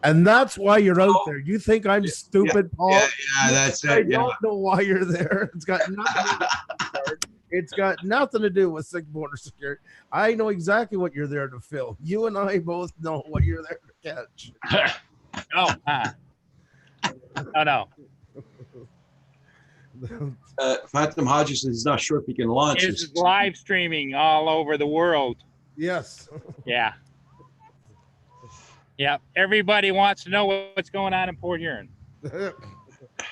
And that's why you're out there. You think I'm stupid, Paul? Yeah, that's I it. Yeah. don't know why you're there. It's got nothing to do with It's got nothing to do with sick border security. I know exactly what you're there to film. You and I both know what you're there to catch. Oh, no. Phantom Hodges is not sure if he can launch. It's live streaming all over the world. Yes. Yeah. Yeah. Everybody wants to know what's going on in Port Huron.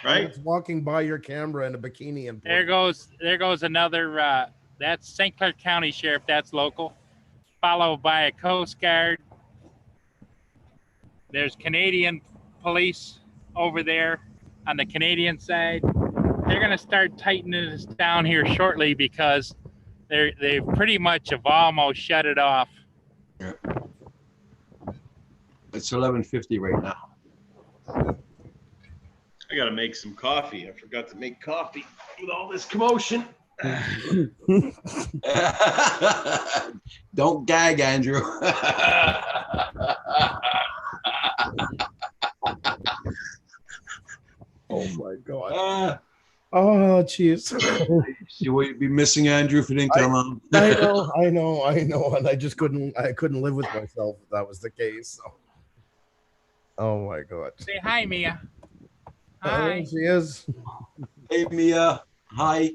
Right? It's walking by your camera in a bikini and There goes another. That's St. Clair County Sheriff. That's local. Followed by a Coast Guard. There's Canadian police over there on the Canadian side. They're going to start tightening this down here shortly because they pretty much have almost shut it off. Yeah. It's 11:50 right now. I gotta make some coffee. I forgot to make coffee with all this commotion. Don't gag, Andrew. Oh my god. Ah, Oh jeez. see what you'd be missing, Andrew, if you didn't come on. I know, and I couldn't live with myself if that was the case. So. Oh my god. Say hi, Mia. Oh, Hi. she is. Hey, Mia. Hi.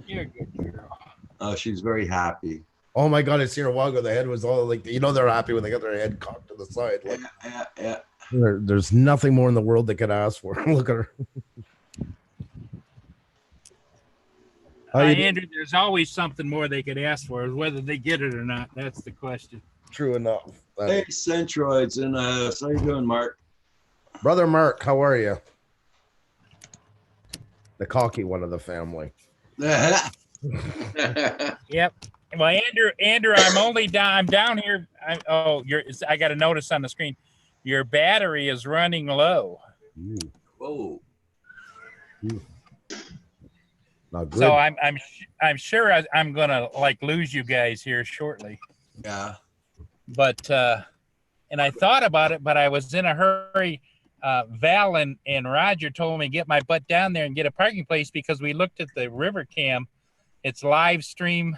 You're a good girl. Oh, she's very happy. Oh my god, I seen her a while ago. The head was all like, you know, they're happy when they got their head cocked to the side. Like, Yeah. there's nothing more in the world they could ask for. Look at her. How you doing? Andrew, there's always something more they could ask for. Whether they get it or not, that's the question. True enough. Hey, Centroids in the house. How you doing, Mark? Brother Mark, how are you? The cocky one of the family. Yep. Well, Andrew, I'm down here. I got a notice on the screen. Your battery is running low. Whoa. Not good. So I'm sure I'm gonna like lose you guys here shortly. Yeah. But and I thought about it, but I was in a hurry. Val and Roger told me to get my butt down there and get a parking place because we looked at the river cam. It's live stream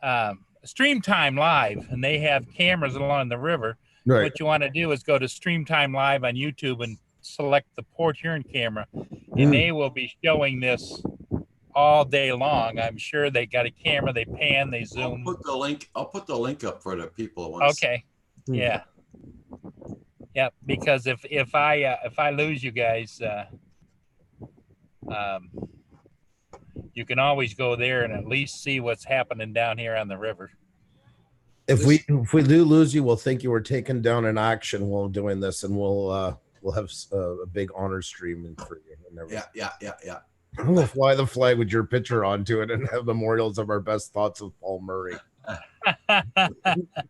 time live, and they have cameras along the river. Right. What you want to do is go to stream time live on YouTube and select the Port Huron camera, and they will be showing this all day long. I'm sure they got a camera, they pan, they zoom. I'll put the link up for the people who want to Okay. Yeah. Yep. Because if I lose you guys, you can always go there and at least see what's happening down here on the river. If we do lose you, we'll think you were taken down in action while doing this, and we'll have a big honor stream for you. And everything. Yeah. We'll fly the flag with your picture onto it and have memorials of our best thoughts of Paul Murray.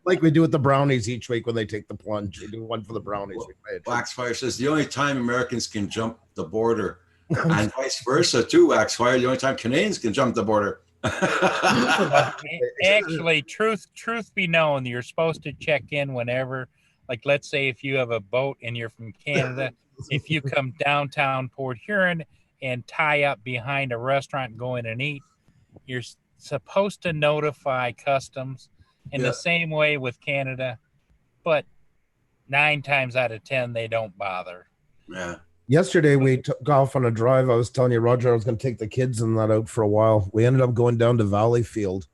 Like we do with the Brownies each week when they take the plunge. We do one for the Brownies. Waxfire says the only time Americans can jump the border, and vice versa too. Waxfire, the only time Canadians can jump the border. Actually, truth be known, you're supposed to check in whenever. Like, let's say if you have a boat and you're from Canada, if you come downtown Port Huron and tie up behind a restaurant, go in and eat, you're supposed to notify customs in the same way with Canada, but 9 times out of 10 they don't bother. Yeah. Yesterday we took off on a drive. I was telling you, Roger, I was going to take the kids and that out for a while. We ended up going down to Valleyfield.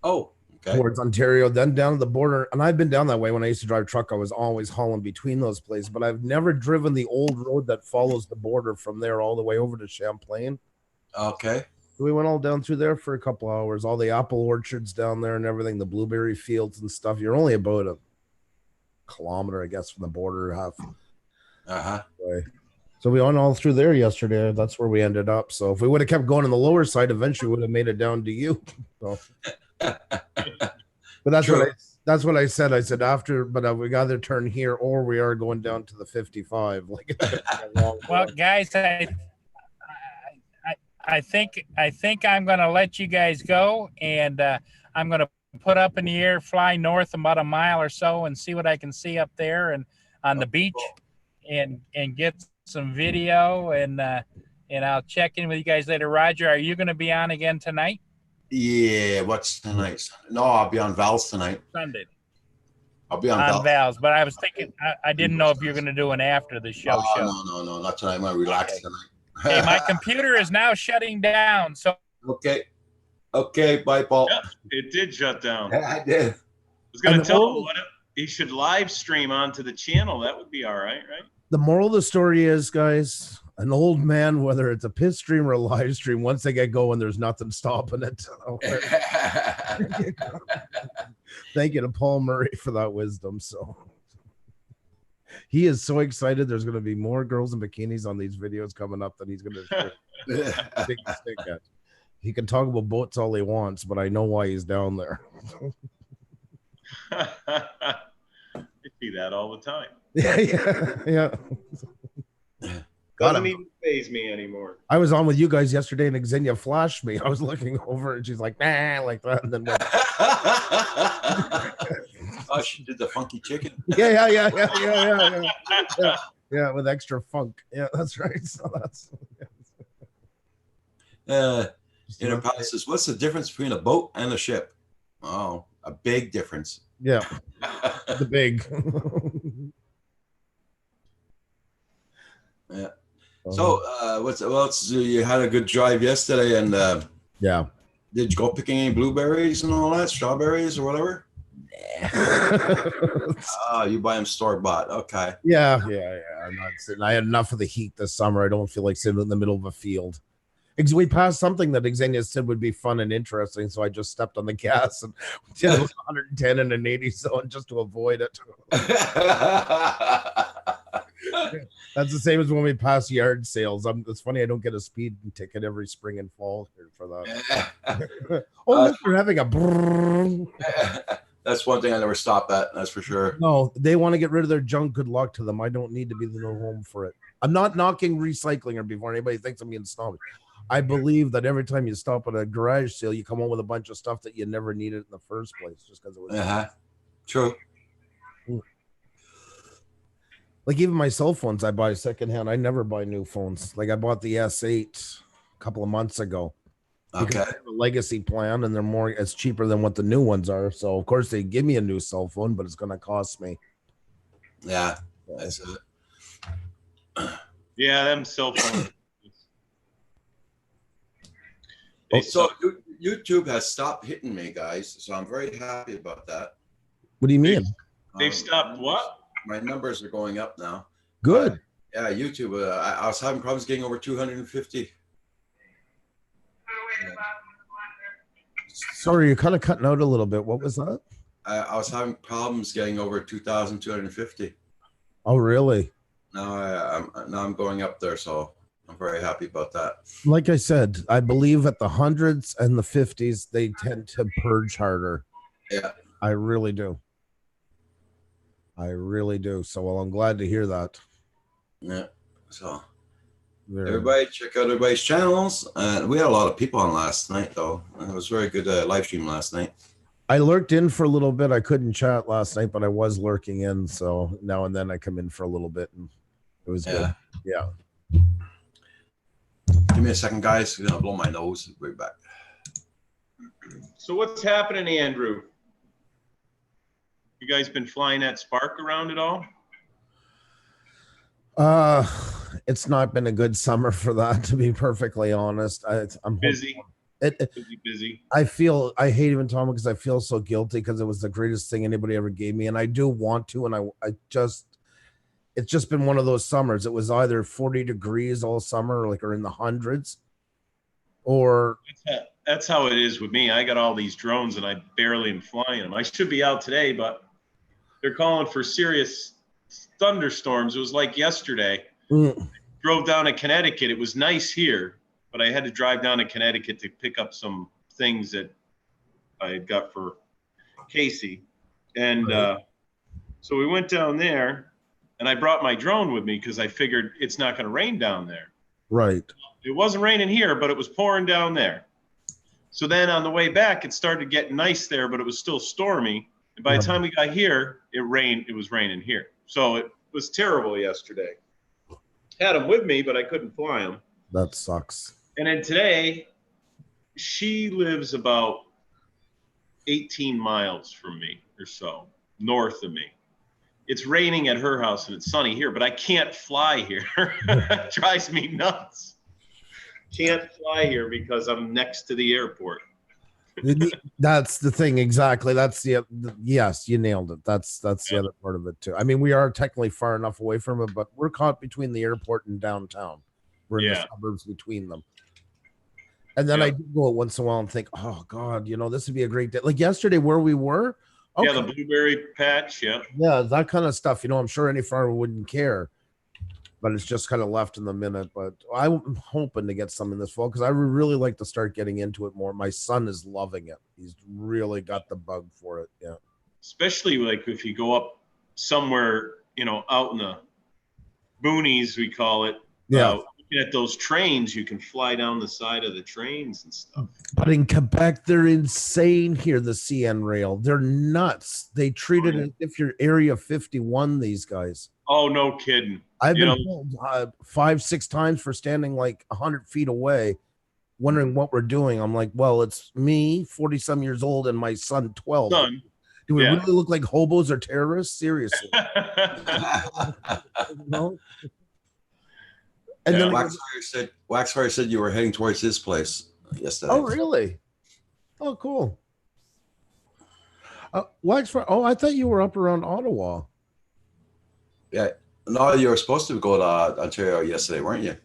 Oh, okay. Towards Ontario, then down to the border. And I've been down that way when I used to drive truck. I was always hauling between those places, but I've never driven the old road that follows the border from there all the way over to Champlain. Okay. We went all down through there for a couple hours, all the apple orchards down there and everything, the blueberry fields and stuff. You're only about a kilometer, I guess, from the border, half way. So we went all through there yesterday. That's where we ended up. So if we would have kept going on the lower side, eventually we would have made it down to you. So. But that's what I said. I said after, but we got to turn here, or we are going down to the 55. Like, well, guys, I think I'm going to let you guys go, and I'm going to put up in the air, fly north about a mile or so, and see what I can see up there and on the beach, and get some video, and I'll check in with you guys later. Roger, are you going to be on again tonight? Yeah, what's tonight? No, I'll be on Val's tonight. Sunday. I'll be on Val's, but I was thinking, I didn't know if you're going to do an after the show. No, not tonight. I'm going to relax tonight. Hey, my computer is now shutting down. So okay, bye, Paul. Yeah, it did shut down. I did. I was going to tell him he should live stream onto the channel. That would be all right, right? The moral of the story is, guys, an old man, whether it's a pit stream or a live stream, once they get going, there's nothing stopping it. Thank you to Paul Murray for that wisdom. So he is so excited. There's going to be more girls in bikinis on these videos coming up that he's going to take the stick at. He can talk about boats all he wants, but I know why he's down there. I see that all the time. Yeah, yeah. God, Doesn't even faze me anymore. I was on with you guys yesterday, and Xenia flashed me. I was looking over, and she's like, "Nah," like that, and then went, Oh, she did the funky chicken. yeah, with extra funk. Yeah, that's right. So that's Interpilot says, "What's the difference between a boat and a ship?" Oh, a big difference. yeah, the big. Yeah. So, what else? You had a good drive yesterday, and Yeah. did you go picking any blueberries and all that, strawberries or whatever? You buy them store bought. Okay. Yeah. I'm not sitting. I had enough of the heat this summer. I don't feel like sitting in the middle of a field. We passed something that Xenia said would be fun and interesting, so I just stepped on the gas and did 110 and an 80 zone just to avoid it. That's the same as when we pass yard sales. It's funny I don't get a speeding ticket every spring and fall here for that. Look, they're having a brrrr. That's one thing I never stop at. That's for sure. No, they want to get rid of their junk. Good luck to them. I don't need to be the home for it. I'm not knocking recycling or before anybody thinks I'm being snobbish. I believe that every time you stop at a garage sale, you come home with a bunch of stuff that you never needed in the first place, just because it was True. Like even my cell phones, I buy secondhand. I never buy new phones. Like I bought the S8 a couple of months ago. Okay. I have a legacy plan, and it's cheaper than what the new ones are. So of course they give me a new cell phone, but it's going to cost me. Yeah, that's it. Yeah, them cell phones. So YouTube has stopped hitting me, guys. So I'm very happy about that. What do you mean? They've stopped what? My numbers are going up now. Good. Yeah, YouTube. I was having problems getting over 250. Sorry, you're kind of cutting out a little bit. What was that? I was having problems getting over 2,250. Oh, really? Now I'm going up there, so I'm very happy about that. Like I said, I believe at the hundreds and the 50s, they tend to purge harder. Yeah. I really do. So, well, I'm glad to hear that. Yeah. So everybody check out everybody's channels. We had a lot of people on last night, though. It was a very good live stream last night. I lurked in for a little bit. I couldn't chat last night, but I was lurking in. So now and then I come in for a little bit, and it was good. Yeah. Give me a second, guys. I'm gonna blow my nose. We'll be back. So what's happening, Andrew? You guys been flying that Spark around at all? It's not been a good summer for that, to be perfectly honest. I'm busy. Busy. I hate even talking because I feel so guilty because it was the greatest thing anybody ever gave me, and I do want to, and it's just been one of those summers. It was either 40 degrees all summer, or in the hundreds, or that's how it is with me. I got all these drones and I barely am flying them. I should be out today, but they're calling for serious thunderstorms. It was like yesterday. Drove down to Connecticut. It was nice here, but I had to drive down to Connecticut to pick up some things that I had got for Casey. And so we went down there, and I brought my drone with me because I figured it's not going to rain down there. Right. It wasn't raining here, but it was pouring down there. So then on the way back, it started getting nice there, but it was still stormy. And by the time we got here, it rained. It was raining here. So it was terrible yesterday. Had them with me, but I couldn't fly them. That sucks. And then today, she lives about 18 miles from me or so, north of me. It's raining at her house and it's sunny here, but I can't fly here. It drives me nuts. Can't fly here because I'm next to the airport. That's the thing, exactly. That's yes, you nailed it. That's the other part of it too. I mean, we are technically far enough away from it, but we're caught between the airport and downtown. We're in the suburbs between them. And then I do go once in a while and think, oh God, this would be a great day. Like yesterday where we were. Okay. Yeah, the blueberry patch. Yeah. Yeah, that kind of stuff. I'm sure any farmer wouldn't care. But it's just kind of left in the minute. But I'm hoping to get some in this fall because I would really like to start getting into it more. My son is loving it. He's really got the bug for it. Yeah. especially like if you go up somewhere, out in the boonies, we call it. Yeah. Looking at those trains, you can fly down the side of the trains and stuff. But in Quebec, they're insane here, the CN Rail. They're nuts. They treat it as if you're Area 51, these guys. Oh, no kidding. I've been told 5-6 times for standing like 100 feet away, wondering what we're doing. I'm like, well, it's me, 40-some years old, and my son, 12. Son. Do we Yeah. really look like hobos or terrorists? Seriously. No? And Yeah. then Waxfire said you were heading towards his place yesterday. oh, really? Oh, cool. Waxfire. Oh, I thought you were up around Ottawa. Yeah. No, you were supposed to go to Ontario yesterday, weren't you?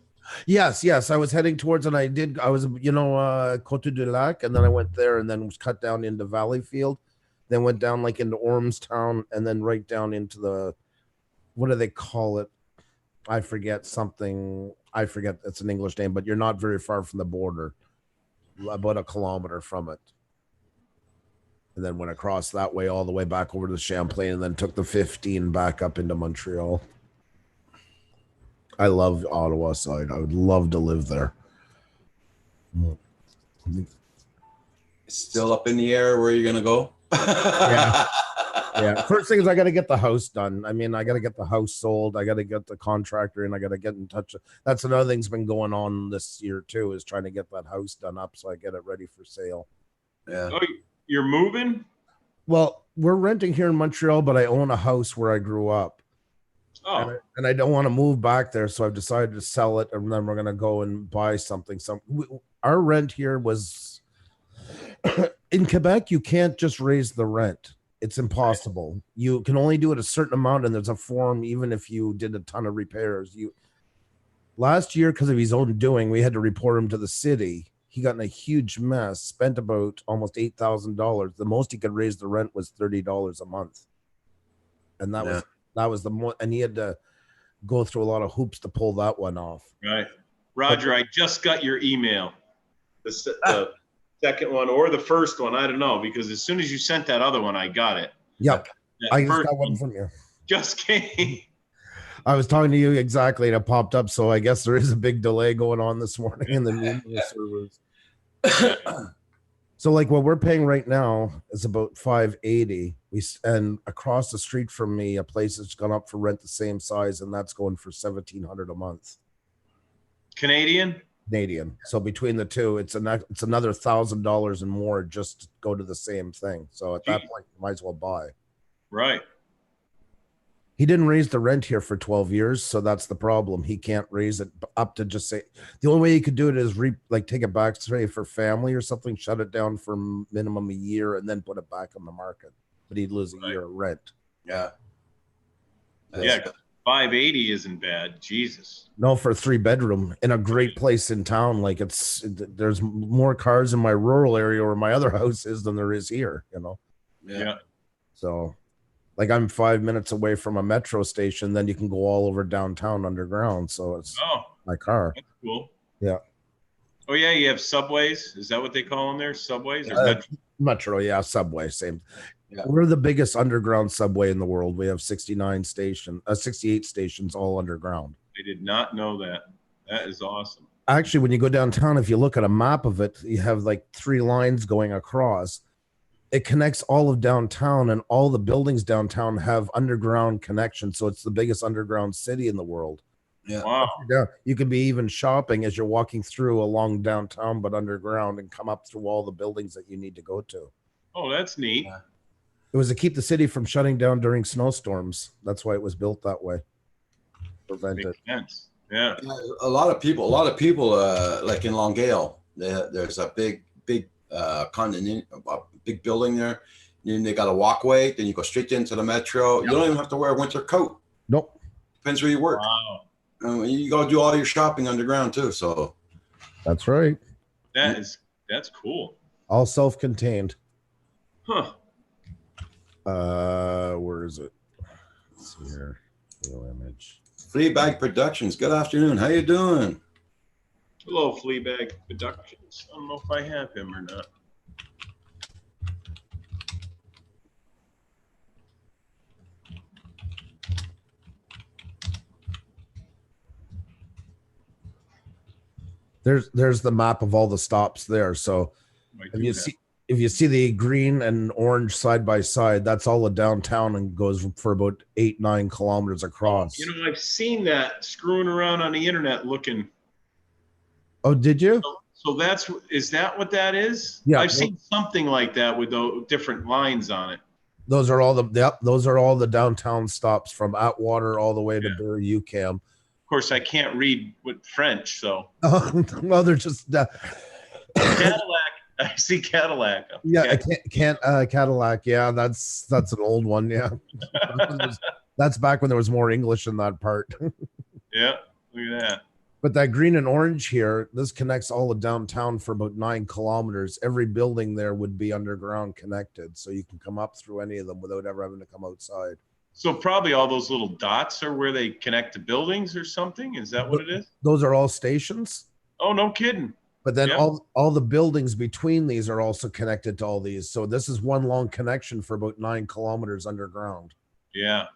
Yes. I was heading towards, and I was, Coteau du Lac, and then I went there, and then was cut down into Valleyfield, then went down like into Ormstown, and then right down into the, what do they call it? I forget something. I forget. It's an English name, but you're not very far from the border, about a kilometer from it. And then went across that way all the way back over to Champlain, and then took the 15 back up into Montreal. I love Ottawa side. I would love to live there. Still up in the air where you're gonna go? Yeah. First thing is I got to get the house done. I mean, I got to get the house sold. I got to get the contractor in. I got to get in touch. That's another thing's been going on this year too, is trying to get that house done up so I get it ready for sale. Yeah. Oh, you're moving? Well, we're renting here in Montreal, but I own a house where I grew up. Oh, And I don't want to move back there, so I've decided to sell it, and then we're going to go and buy something. Our rent here was in Quebec. You can't just raise the rent. It's impossible. You can only do it a certain amount, and there's a form. Even if you did a ton of repairs, last year, because of his own doing, we had to report him to the city. He got in a huge mess. Spent about almost $8,000. The most he could raise the rent was $30 a month, and that was the more. And he had to go through a lot of hoops to pull that one off. right. Roger, I just got your email. The second one or the first one, I don't know, because as soon as you sent that other one, I got it. Yep, That I just first got one from you. just came. I was talking to you exactly, and it popped up. So I guess there is a big delay going on this morning in the email servers. So like what we're paying right now is about $580. And across the street from me, a place that's gone up for rent the same size, and that's going for $1,700 a month Canadian? Canadian. So between the two, it's another $1,000 and more just to go to the same thing. So at that point, you might as well buy. Right. He didn't raise the rent here for 12 years, so that's the problem. He can't raise it up to just say the only way he could do it is take it back, say for family or something, shut it down for minimum a year, and then put it back on the market. But he'd lose a year of rent. Yeah. Yeah. 580 isn't bad. Jesus. No, for a 3-bedroom in a great place in town. Like there's more cars in my rural area where my other house is than there is here. Yeah. So. Like I'm 5 minutes away from a metro station, then you can go all over downtown underground. So it's my car. That's cool. Yeah. Oh yeah, you have subways. Is that what they call them there? Subways or metro? Yeah, subway. Same. Yeah. We're the biggest underground subway in the world. We have 68 stations all underground. I did not know that. That is awesome. Actually, when you go downtown, if you look at a map of it, you have like 3 lines going across. It connects all of downtown, and all the buildings downtown have underground connections. So it's the biggest underground city in the world. Yeah. Wow. Yeah. You can be even shopping as you're walking through along downtown, but underground, and come up through all the buildings that you need to go to. Oh, that's neat. Yeah. It was to keep the city from shutting down during snowstorms. That's why it was built that way. Prevent it. Makes sense. Yeah. A lot of people, like in Longueuil, there's a big continent, a big building there. Then they got a walkway. Then you go straight into the metro. You don't even have to wear a winter coat. Nope. Depends where you work. Wow. You go do all your shopping underground too. So That's right. That's cool. All self-contained. Huh. Where is it? Let's see here. Real image. Fleabag Productions. Good afternoon. How you doing? Hello, Fleabag Productions. I don't know if I have him or not. There's the map of all the stops there. So I if do you have- see if you see the green and orange side by side, that's all of downtown and goes for about 8-9 kilometers across. You know, I've seen that screwing around on the internet looking. Oh, did you? So is that what that is? Yeah. I've seen something like that with those different lines on it. Those are all the downtown stops from Atwater all the way to Burr UCAM. Of course, I can't read with French, so Well, they're just Cadillac. I see Cadillac. yeah, Cadillac. Yeah, that's an old one. Yeah, that's back when there was more English in that part. Yeah, look at that. But that green and orange here, this connects all of downtown for about 9 kilometers. Every building there would be underground connected, so you can come up through any of them without ever having to come outside. So probably all those little dots are where they connect to buildings or something. Is that what it is? Those are all stations. Oh, no kidding. But then Yeah. all the buildings between these are also connected to all these. So this is one long connection for about 9 kilometers underground. Yeah.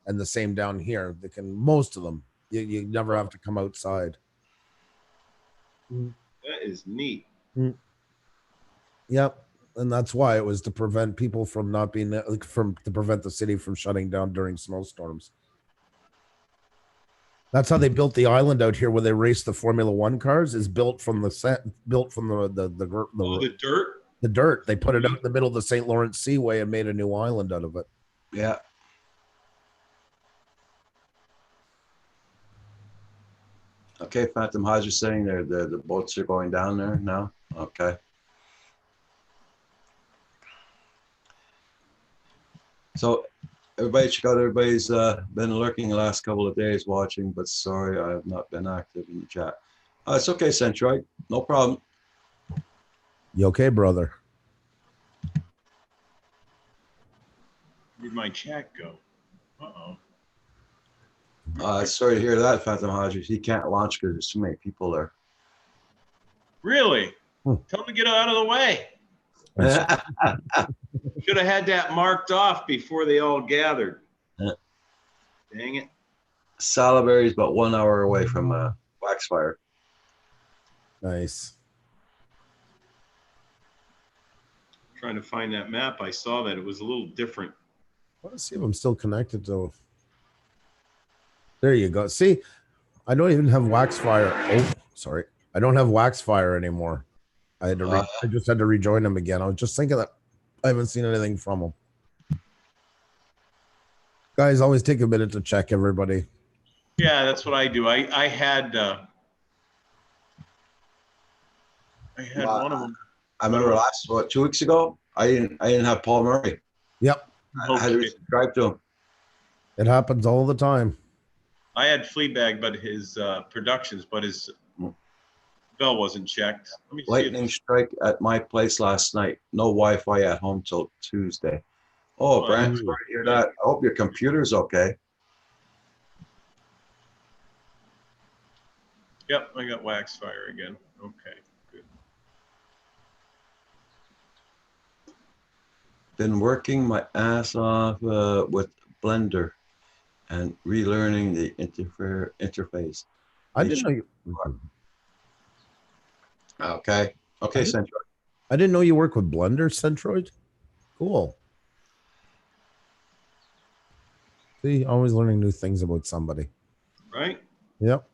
And the same down here. They can most of them. You never have to come outside. That is neat. Yep. And that's why it was to prevent people from not being to prevent the city from shutting down during snowstorms. That's how they built the island out here where they raced the Formula One cars. Is built from the Oh, the dirt. the dirt. They put it out in the middle of the St. Lawrence Seaway and made a new island out of it. Yeah. Okay, Phantom Hodge is saying the boats are going down there now. Okay. So everybody check out everybody's been lurking the last couple of days watching, but sorry I have not been active in the chat. It's okay, Centroid. No problem. You okay, brother? Where'd my chat go? Uh-oh. Sorry to hear that, Phantom Hodges. He can't launch because there's so many people there. Really? Tell him to get out of the way. Should have had that marked off before they all gathered. Dang it. Salaberry is about 1 hour away from Waxfire. Nice. Trying to find that map. I saw that it was a little different. Let's see if I'm still connected to. There you go. See, I don't even have Waxfire. Oh, sorry. I don't have Waxfire anymore. I had to. I just had to rejoin him again. I was just thinking that I haven't seen anything from him. Guys, always take a minute to check everybody. Yeah, that's what I do. I had one of them. I remember 2 weeks ago, I didn't have Paul Murray. Yep. I had to subscribe to him. It happens all the time. I had Fleabag, but his productions, but his bell wasn't checked. Let me see Lightning strike at my place last night. No Wi-Fi at home till Tuesday. Oh, Brent, sorry to hear that. I hope your computer's okay. Yep, I got Waxfire again. Okay, good. Been working my ass off with Blender and relearning the interface. I didn't know you. Okay. Okay, Centroid. I didn't know you work with Blender, Centroid. Cool. See, always learning new things about somebody. Right? Yep.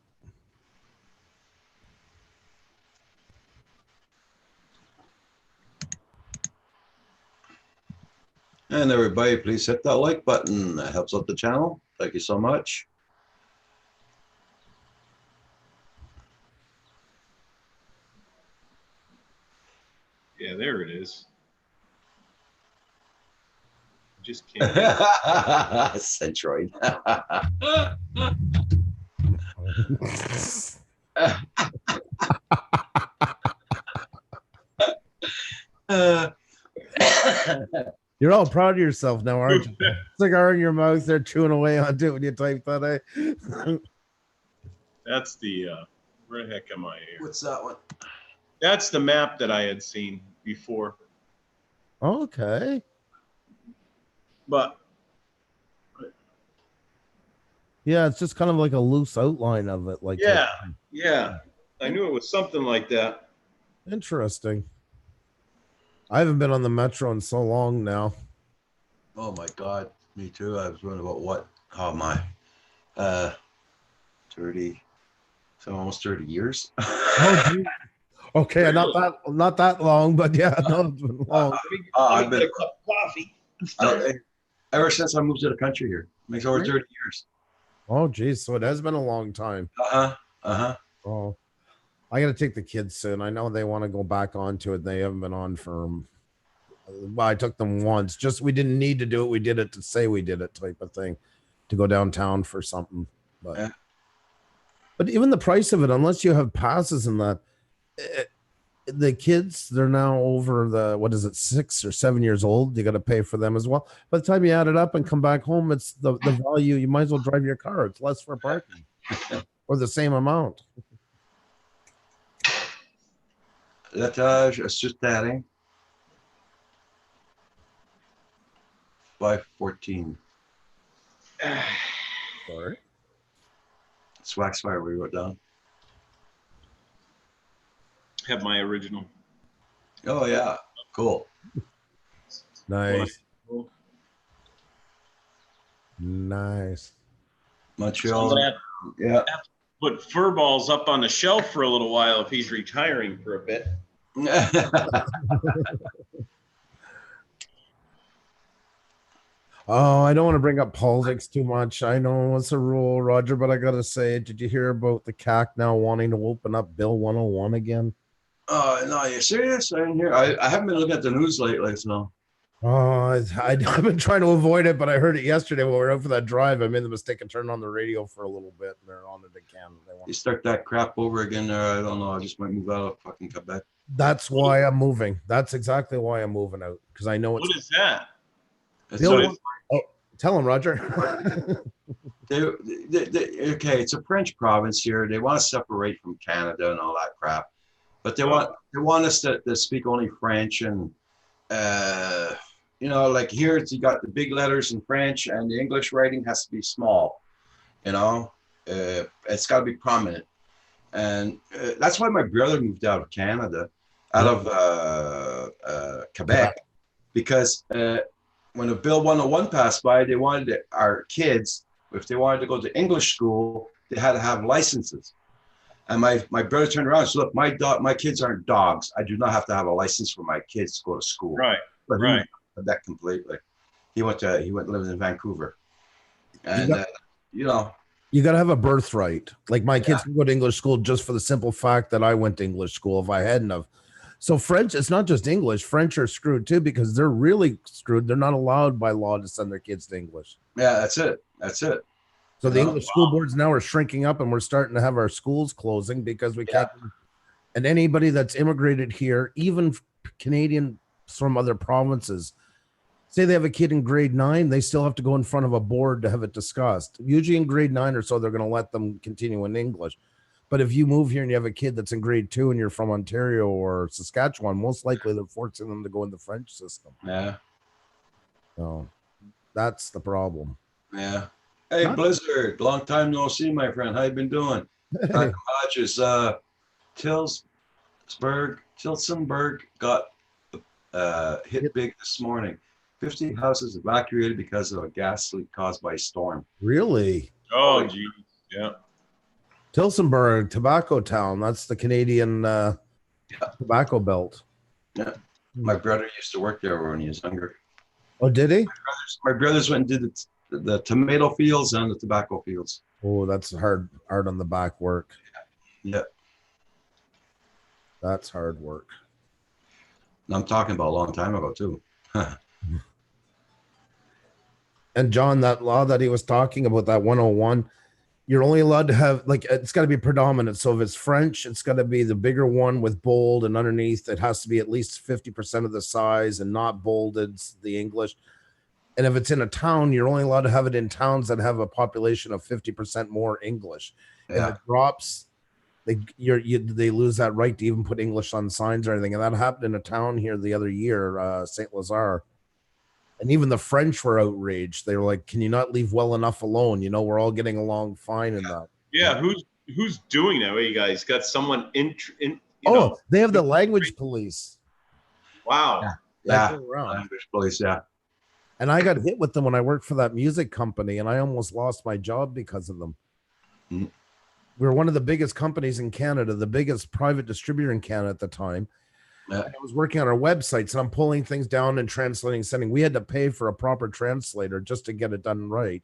And everybody, please hit that like button. That helps out the channel. Thank you so much. Yeah, there it is. Just can't. Centroid. You're all proud of yourself now, aren't you? Cigar in your mouth, they're chewing away on it when you type that, eh? That's the where the heck am I here? What's that one? That's the map that I had seen before. Okay. But yeah, it's just kind of like a loose outline of it. Like yeah. I knew it was something like that. Interesting. I haven't been on the metro in so long now. Oh my God, me too. I was wondering about what? Oh my, 30, so almost 30 years. Oh, gee. Okay, not that long, but yeah, no, it's been long. I've been Get a cup of coffee. ever since I moved to the country here. Makes over 30 years. Oh, geez, so it has been a long time. Oh, I got to take the kids soon. I know they want to go back onto it. They haven't been on for. Well, I took them once. Just we didn't need to do it. We did it to say we did it, type of thing, to go downtown for something. But Yeah. but even the price of it, unless you have passes and that, the kids, they're now over the, what is it, 6 or 7 years old. You got to pay for them as well. By the time you add it up and come back home, it's the value. You might as well drive your car. It's less for parking or the same amount. L'étage assisté. 514. Sorry. Swax fire we wrote down. Have my original. Oh yeah, cool. Nice. Nice. I'm Montreal. gonna have Yeah. to put fur balls up on the shelf for a little while if he's retiring for a bit. Oh, I don't want to bring up politics too much. I know it's a rule, Roger, but I gotta say, did you hear about the CAC now wanting to open up Bill 101 again? Oh no, you're serious? I didn't hear. I haven't been looking at the news lately, so. Oh, I've been trying to avoid it, but I heard it yesterday when we were out for that drive. I made the mistake of turning on the radio for a little bit, and they're on it again. You start that crap over again there. I don't know. I just might move out of fucking Quebec. That's why I'm moving. That's exactly why I'm moving out, because I know it's. What is that? It's Bill, a- tell him, Roger. okay, it's a French province here. They want to separate from Canada and all that crap, but they want us to speak only French and like here you got the big letters in French and the English writing has to be small. It's got to be prominent, and that's why my brother moved out of Canada, out of Quebec, because. When a Bill 101 passed by, they wanted our kids, if they wanted to go to English school, they had to have licenses. And my brother turned around and said, look, my kids aren't dogs. I do not have to have a license for my kids to go to school. Right. But he Right. did that completely. He went to live in Vancouver. And you got to have a birthright. Like my kids can go to English school just for the simple fact that I went to English school. If I hadn't have. So French, it's not just English. French are screwed too because they're really screwed. They're not allowed by law to send their kids to English. Yeah, that's it. That's it. So the English school boards now are shrinking up, and we're starting to have our schools closing because we can't. And anybody that's immigrated here, even Canadians from other provinces, say they have a kid in grade 9, they still have to go in front of a board to have it discussed. Usually in grade 9 or so, they're going to let them continue in English. But if you move here and you have a kid that's in grade 2 and you're from Ontario or Saskatchewan, most likely they're forcing them to go in the French system. Yeah. So that's the problem. Yeah. Hey, Blizzard, long time no see, my friend. How you been doing? Hey. Hodges, Tilsonburg got hit big this morning. 50 houses evacuated because of a gas leak caused by a storm. Really? Oh, geez. Yeah. Tilsonburg, Tobacco Town. That's the Canadian tobacco belt. Yeah. My brother used to work there when he was younger. Oh, did he? My brothers went and did the tomato fields and the tobacco fields. Oh, that's hard on the back work. Yeah. That's hard work. And I'm talking about a long time ago, too. And John, that law that he was talking about, that 101, you're only allowed to have, like, it's got to be predominant. So if it's French, it's got to be the bigger one with bold, and underneath it has to be at least 50% of the size and not bolded, the English. And if it's in a town, you're only allowed to have it in towns that have a population of 50% more English. Yeah. If it drops, they lose that right to even put English on signs or anything. And that happened in a town here the other year, St. Lazare. And even the French were outraged. They were like, can you not leave well enough alone? We're all getting along fine in that. Yeah, who's doing that? What you guys got? Someone in you Oh, know? they have the language police. Wow. that Yeah. go around. Language police, yeah. And I got hit with them when I worked for that music company, and I almost lost my job because of them. Mm. We were one of the biggest companies in Canada, the biggest private distributor in Canada at the time. Yeah. And I was working on our websites, and I'm pulling things down and translating, sending. We had to pay for a proper translator just to get it done right.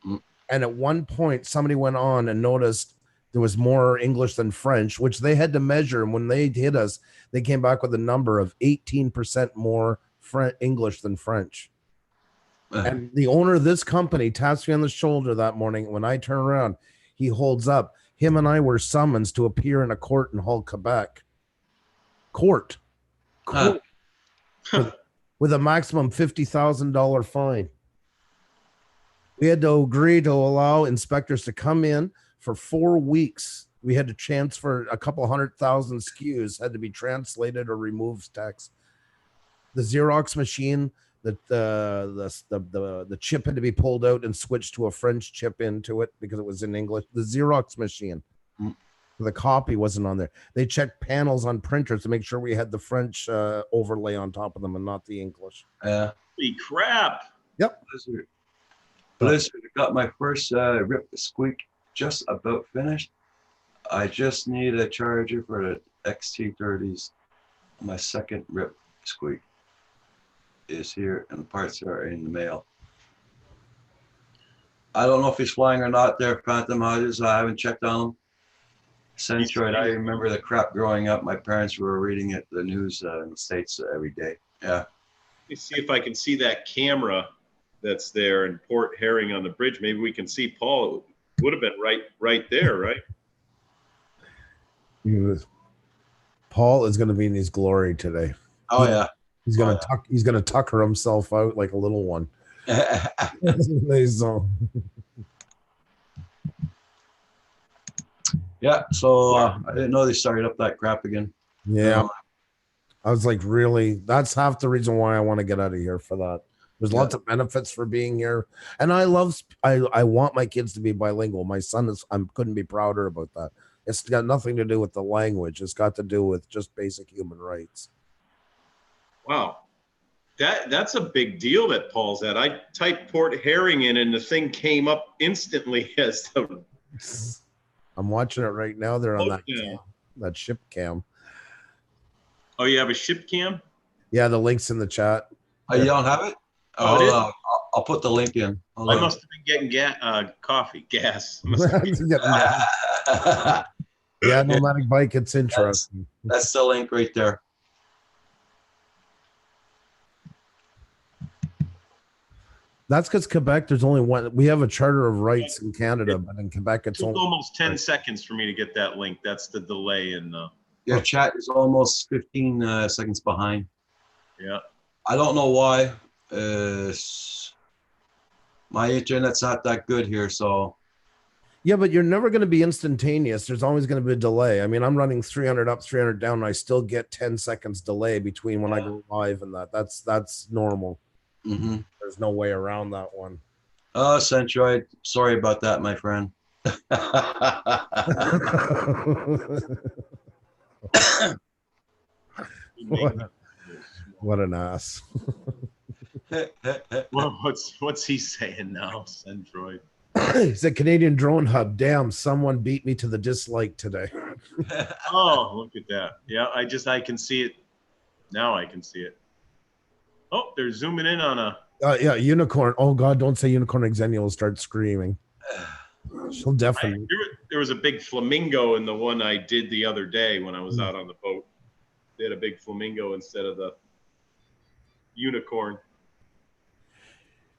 Mm. And at one point, somebody went on and noticed there was more English than French, which they had to measure. And when they hit us, they came back with a number of 18% more English than French. And the owner of this company taps me on the shoulder that morning. When I turn around, he holds up. Him and I were summoned to appear in a court in Hull, Quebec. Court. With a maximum $50,000 fine. We had to agree to allow inspectors to come in for 4 weeks. We had to transfer a couple 100,000 SKUs, had to be translated or removed text. The Xerox machine, the chip had to be pulled out and switched to a French chip into it because it was in English. The Xerox machine, the copy wasn't on there. They checked panels on printers to make sure we had the French overlay on top of them and not the English. Holy crap. Yep. Blizzard got my first Rip the Squeak just about finished. I just need a charger for the XT30s. My second Rip Squeak is here and the parts are in the mail. I don't know if he's flying or not there, Phantom Hodges. I haven't checked on him. Centroid, I remember the crap growing up. My parents were reading it, the news in the States every day. Yeah. Let me see if I can see that camera that's there in Port Herring on the bridge. Maybe we can see Paul. It would have been right there, right? Paul is going to be in his glory today. Oh yeah. He's gonna tucker himself out like a little one. Yeah, so I didn't know they started up that crap again. Yeah. I was like, really? That's half the reason why I want to get out of here for that. There's lots of benefits for being here. And I want my kids to be bilingual. My son is, I couldn't be prouder about that. It's got nothing to do with the language. It's got to do with just basic human rights. Wow. That's a big deal that Paul's at. I typed Port Herring in and the thing came up instantly as the... I'm watching it right now. They're on that ship cam. Oh, you have a ship cam? Yeah, the link's in the chat. Oh, you don't have it? Oh, I'll put the link in. I must have been getting coffee, gas. Yeah, Nomadic Bike, it's interesting. That's the link right there. That's because Quebec, there's only one. We have a charter of rights in Canada, but in Quebec, it's only almost 10 seconds for me to get that link. That's the delay in the. Your chat is almost 15 seconds behind. Yeah. I don't know why. My internet's not that good here, so. Yeah, but you're never going to be instantaneous. There's always going to be a delay. I mean, I'm running 300 up, 300 down, and I still get 10 seconds delay between when I go live and that. That's normal. Mm-hmm. There's no way around that one. Oh, Centroid, sorry about that, my friend. What an ass. Well, what's he saying now, Centroid? He said, Canadian Drone Hub, damn, someone beat me to the dislike today. Oh, look at that. Yeah, I can see it. Now I can see it. Oh, they're zooming in on a... yeah, Unicorn. Oh, God, don't say Unicorn. Xenia will start screaming. She'll definitely... There was a big flamingo in the one I did the other day when I was out on the boat. They had a big flamingo instead of the unicorn.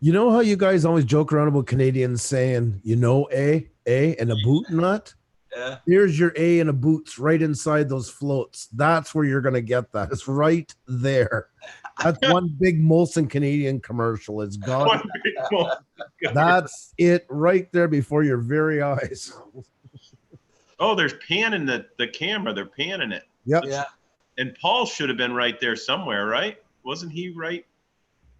You know how you guys always joke around about Canadians saying, you know, A, and a boot nut? Yeah. Here's your A and a boots right inside those floats. That's where you're going to get that. It's right there. That's one big Molson Canadian commercial. It's gone. That's it right there before your very eyes. Oh, there's panning the camera. They're panning it. Yep. Yeah. And Paul should have been right there somewhere, right? Wasn't he right?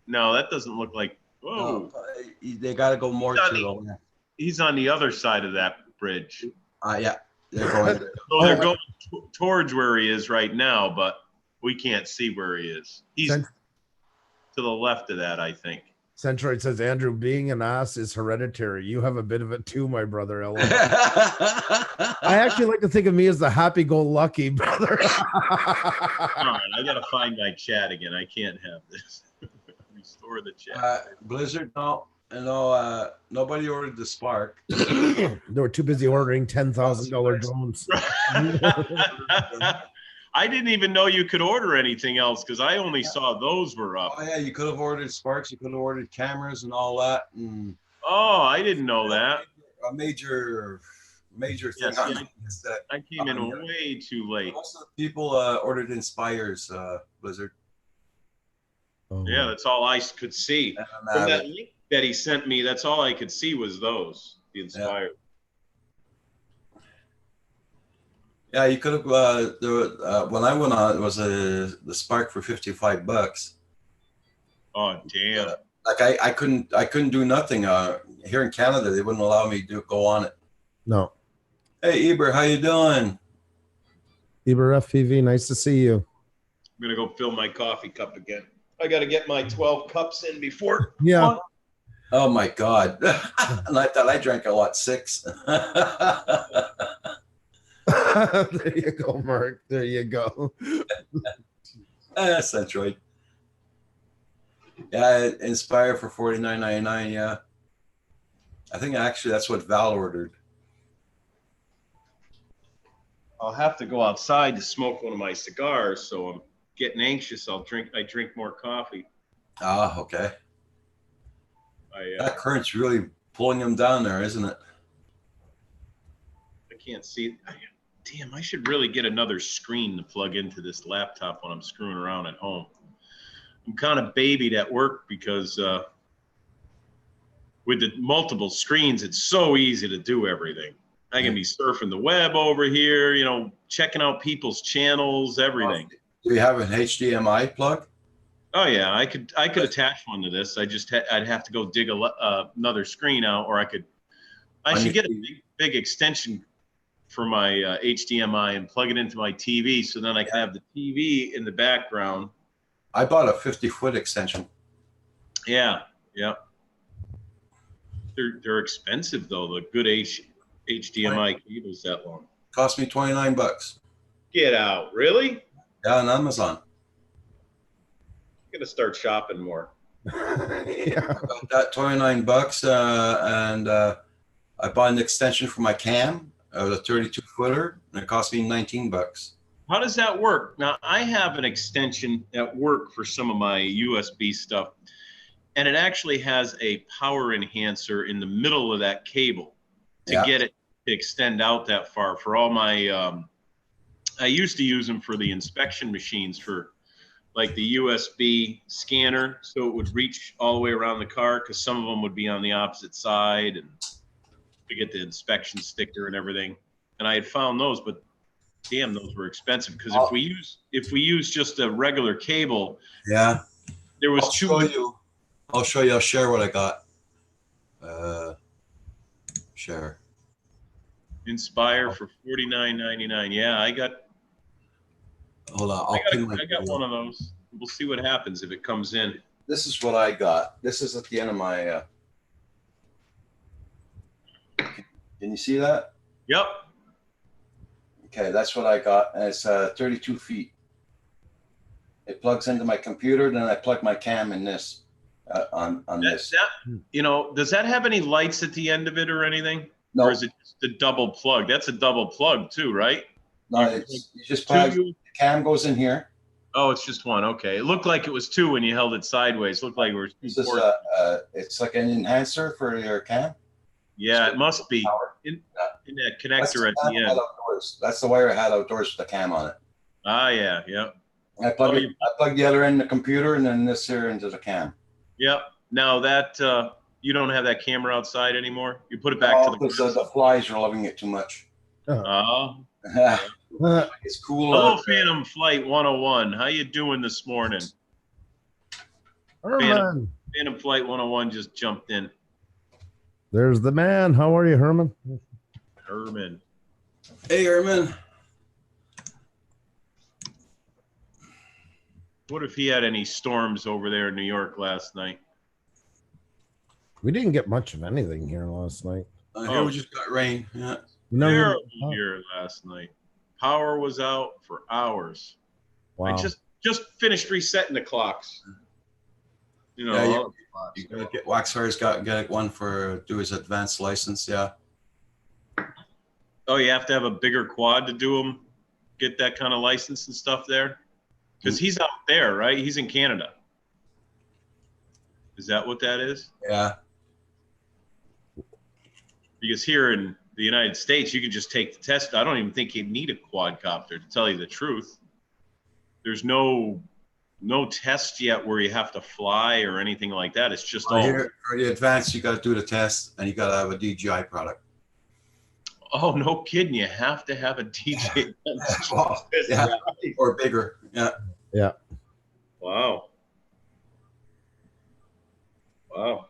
No, that doesn't look like... Whoa. No, they got to go more to the left. He's on the other side of that bridge. Yeah. They're going. So they're going towards where he is right now, but we can't see where he is. He's Cent- to the left of that, I think. Centroid says, Andrew, being an ass is hereditary. You have a bit of it too, my brother. LOL. I actually like to think of me as the happy-go-lucky brother. All right, I gotta find my chat again. I can't have this. Restore the chat. Blizzard, no, nobody ordered the Spark. They were too busy ordering $10,000 drones. I didn't even know you could order anything else because I only saw those were up. Oh yeah, you could have ordered Sparks. You could have ordered cameras and all that. And Oh, I didn't know that. a major thing. Yes, on yeah. it is that I came in way too late. most of the people ordered Inspires, Blizzard. Oh. Yeah, that's all I could see. And, From that link that he sent me, that's all I could see was those, the Inspire. yeah, you could have. When I went on, it was the Spark for $55. Oh, damn. Like I couldn't do nothing. Here in Canada, they wouldn't allow me to go on it. No. Hey, Eber, how you doing? Eber FPV, nice to see you. I'm going to go fill my coffee cup again. I got to get my 12 cups in before. Yeah. Oh my God! And I thought I drank a lot, 6. There you go, Mark. There you go. Centroid. Yeah, Inspire for $49.99. Yeah, I think actually that's what Val ordered. I'll have to go outside to smoke one of my cigars, so I'm getting anxious. I drink more coffee. Ah, okay. That current's really pulling them down there, isn't it? I can't see. Damn, I should really get another screen to plug into this laptop when I'm screwing around at home. I'm kind of babied at work because with the multiple screens, it's so easy to do everything. I can be surfing the web over here, checking out people's channels, everything. Do you have an HDMI plug? Oh yeah, I could attach one to this. I'd have to go dig another screen out, or I should get a big extension for my HDMI and plug it into my TV, so then I can have the TV in the background. I bought a 50-foot extension. Yeah. They're expensive though. The good HDMI cables that long. Cost me $29. Get out, really? Yeah, on Amazon. I'm gonna start shopping more. Yeah. About that $29, and I bought an extension for my cam, a 32-footer, and it cost me $19. How does that work? Now, I have an extension at work for some of my USB stuff, and it actually has a power enhancer in the middle of that cable to get it to extend out that far. For all my, I used to use them for the inspection machines for like the USB scanner, so it would reach all the way around the car, because some of them would be on the opposite side, and to get the inspection sticker and everything. And I had found those, but damn, those were expensive, because if we use just a regular cable, yeah, there was I'll show you. I'll share what I got. Share. Inspire for $49.99. Yeah, I got. Hold on. I got one of those. We'll see what happens if it comes in. This is what I got. This is at the end of my. Can you see that? Yep. Okay, that's what I got, and it's 32 feet. It plugs into my computer, then I plug my cam in this on this. Does that have any lights at the end of it or anything? No. Or is it just a double plug? That's a double plug too, right? No, you just plug. The cam goes in here. Oh, it's just one. Okay. It looked like it was two when you held it sideways. It looked like it was This is it's like an enhancer for your cam. Yeah, it must be in that connector at the end. That's the wire I had outdoors with the cam on it. Ah, yeah. I plug the other end in the computer, and then this here into the cam. Yep. Now that you don't have that camera outside anymore, you put it back to the. Because the flies are loving it too much. It's cool. Hello, Phantom Flight 101. How you doing this morning? Herman. Phantom Flight 101 just jumped in. There's the man. How are you, Herman? Herman. Hey, Erman. What if he had any storms over there in New York last night? We didn't get much of anything here last night. Here we just got rain. Yeah. We never Terrible really- here last night. Power was out for hours. I Wow. just finished resetting the clocks. You know, Yeah, all the clocks. You gotta get Waxfire's got get one for do his advanced license. Yeah. Oh, you have to have a bigger quad to do them, get that kind of license and stuff there? Because he's out there, right? He's in Canada. Is that what that is? Yeah. Because here in the United States, you could just take the test. I don't even think you'd need a quadcopter, to tell you the truth. There's no test yet where you have to fly or anything like that. It's just all. Here for the advanced, you got to do the test, and you got to have a DJI product. Oh, no kidding. You have to have a DJ. Well, yeah, or bigger. Yeah. Yeah. Wow. Wow.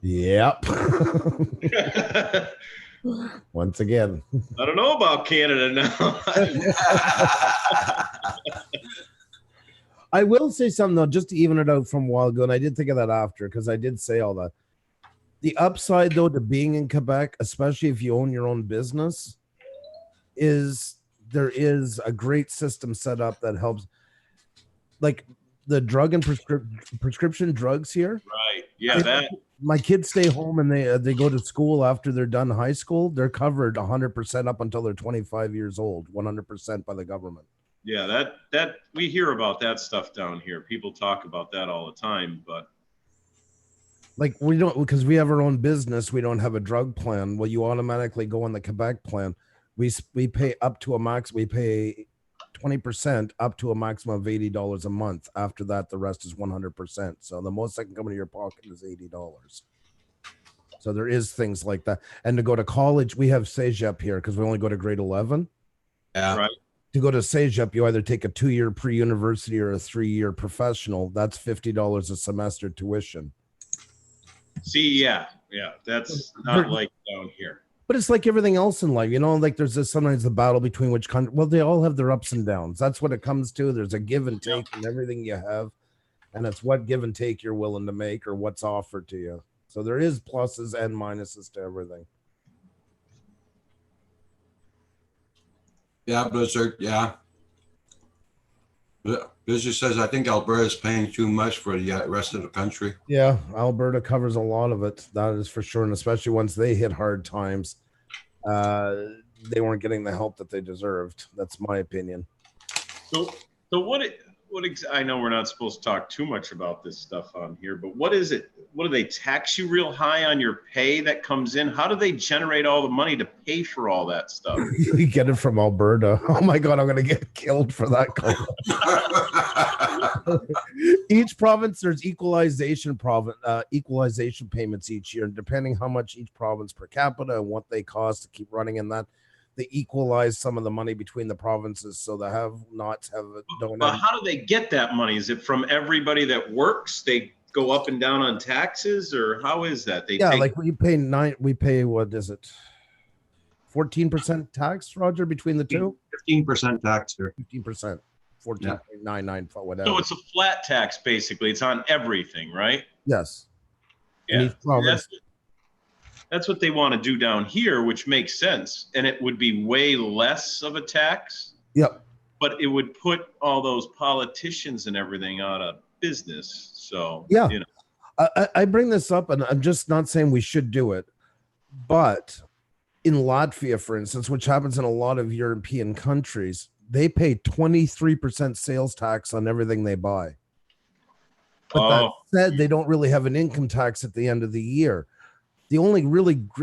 Yep. I Once again. don't know about Canada now. I will say something though, just to even it out from a while ago, and I did think of that after because I did say all that. The upside though to being in Quebec, especially if you own your own business, is there is a great system set up that helps, like the drug and prescription drugs here. Right. Yeah, that. My kids stay home and they go to school after they're done high school. They're covered 100% up until they're 25 years old, 100% by the government. Yeah, that we hear about that stuff down here. People talk about that all the time, but Like we don't, because we have our own business. We don't have a drug plan. Well, you automatically go on the Quebec plan. We pay up to a max. We pay 20% up to a maximum of $80 a month. After that, the rest is 100%. So the most that can come into your pocket is $80. So there is things like that. And to go to college, we have CEGEP here because we only go to grade 11. Yeah. right. To go to CEGEP, you either take a 2-year pre-university or a 3-year professional. That's $50 a semester tuition. See, yeah, that's not like down here. But it's like everything else in life, you know, like there's this sometimes the battle between which country. Well, they all have their ups and downs. That's what it comes to. There's a give and take in everything you have. And it's what give and take you're willing to make or what's offered to you. So there is pluses and minuses to everything. Yeah, Blizzard. Yeah. Blizzard says, I think Alberta is paying too much for the rest of the country. Yeah, Alberta covers a lot of it. That is for sure. And especially once they hit hard times, they weren't getting the help that they deserved. That's my opinion. So I know we're not supposed to talk too much about this stuff on here, but what is it? What do they tax you real high on your pay that comes in? How do they generate all the money to pay for all that stuff? You get it from Alberta. Oh my God, I'm going to get killed for that comment. Each province, there's equalization payments each year, and depending how much each province per capita and what they cost to keep running in that, they equalize some of the money between the provinces, so the have-nots don't But have. how do they get that money? Is it from everybody that works? They go up and down on taxes, or how is that? They Yeah, take, like we pay what is it? 14% tax, Roger, between the two? 15% tax here. 15%, 14.99, whatever. so it's a flat tax basically. It's on everything, right? Yes. In Yeah. each province. That's what they want to do down here, which makes sense. And it would be way less of a tax, Yep. but it would put all those politicians and everything out of business. So, Yeah. you know, I bring this up, and I'm just not saying we should do it, but in Latvia, for instance, which happens in a lot of European countries, they pay 23% sales tax on everything they buy. But that said, they don't really have an income tax at the end of the year. The only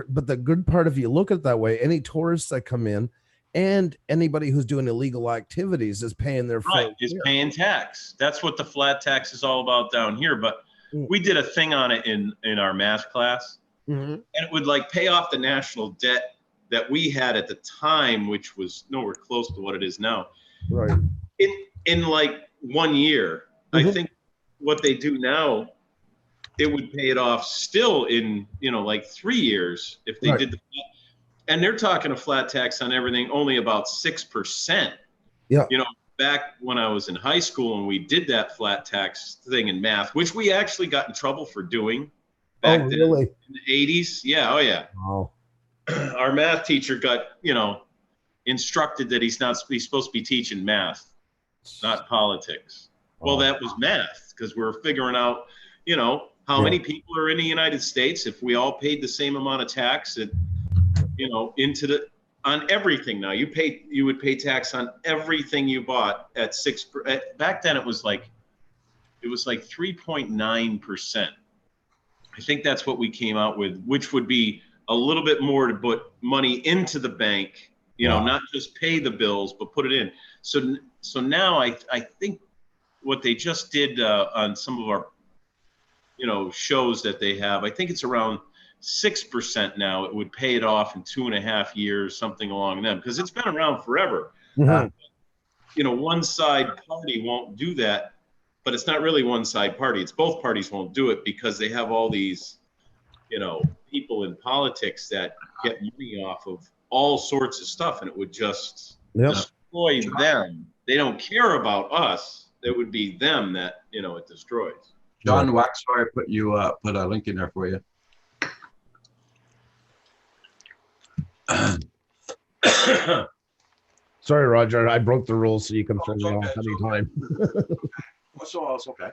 but the good part, if you look at it that way, any tourists that come in and anybody who's doing illegal activities is paying their right, is paying tax. That's what the flat tax is all about down here. But we did a thing on it in our math class, and it would like pay off the national debt that we had at the time, which was nowhere close to what it is now. Right. In like 1 year. I think what they do now, it would pay it off still in, like 3 years if they did And they're talking a flat tax on everything, only about 6%. Yeah. You know, back when I was in high school and we did that flat tax thing in math, which we actually got in trouble for doing back then Really? in the 80s. Yeah. Oh, yeah. Wow. Our math teacher got, instructed that he's supposed to be teaching math, not politics. Well, that was math because we're figuring out, how many people are in the United States. If we all paid the same amount of tax, on everything now, you would pay tax on everything you bought at 6%. Back then it was like 3.9%. I think that's what we came out with, which would be a little bit more to put money into the bank, not just pay the bills, but put it in. So now I think what they just did on some of our, shows that they have, I think it's around 6% now. It would pay it off in 2.5 years, something along them, because it's been around forever. One side party won't do that, but it's not really one side party. It's both parties won't do it because they have all these, people in politics that get money off of all sorts of stuff, and it would just destroy them. They don't care about us. It would be them that, it destroys. John Waxfire put a link in there for you. Sorry, Roger. I broke the rules so you can turn me off anytime. So it's okay.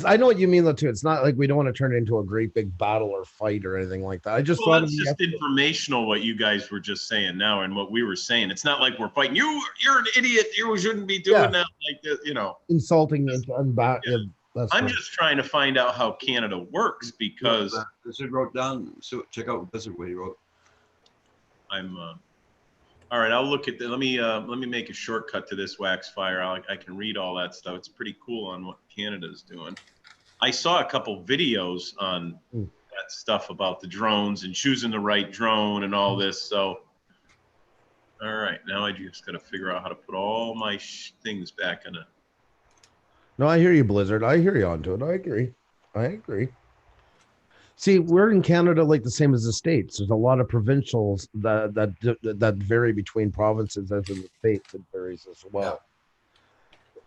I know what you mean though too. It's not like we don't want to turn it into a great big battle or fight or anything like that. I just thought it's just informational what you guys were just saying now and what we were saying. It's not like we're fighting. You're an idiot. You shouldn't be doing that like this. Insulting and back. Yeah. I'm just trying to find out how Canada works because Blizzard wrote down. So check out Blizzard what he wrote. I'm all right. I'll look at that. Let me make a shortcut to this Waxfire. I can read all that stuff. It's pretty cool on what Canada's doing. I saw a couple videos on that stuff about the drones and choosing the right drone and all this. So, all right, now I just got to figure out how to put all my things back in it. No, I hear you, Blizzard. I hear you onto it. I agree. See, we're in Canada like the same as the States. There's a lot of provincials that vary between provinces, as in the States it varies as well.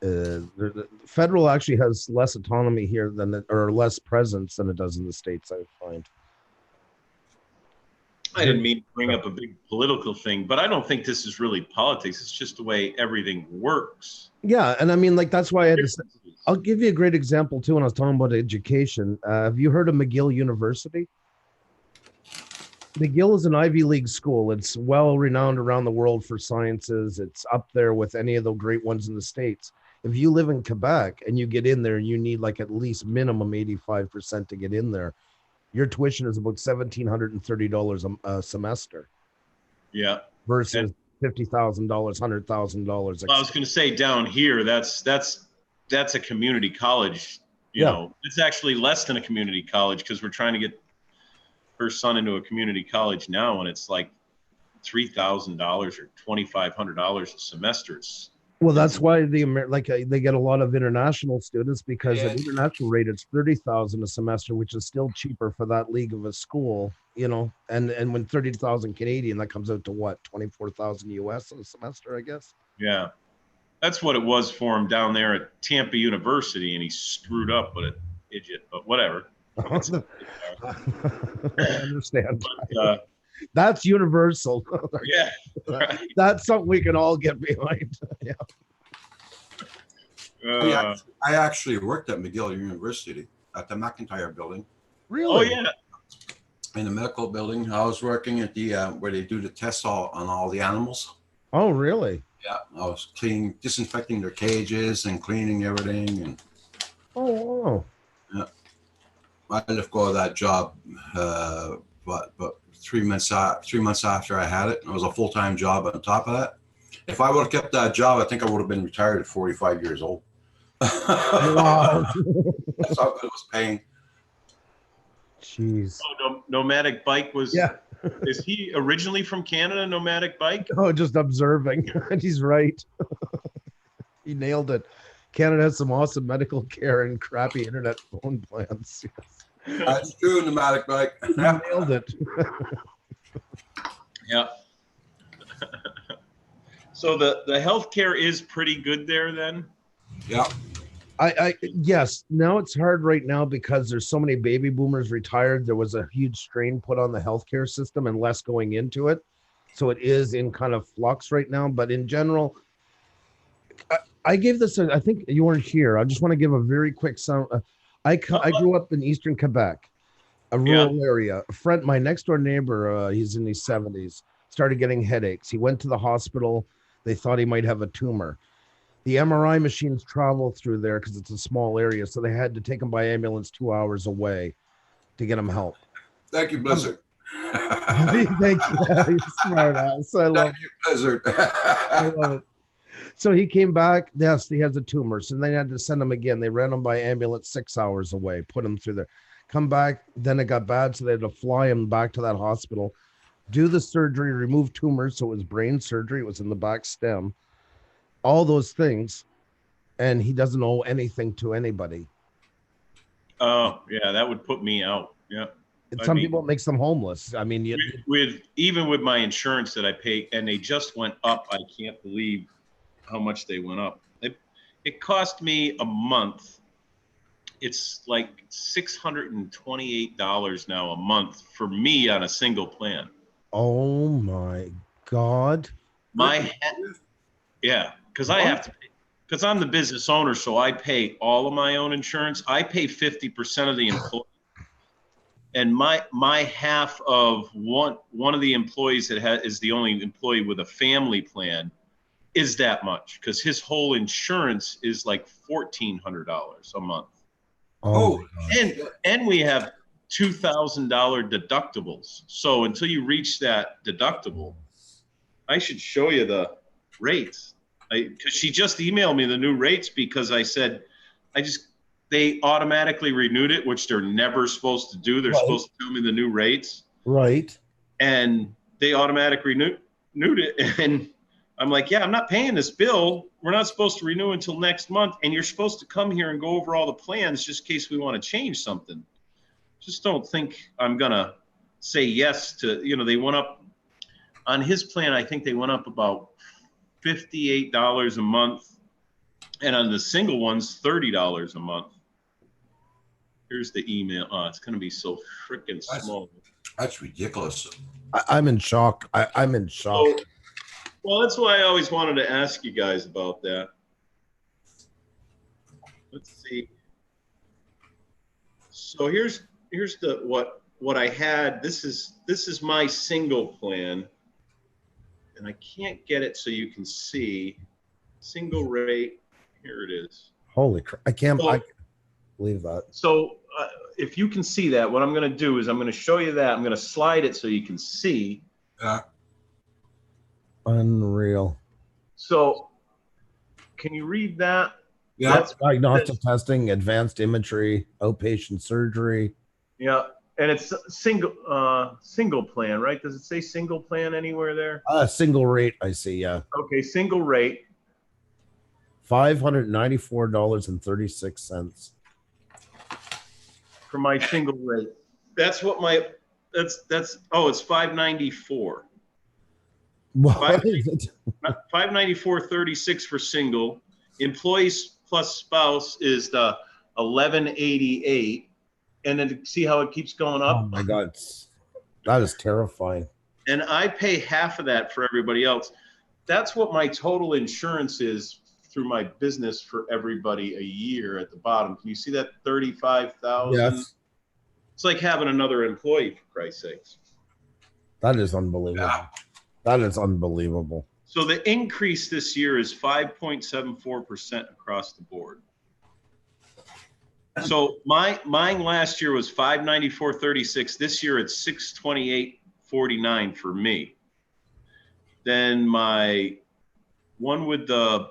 The federal actually has less autonomy here or less presence than it does in the States, I find. I didn't mean to bring up a big political thing, but I don't think this is really politics. It's just the way everything works. Yeah, and I mean, like, that's why I had to say, I'll give you a great example, too, when I was talking about education. Have you heard of McGill University? McGill is an Ivy League school. It's well-renowned around the world for sciences. It's up there with any of the great ones in the States. If you live in Quebec and you get in there, you need like at least minimum 85% to get in there. Your tuition is about $1,730 a semester. Yeah. Versus $50,000, $100,000. I was going to say down here, that's a community college. You know, it's actually less than a community college because we're trying to get her son into a community college now, and it's like $3,000 or $2,500 a semester. Well, that's why they get a lot of international students because at international rate it's $30,000 a semester, which is still cheaper for that league of a school, and when 30,000 Canadian, that comes out to what, 24,000 US a semester, I guess. Yeah, that's what it was for him down there at Tampa University, and he screwed up with it, idiot. But whatever. I understand. But, that's universal. Yeah. Right. That's something we can all get behind. I actually worked at McGill University at the McIntyre building. Really? Oh, yeah. In the medical building. I was working at the where they do the tests on all the animals. Oh, really? Yeah. I was disinfecting their cages and cleaning everything. And oh, wow. Yeah. I let go of that job, but 3 months after I had it, it was a full-time job on top of that. If I would have kept that job, I think I would have been retired at 45 years old. Wow. That's how good it was paying. Jeez. Oh, Nomadic Bike was. Yeah. Is he originally from Canada, Nomadic Bike? Oh, just observing. And he's right. He nailed it. Canada has some awesome medical care and crappy internet phone plans. That's true, Nomadic Bike. Nailed it. Yeah. So the healthcare is pretty good there then? Yeah. I yes, now it's hard right now because there's so many baby boomers retired. There was a huge strain put on the healthcare system and less going into it. So it is in kind of flux right now. But in general, I gave this, I think you weren't here. I just want to give a very quick sound. I grew up in Eastern Quebec, a rural area. A friend, my next door neighbor, he's in his 70s, started getting headaches. He went to the hospital. They thought he might have a tumor. The MRI machines travel through there because it's a small area. So they had to take him by ambulance 2 hours away to get him help. Thank you, Blizzard. Thank you. You're smart ass. I love you, Blizzard. I love it. So he came back. Yes, he has a tumor. So they had to send him again. They ran him by ambulance 6 hours away, put him through there. Come back. Then it got bad. So they had to fly him back to that hospital, do the surgery, remove tumors. So it was brain surgery. It was in the back stem. All those things, and he doesn't owe anything to anybody. Oh, yeah, that would put me out. Yeah. And some people it makes them homeless. I mean, even with my insurance that I pay, and they just went up. I can't believe how much they went up. It cost me a month. It's like $628 now a month for me on a single plan. Oh my God. Yeah. Because I have to pay, because I'm the business owner, so I pay all of my own insurance. I pay 50% of the employee, and my half of one of the employees that is the only employee with a family plan is that much because his whole insurance is like $1,400 a month. Oh, and we have $2,000 deductibles. So until you reach that deductible, I should show you the rates. Because she just emailed me the new rates because I said, they automatically renewed it, which they're never supposed to do. They're supposed to tell me the new rates. Right. And they automatically renewed it. And I'm like, yeah, I'm not paying this bill. We're not supposed to renew until next month. And you're supposed to come here and go over all the plans just in case we want to change something. Just don't think I'm going to say yes to, they went up on his plan. I think they went up about $58 a month, and on the single ones, $30 a month. Here's the email. Oh, it's going to be so freaking small. That's ridiculous. I'm in shock. I'm in shock. So, well, that's why I always wanted to ask you guys about that. Let's see. So here's the what I had. This is my single plan. And I can't get it so you can see single rate. Here it is. Holy crap. I can't believe that. So if you can see that, what I'm going to do is I'm going to show you that. I'm going to slide it so you can see. Unreal. So can you read that? Yeah. That's diagnostic testing, advanced imagery, outpatient surgery. Yeah. And it's single plan, right? Does it say single plan anywhere there? Single rate, I see, yeah. Okay, single rate. $594.36. For my single rate. That's what it's $594. What is it? $594.36 for single. Employees plus spouse is the $1188. And then see how it keeps going up. Oh my God, that is terrifying. And I pay half of that for everybody else. That's what my total insurance is through my business for everybody a year at the bottom. Can you see that 35,000? Yes. It's like having another employee, for Christ's sakes. That is unbelievable. Yeah. That is unbelievable. So the increase this year is 5.74% across the board. So mine last year was $594.36. This year it's $628.49 for me. Then my one with the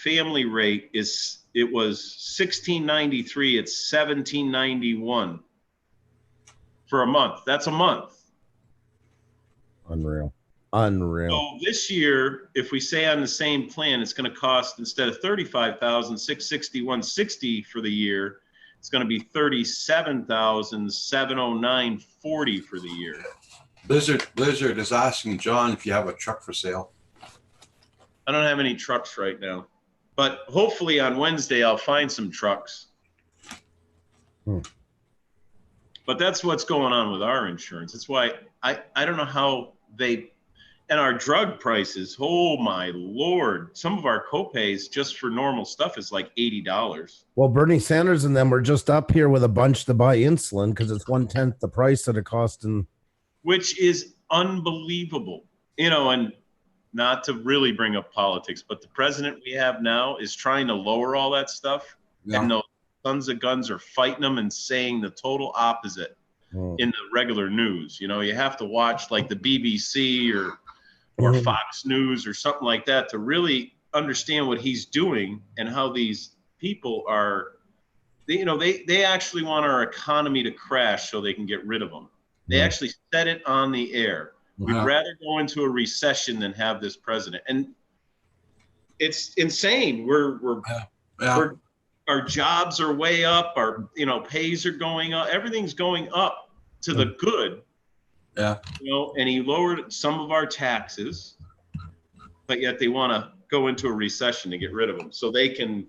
family rate was $16.93. It's $17.91 for a month. That's a month. Unreal. So this year, if we say on the same plan, it's going to cost, instead of $35,661.60 for the year, it's going to be 37,709.40 for the year. Blizzard is asking John if you have a truck for sale. I don't have any trucks right now, but hopefully on Wednesday I'll find some trucks. But that's what's going on with our insurance. That's why I don't know how and our drug prices, oh my Lord, some of our copays just for normal stuff is like $80. Well, Bernie Sanders and them were just up here with a bunch to buy insulin because it's 1/10 the price that it cost in. Which is unbelievable, and not to really bring up politics, but the president we have now is trying to lower all that stuff. Yeah. And those sons of guns are fighting them and saying the total opposite in the regular news. You have to watch like the BBC or Fox News or something like that to really understand what he's doing and how these people are, they actually want our economy to crash so they can get rid of them. They actually said it on the air. We'd rather go into a recession than have this president. And it's insane. Our jobs are way up. Our, pays are going up. Everything's going up to the good. Yeah. And he lowered some of our taxes, but yet they want to go into a recession to get rid of them so they can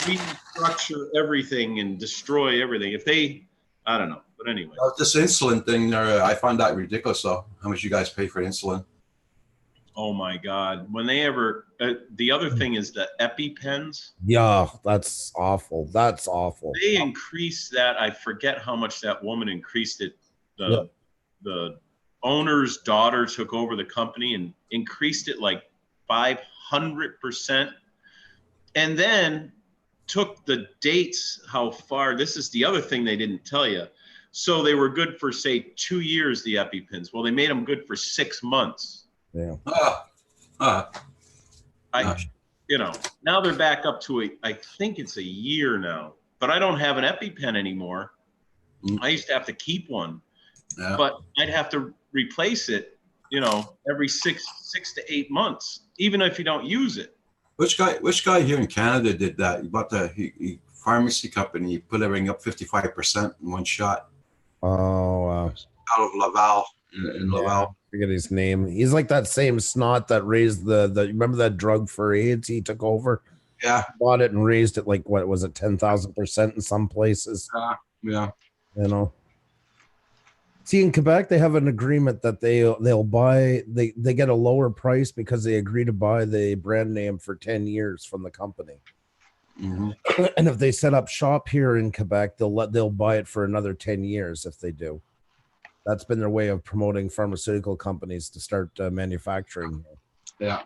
restructure everything and destroy everything. I don't know. But anyway. This insulin thing, I find that ridiculous, though. How much you guys pay for insulin? Oh my God. When they ever, the other thing is the EpiPens. Yeah, that's awful. That's awful. They increased that. I forget how much that woman increased it. The owner's daughter took over the company and increased it like 500%. And then took the dates, how far, this is the other thing they didn't tell you. So they were good for, say, 2 years, the EpiPens. Well, they made them good for 6 months. Yeah. Now they're back up to I think it's a year now, but I don't have an EpiPen anymore. I used to have to keep one, but I'd have to replace it, every six to 8 months, even if you don't use it. Which guy here in Canada did that? He bought the pharmacy company. He put everything up 55% in one shot. Oh, wow. Out of Laval, in Laval. Forget his name. He's like that same snot that raised the remember that drug for AIDS he took over? Yeah. Bought it and raised it like, what was it, 10,000% in some places? Yeah. See, in Quebec, they have an agreement that they'll buy, they get a lower price because they agree to buy the brand name for 10 years from the company. And if they set up shop here in Quebec, they'll buy it for another 10 years if they do. That's been their way of promoting pharmaceutical companies to start manufacturing. Yeah.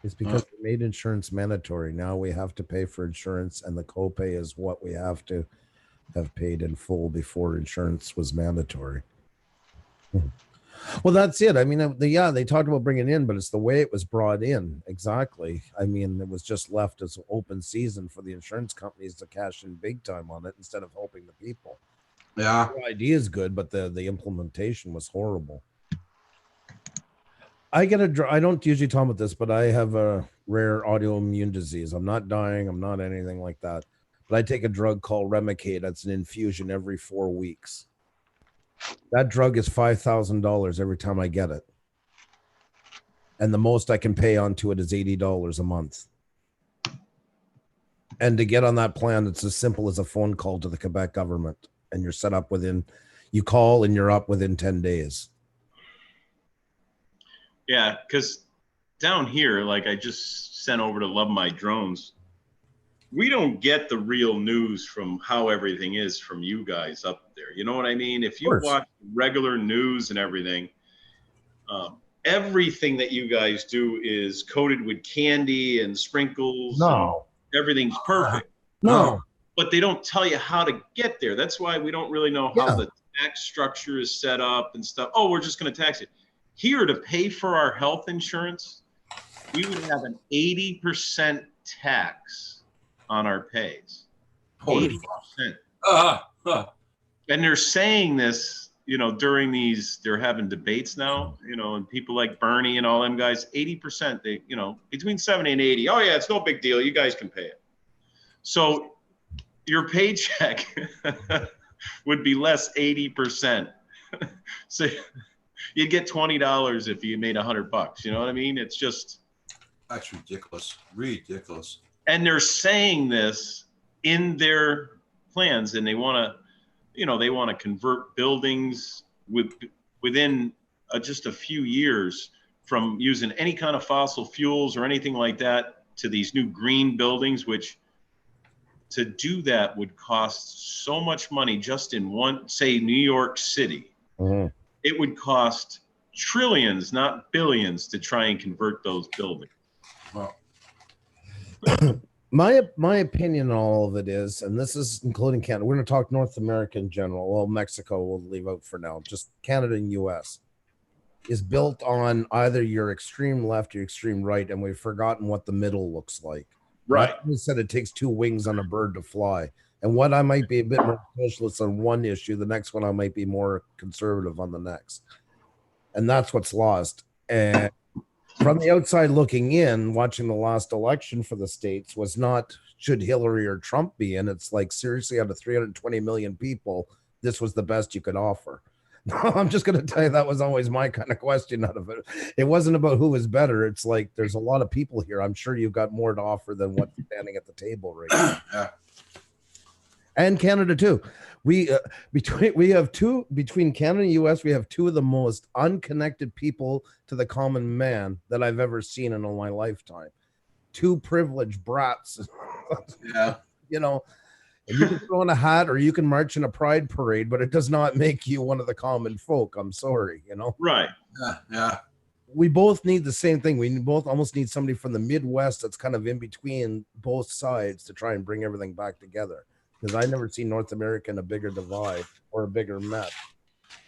It's because they made insurance mandatory. Now we have to pay for insurance, and the copay is what we have to have paid in full before insurance was mandatory. Well, that's it. I mean, they talked about bringing it in, but it's the way it was brought in. Exactly. I mean, it was just left as open season for the insurance companies to cash in big time on it instead of helping the people. Yeah. The idea is good, but the implementation was horrible. I don't usually talk about this, but I have a rare autoimmune disease. I'm not dying. I'm not anything like that. But I take a drug called Remicade. That's an infusion every 4 weeks. That drug is $5,000 every time I get it. And the most I can pay onto it is $80 a month. And to get on that plan, it's as simple as a phone call to the Quebec government. And you're set up you call and you're up within 10 days. Yeah, because down here, like I just sent over to Love My Drones, we don't get the real news from how everything is from you guys up there. You know what I mean? If you watch regular news and everything, everything that you guys do is coated with candy and sprinkles. No. And everything's perfect. No. But they don't tell you how to get there. That's why we don't really know how the tax structure is set up and stuff. Oh, we're just going to tax it. Here, to pay for our health insurance, we would have an 80% tax on our pays. 80%. And they're saying this you know, during these, they're having debates now, you know, and people like Bernie and all them guys, 80%, they, you know, between 70 and 80. Oh yeah, it's no big deal. You guys can pay it. So your paycheck would be less 80%. So you'd get $20 if you made $100. You know what I mean? It's just. That's ridiculous. Ridiculous. And they're saying this in their plans, and they want to, you know, they want to convert buildings within just a few years from using any kind of fossil fuels or anything like that to these new green buildings, which to do that would cost so much money just in one, say, New York City. Mhm. It would cost trillions, not billions, to try and convert those buildings. Well, My opinion on all of it is, and this is including Canada, we're going to talk North America in general. Well, Mexico we'll leave out for now. Just Canada and US is built on either your extreme left or your extreme right, and we've forgotten what the middle looks like. Right. You said it takes two wings on a bird to fly. And what I might be a bit more socialist on one issue, the next one I might be more conservative on the next. And that's what's lost. And from the outside looking in, watching the last election for the states was not should Hillary or Trump be in. It's like, seriously, out of 320 million people, this was the best you could offer. I'm just going to tell you that was always my kind of question out of it. It wasn't about who was better. It's like there's a lot of people here. I'm sure you've got more to offer than what's standing at the table right now. yeah. And Canada too. Between Canada and US, we have two of the most unconnected people to the common man that I've ever seen in all my lifetime. Two privileged brats. Yeah. You know, and you can throw in a hat or you can march in a pride parade, but it does not make you one of the common folk. I'm sorry, you know. Right. Yeah. Yeah. We both need the same thing. We both almost need somebody from the Midwest that's kind of in between both sides to try and bring everything back together. Because I never seen North America in a bigger divide or a bigger mess.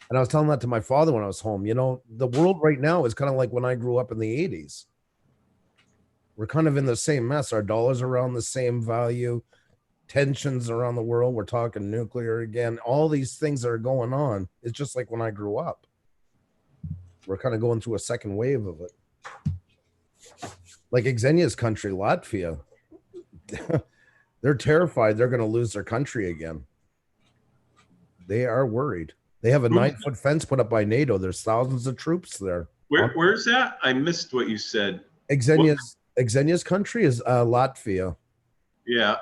And I was telling that to my father when I was home. You know, the world right now is kind of like when I grew up in the 80s. We're kind of in the same mess. Our dollar's around the same value. Tensions around the world. We're talking nuclear again. All these things that are going on. It's just like when I grew up. We're kind of going through a second wave of it. Like Xenia's country, Latvia. They're terrified they're going to lose their country again. They are worried. They have a 9-foot fence put up by NATO. There's thousands of troops there. Where's that? I missed what you said. Xenia's country is Latvia. Yeah.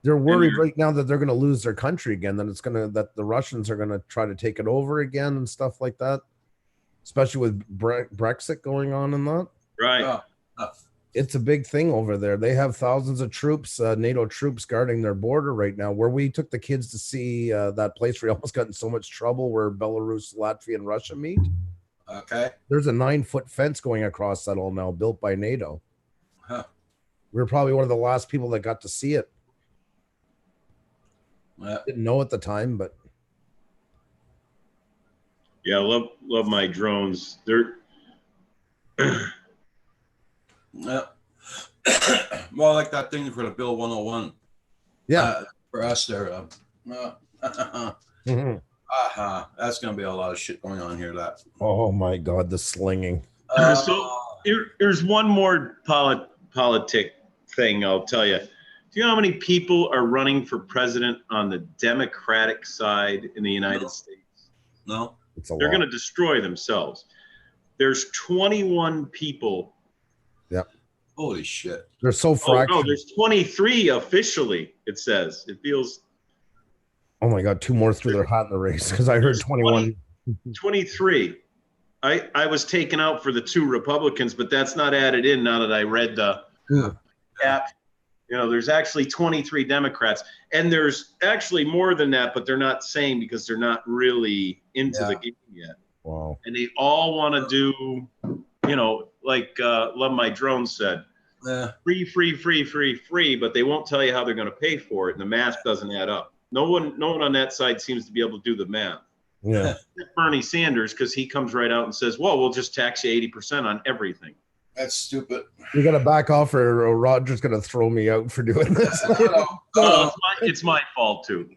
They're worried right now that they're going to lose their country again. That the Russians are going to try to take it over again and stuff like that. Especially with Brexit going on and that. Right. It's a big thing over there. They have thousands of troops, NATO troops guarding their border right now. Where we took the kids to see that place where we almost got in so much trouble where Belarus, Latvia, and Russia meet. Okay. There's a 9-foot fence going across that all now, built by NATO. Huh. We were probably one of the last people that got to see it. Yeah. Didn't know at the time, but Yeah, love my drones. They're Yeah. Well, like that thing for the Bill 101. yeah. For us there. Mhm. That's going to be a lot of shit going on here. That. Oh my God, the slinging. So here's one more politic thing I'll tell you. Do you know how many people are running for president on the Democratic side in the United States? No. It's a They're lot. going to destroy themselves. There's 21 people. Holy shit. They're so Oh, fractured. no, there's 23 officially, it says. It feels Oh my God, 2 more threw their hat in the race because I heard There's 21. 23. I was taken out for the 2 Republicans, but that's not added in now that I read the app. You know, there's actually 23 Democrats. And there's actually more than that, but they're not saying because they're not really into the game yet. Wow. And they all want to do, you know, like Love My Drone said, Yeah. free, but they won't tell you how they're going to pay for it. And the math doesn't add up. No one on that side seems to be able to do the math. Yeah. Bernie Sanders, because he comes right out and says, well, we'll just tax you 80% on everything. That's stupid. You gotta back off, or Roger's gonna throw me out for doing this. Oh, it's my fault too.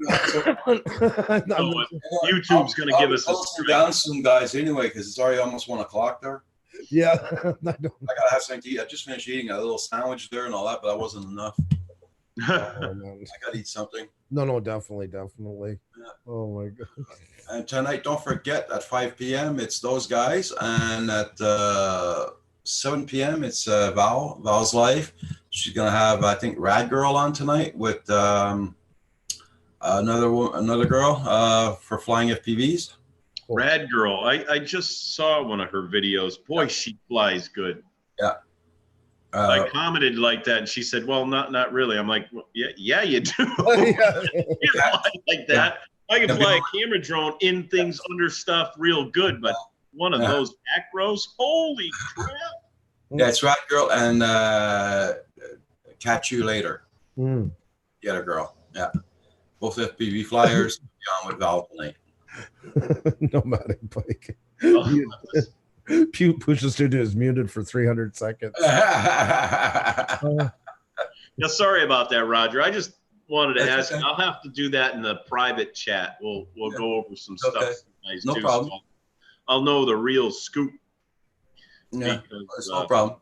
YouTube's gonna give us a strike down soon, guys. Anyway, because it's already almost 1 o'clock there. Yeah, I gotta have something to eat. I just finished eating a little sandwich there and all that, but that wasn't enough. I gotta eat something. No, definitely. Yeah. Oh my god. And tonight, don't forget at 5 p.m. it's those guys, and at 7 p.m. it's Val's Life. She's gonna have, I think, Rad Girl on tonight with another girl for flying FPVs. Rad Girl. I just saw one of her videos. Boy, she flies good. Yeah. I commented like that, and she said, "Well, not really." I'm like, well, "Yeah, you do. You fly like that. I can fly a camera drone in things under stuff real good, but one of those macros, holy crap!" Yeah, it's Rad Girl and Catch You Later. The other girl. Yeah, both FPV flyers. On with Val tonight. Nomadic bike. Pew Pusha Studio is muted for 300 seconds. Yeah, sorry about that, Roger. I just wanted to ask. Okay. I'll have to do that in the private chat. We'll go over some stuff. No problem. So I'll know the real scoop. Yeah, it's no problem.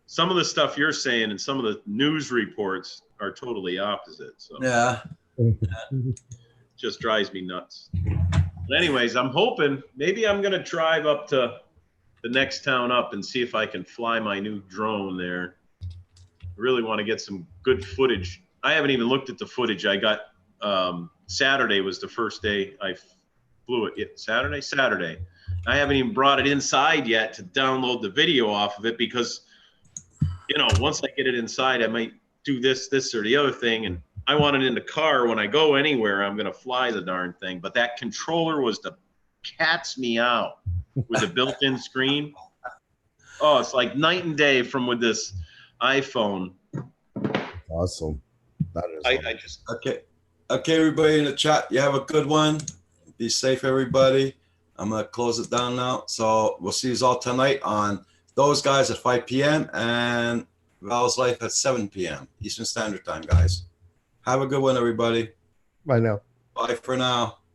Some of the stuff you're saying and some of the news reports are totally opposite. So yeah. Just drives me nuts. But anyways, I'm hoping maybe I'm gonna drive up to the next town up and see if I can fly my new drone there. I really want to get some good footage. I haven't even looked at the footage. I got Saturday was the first day I flew it. Yeah, Saturday. I haven't even brought it inside yet to download the video off of it because, once I get it inside, I might do this or the other thing. And I want it in the car when I go anywhere. I'm going to fly the darn thing. But that controller was the cat's meow with a built-in screen. Oh, it's like night and day from with this iPhone. Awesome. That is I just okay, everybody in the chat, you have a good one. Be safe, everybody. I'm gonna close it down now. So we'll see you all tonight on those guys at 5 p.m. and Val's Life at 7 p.m. Eastern Standard Time, guys. Have a good one, everybody. Bye now. Bye for now.